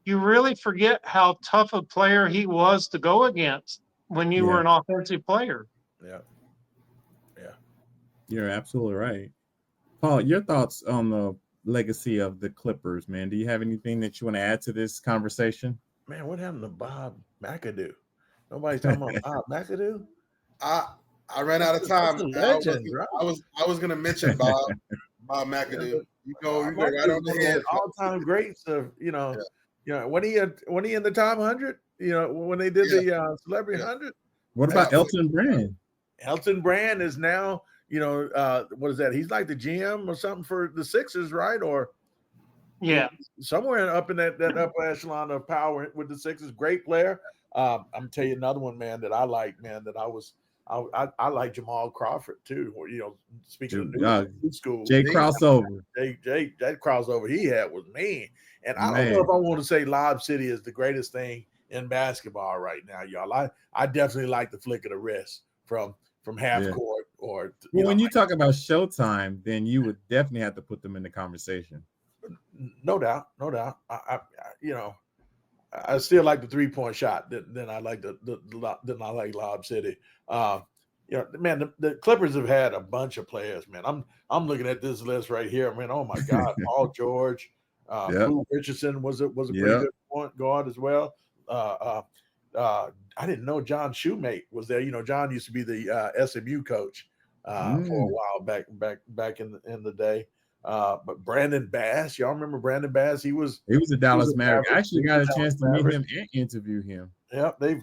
you really forget how tough a player he was to go against when you were an offensive player. Yeah. You're absolutely right. Paul, your thoughts on the legacy of the Clippers, man? Do you have anything that you want to add to this conversation? Man, what happened to Bob McAdoo? Nobody's talking about Bob McAdoo. I ran out of time. Legend, I was going to mention Bob McAdoo. You go right on the head. All-time greats of when he in the top 100. When they did the Celebrity 100. What about Elton Brand? Elton Brand is now. What is that? He's like the GM or something for the Sixers, right? Or somewhere up in that upper echelon of power with the Sixers. Great player. I'm gonna tell you another one, man, that I like, man. That I like Jamal Crawford too. Speaking of new school, Jay crossover. That crossover he had was mean. And I don't know if I want to say Lob City is the greatest thing in basketball right now, y'all. I definitely like the flick of the wrist from half court. Or when you talk about Showtime, then you would definitely have to put them in the conversation. No doubt. I still like the 3-point shot. Then I like then I like Lob City. Man, the Clippers have had a bunch of players. Man, I'm looking at this list right here. Man, oh my God, Paul George, Lou Richardson was a pretty good point guard as well. I didn't know John Shoemate was there. John used to be the SMU coach for a while back in the day. But Brandon Bass, y'all remember Brandon Bass? He was a Dallas Maverick. I actually got a chance to meet him and interview him. Yeah, they've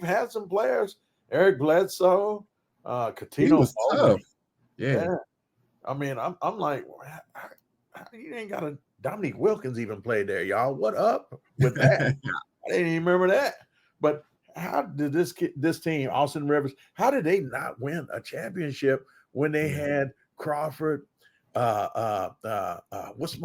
had some players. Eric Bledsoe, Katino tough. Yeah. I mean, I'm like, you ain't got Dominique Wilkins even played there, y'all. What up with that? I didn't even remember that. But how did this team, Austin Rivers, how did they not win a championship when they had Crawford? What's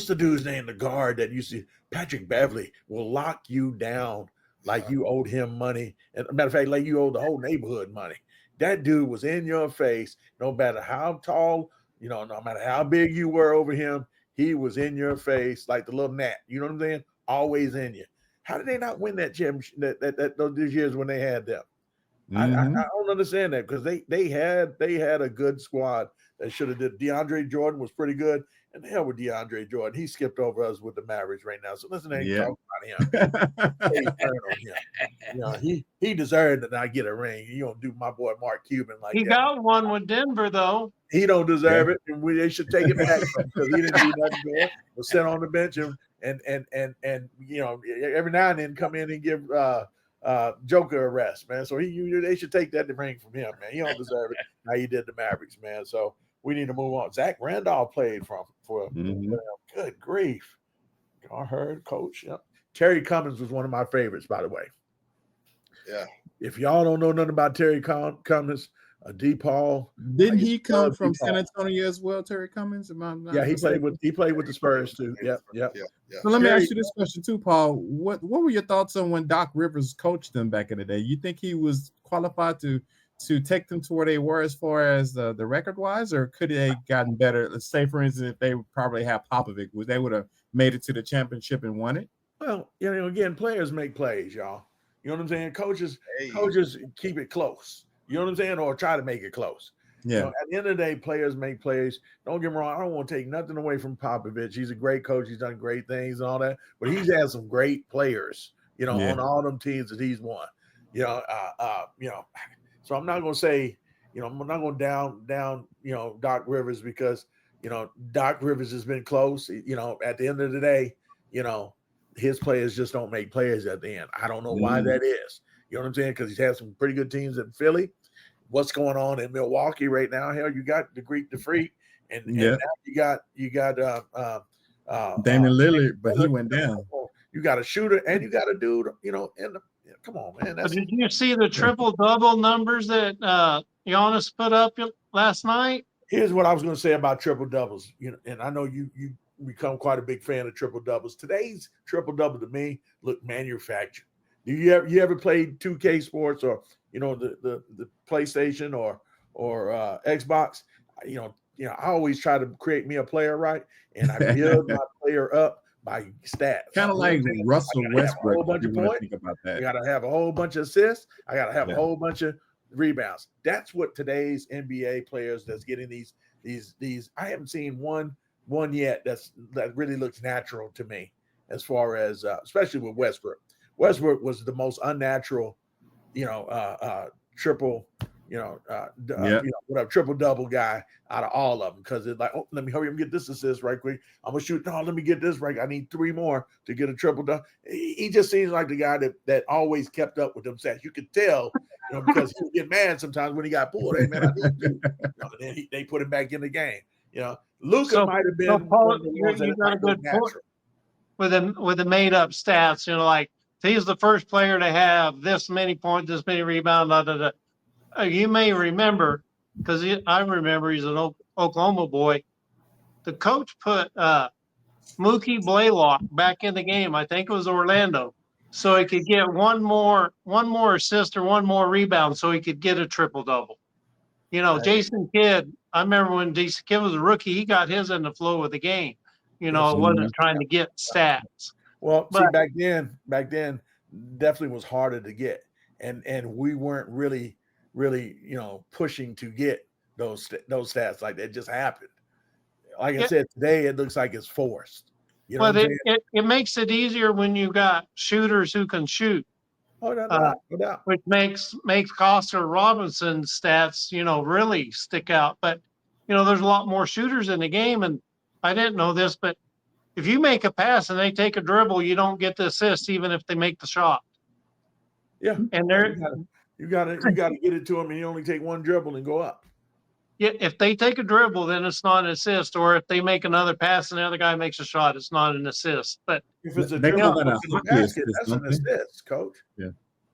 the dude's name? The guard that used to, Patrick Beverly, will lock you down like you owed him money. And matter of fact, like you owed the whole neighborhood money. That dude was in your face, no matter how tall, no matter how big you were over him, he was in your face like the little gnat. You know what I'm saying? Always in you. How did they not win that championship those years when they had them? Mm-hmm. I don't understand that, because they had a good squad that should have did. DeAndre Jordan was pretty good. And the hell with DeAndre Jordan. He skipped over us with the Mavericks right now. So listen, ain't talking about him. He deserved to not get a ring. You don't do my boy Mark Cuban like that. He got one with Denver, though. He don't deserve it, and they should take it back because he didn't do nothing good. Was sit on the bench and every now and then come in and give Joker a rest, man. So they should take that ring from him, man. He don't deserve it. How he did the Mavericks, man. So we need to move on. Zach Randolph played for good grief. I heard, coach. Yep. Terry Cummins was one of my favorites, by the way. Yeah. If y'all don't know nothing about Terry Cummins, DePaul. Didn't he come from San Antonio as well, Terry Cummins? Yeah, he played with the Spurs too. Yep. So let me ask you this question too, Paul. What were your thoughts on when Doc Rivers coached them back in the day? You think he was qualified to take them to where they were as far as the record wise, or could they gotten better? Let's say, for instance, if they probably had Popovich, they would have made it to the championship and won it? Well, again, players make plays, y'all. You know what I'm saying? Coaches keep it close. You know what I'm saying? Or try to make it close. Yeah. At the end of the day, players make plays. Don't get me wrong. I don't want to take nothing away from Popovich. He's a great coach. He's done great things and all that. But he's had some great players, on all them teams that he's won. So I'm not going to say, I'm not going down, Doc Rivers, because, Doc Rivers has been close. At the end of the day, his players just don't make players at the end. I don't know why that is. You know what I'm saying? Because he's had some pretty good teams in Philly. What's going on in Milwaukee right now? Hell, you got the Greek, the Freak, and now you got Damian Lillard, but he went down. You got a shooter and you got a dude, come on, man. Did you see the triple-double numbers that Giannis put up last night? Here's what I was going to say about triple-doubles. And I know you become quite a big fan of triple-doubles. Today's triple-double to me look manufactured. Do you ever played 2K Sports or the PlayStation or Xbox? I always try to create me a player, right? And I build my player up by stats. Kind of like Russell Westbrook. A whole bunch of points. Think about that. I got to have a whole bunch of assists. I got to have a whole bunch of rebounds. That's what today's NBA players that's getting these. I haven't seen one yet that really looks natural to me, as far as especially with Westbrook. Westbrook was the most unnatural, triple, triple double guy out of all of them, because it's like, let me hurry up and get this assist right quick. I'm gonna shoot. No, let me get this right. I need 3 more to get a triple double. He just seems like the guy that always kept up with them stats. You could tell, because he would get mad sometimes when he got pulled. Hey man, I need to. And then they put him back in the game. Luka might have been. Paul, you got a good point with the made up stats. Like, he's the first player to have this many points, this many rebounds. You may remember, because I remember he's an Oklahoma boy. The coach put Mookie Blaylock back in the game. I think it was Orlando, so he could get one more assist or one more rebound, so he could get a triple double. Jason Kidd. I remember when Jason Kidd was a rookie, he got his in the flow of the game. It wasn't trying to get stats. Well, see, back then, definitely was harder to get, and we weren't really, pushing to get those stats. Like, that just happened. Like I said, today it looks like it's forced. It makes it easier when you got shooters who can shoot. Oh, no doubt. Which makes Costa Robinson's stats, really stick out. But there's a lot more shooters in the game, and I didn't know this, but if you make a pass and they take a dribble, you don't get the assist, even if they make the shot. Yeah, and you got to get it to them, and you only take one dribble and go up. if they take a dribble, then it's not an assist. Or if they make another pass and the other guy makes a shot, it's not an assist. But if it's a They dribble call that a to the hockey basket, assist, that's an don't they? assist, coach. Yeah.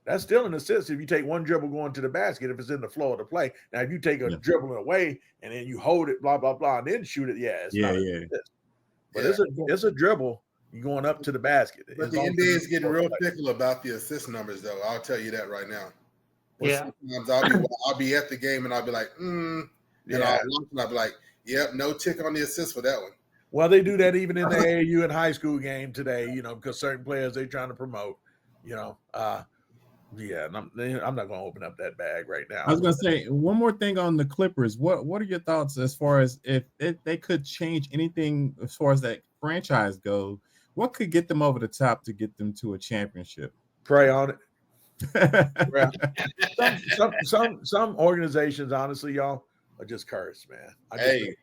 That's still an assist if you take one dribble going to the basket, if it's in the flow of the play. Now, if you take a dribble away and then you hold it, blah, blah, blah, and then shoot it, it's not an assist. But it's a dribble going up to the basket. But the NBA is getting real fickle about the assist numbers, though. I'll tell you that right now. Sometimes I'll be at the game and I'll be like, and I'll be like, yep, no tick on the assist for that one. Well, they do that even in the AAU and high school game today, because certain players they're trying to promote, and I'm not going to open up that bag right now. I was going to say one more thing on the Clippers. What are your thoughts as far as if they could change anything as far as that franchise goes? What could get them over the top to get them to a championship? Pray on it. some organizations, honestly, y'all are just cursed, man. I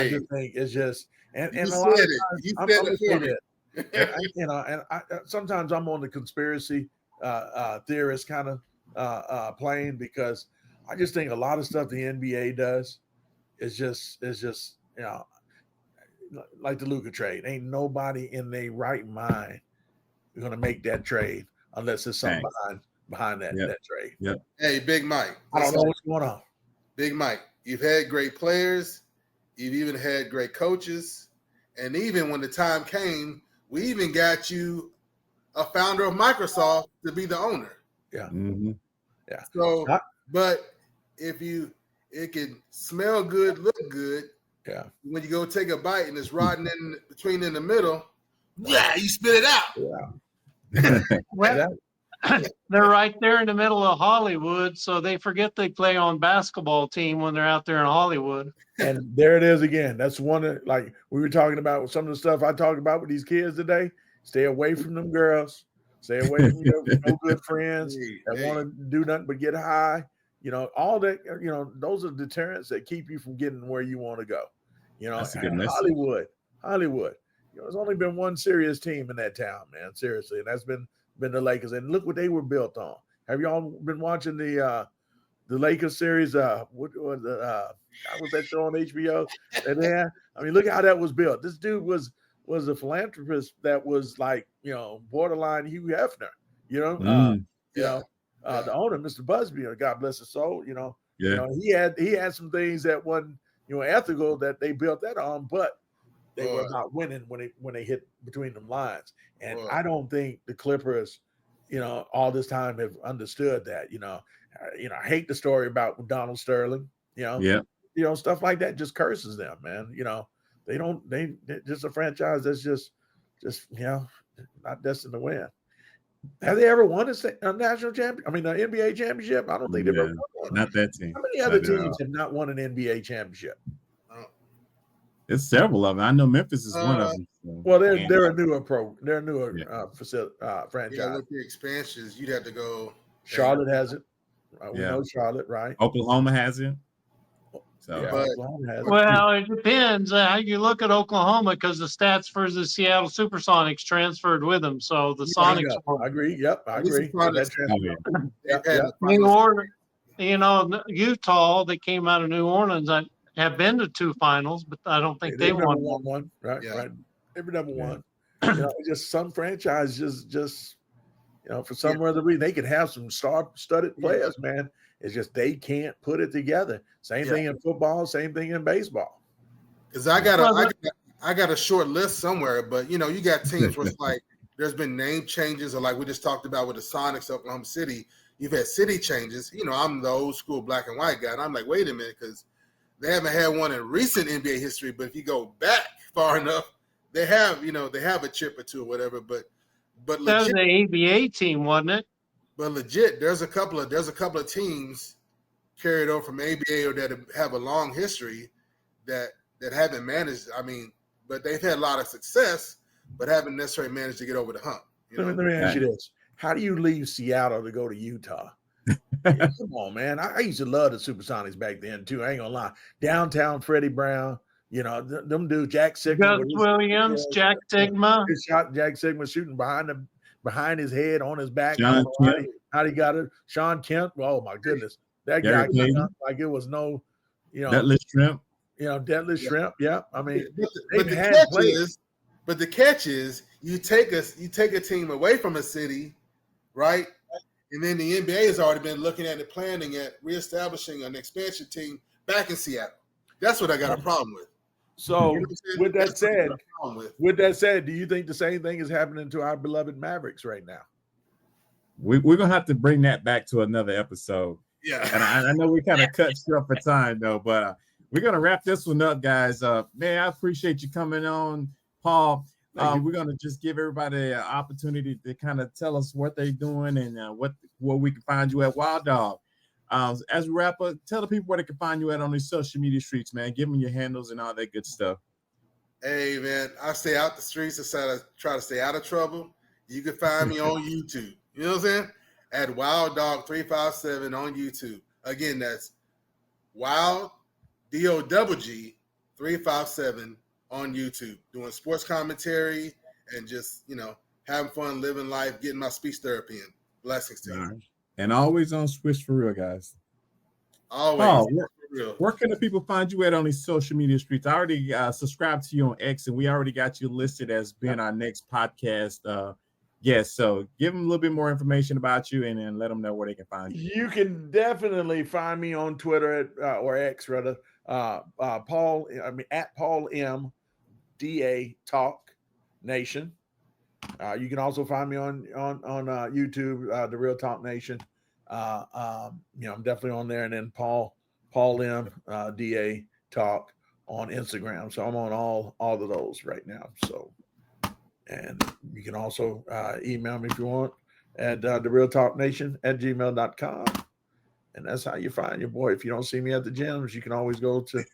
just think it's just and a lot of times, sometimes I'm on the conspiracy theorist kind of plane, because I just think a lot of stuff the NBA does is just like the Luka trade. Ain't nobody in their right mind going to make that trade unless there's something behind that trade. Yep. Hey, Big Mike. I don't know what's going on. Big Mike, you've had great players. You've even had great coaches. And even when the time came, we even got you a founder of Microsoft to be the owner. Yeah. Mm-hmm. Yeah. So, but it can smell good, look good. Yeah. When you go take a bite and it's rotten in the middle, you spit it out. Yeah. Well, they're right there in the middle of Hollywood, so they forget they play on basketball team when they're out there in Hollywood. And there it is again. That's one like we were talking about some of the stuff I talked about with these kids today. Stay away from them girls. Stay away from your no good friends that want to do nothing but get high. All that. Those are deterrents that keep you from getting where you want to go. That's a good message. Hollywood. There's only been one serious team in that town, man. Seriously, and that's been the Lakers. And look what they were built on. Have y'all been watching the Lakers series? What was that show on HBO? And I mean, look how that was built. This dude was a philanthropist that was like, borderline Hugh Hefner. The owner, Mr. Busby, God bless his soul. He had some things that wasn't ethical that they built that on, but they were about winning when they hit between them lines. And I don't think the Clippers, all this time have understood that. I hate the story about Donald Sterling. Stuff like that just curses them, man. They're just a franchise that's just not destined to win. Have they ever won a national championship? I mean, an NBA championship? I don't think they've ever won one. Not that team. How many other teams have not won an NBA championship? It's several of them. I know Memphis is one of them. So. Well, they're a newer franchise. Yeah, with the expansions, you'd have to go. Charlotte has it. We know Charlotte, right? Oklahoma has it. So, Oklahoma has it. Well, it depends how you look at Oklahoma, because the stats for the Seattle Supersonics transferred with them. So the Sonics. I agree. Yep, I agree. New Orleans, Utah, that came out of New Orleans, have been to 2 finals, but I don't think they won one. Right. They've never won. Just some franchise just for some other reason they could have some star-studded players, man. It's just they can't put it together. Same thing in football, same thing in baseball. Because I got a short list somewhere, but you got teams where it's like there's been name changes, or like we just talked about with the Sonics, Oklahoma City. You've had city changes. I'm the old school black and white guy, and I'm like, wait a minute, because they haven't had one in recent NBA history, but if you go back far enough, they have a chip or two or whatever. But legit, that was the ABA team, wasn't it? But legit, there's a couple of teams carried over from ABA or that have a long history that haven't managed. I mean, but they've had a lot of success, but haven't necessarily managed to get over the hump. Let me ask you this: how do you leave Seattle to go to Utah? Come on, man. I used to love the Supersonics back then too. I ain't gonna lie. Downtown Freddie Brown, them dudes, Jack Sigma, Gus Williams, Jack Sigma. Shot Jack Sigma shooting behind his head, on his back. John how he got it. Sean Kemp. Oh my goodness, that guy like it was no. Deadlift shrimp. Deadlift shrimp. Yeah, I mean, but the catch is you take a team away from a city, right? And then the NBA has already been looking at and planning at reestablishing an expansion team back in Seattle. That's what I got a problem with. So, with that said, do you think the same thing is happening to our beloved Mavericks right now? We're gonna have to bring that back to another episode. Yeah, and I know we kind of cut short for time though, but we're gonna wrap this one up, guys. Man, I appreciate you coming on, Paul. We're gonna just give everybody an opportunity to kind of tell us what they're doing and where we can find you at Wild Dog. As we wrap up, tell the people where they can find you at on these social media streets, man. Give them your handles and all that good stuff. Hey, man, I stay out the streets. I try to stay out of trouble. You can find me on YouTube. You know what I'm saying? At Wild Dog 357 on YouTube. Again, that's Wild DOG 357 on YouTube. Doing sports commentary and just having fun, living life, getting my speech therapy in. Blessings to you. And always on Swish for real, guys. Always. Where can the people find you at on these social media streets? I already subscribed to you on X, and we already got you listed as being our next podcast guest. So give them a little bit more information about you, and then let them know where they can find you. You can definitely find me on Twitter or X rather. At Paul M DA Talk Nation. You can also find me on YouTube, The Real Talk Nation. I'm definitely on there, and then Paul M DA Talk on Instagram. So I'm on all of those right now. So, and you can also email me if you want at therealtalknation@gmail.com. And that's how you find your boy. If you don't see me at the gyms, you can always go to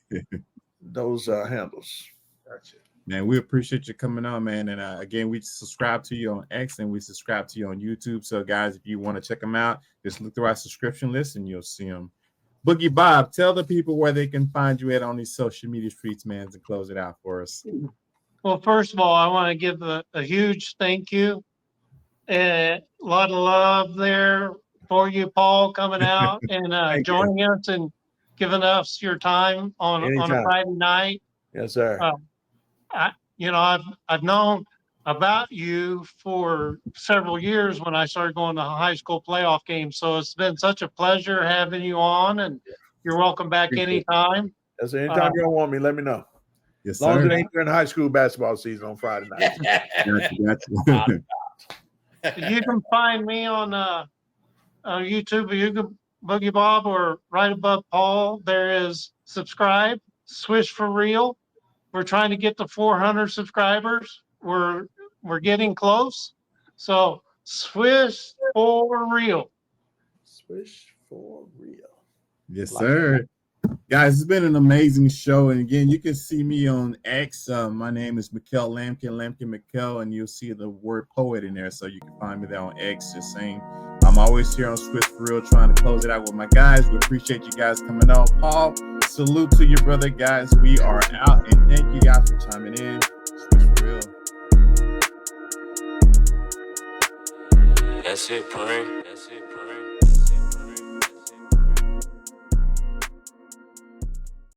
those handles. Gotcha. Man, we appreciate you coming on, man. And again, we subscribe to you on X and we subscribe to you on YouTube. So, guys, if you want to check them out, just look through our subscription list and you'll see them. Boogie Bob, tell the people where they can find you at on these social media streets, man, to close it out for us. Well, first of all, I want to give a huge thank you. A lot of love there for you, Paul, coming out and joining us and giving us your time on a Friday night. Yes, sir. I've known about you for several years when I started going to high school playoff games. So it's been such a pleasure having you on, and you're welcome back anytime. Yes, anytime you don't want me, let me know. Yes, as long as it ain't during high school basketball season on Friday night. Gotcha. You can find me on YouTube, you can Boogie Bob, or right above Paul, there is subscribe, Swish for Real. We're trying to get to 400 subscribers. We're getting close. So Swish for Real. Swish for Real. Yes, sir. Guys, it's been an amazing show. And again, you can see me on X. My name is Mikkel Lampkin Mikkel, and you'll see the word poet in there. So you can find me there on X, just saying. I'm always here on Swish for Real, trying to close it out with my guys. We appreciate you guys coming on. Paul, salute to your brother, guys. We are out, and thank you guys for chiming in. Swish for Real. That's it, Pring. That's it.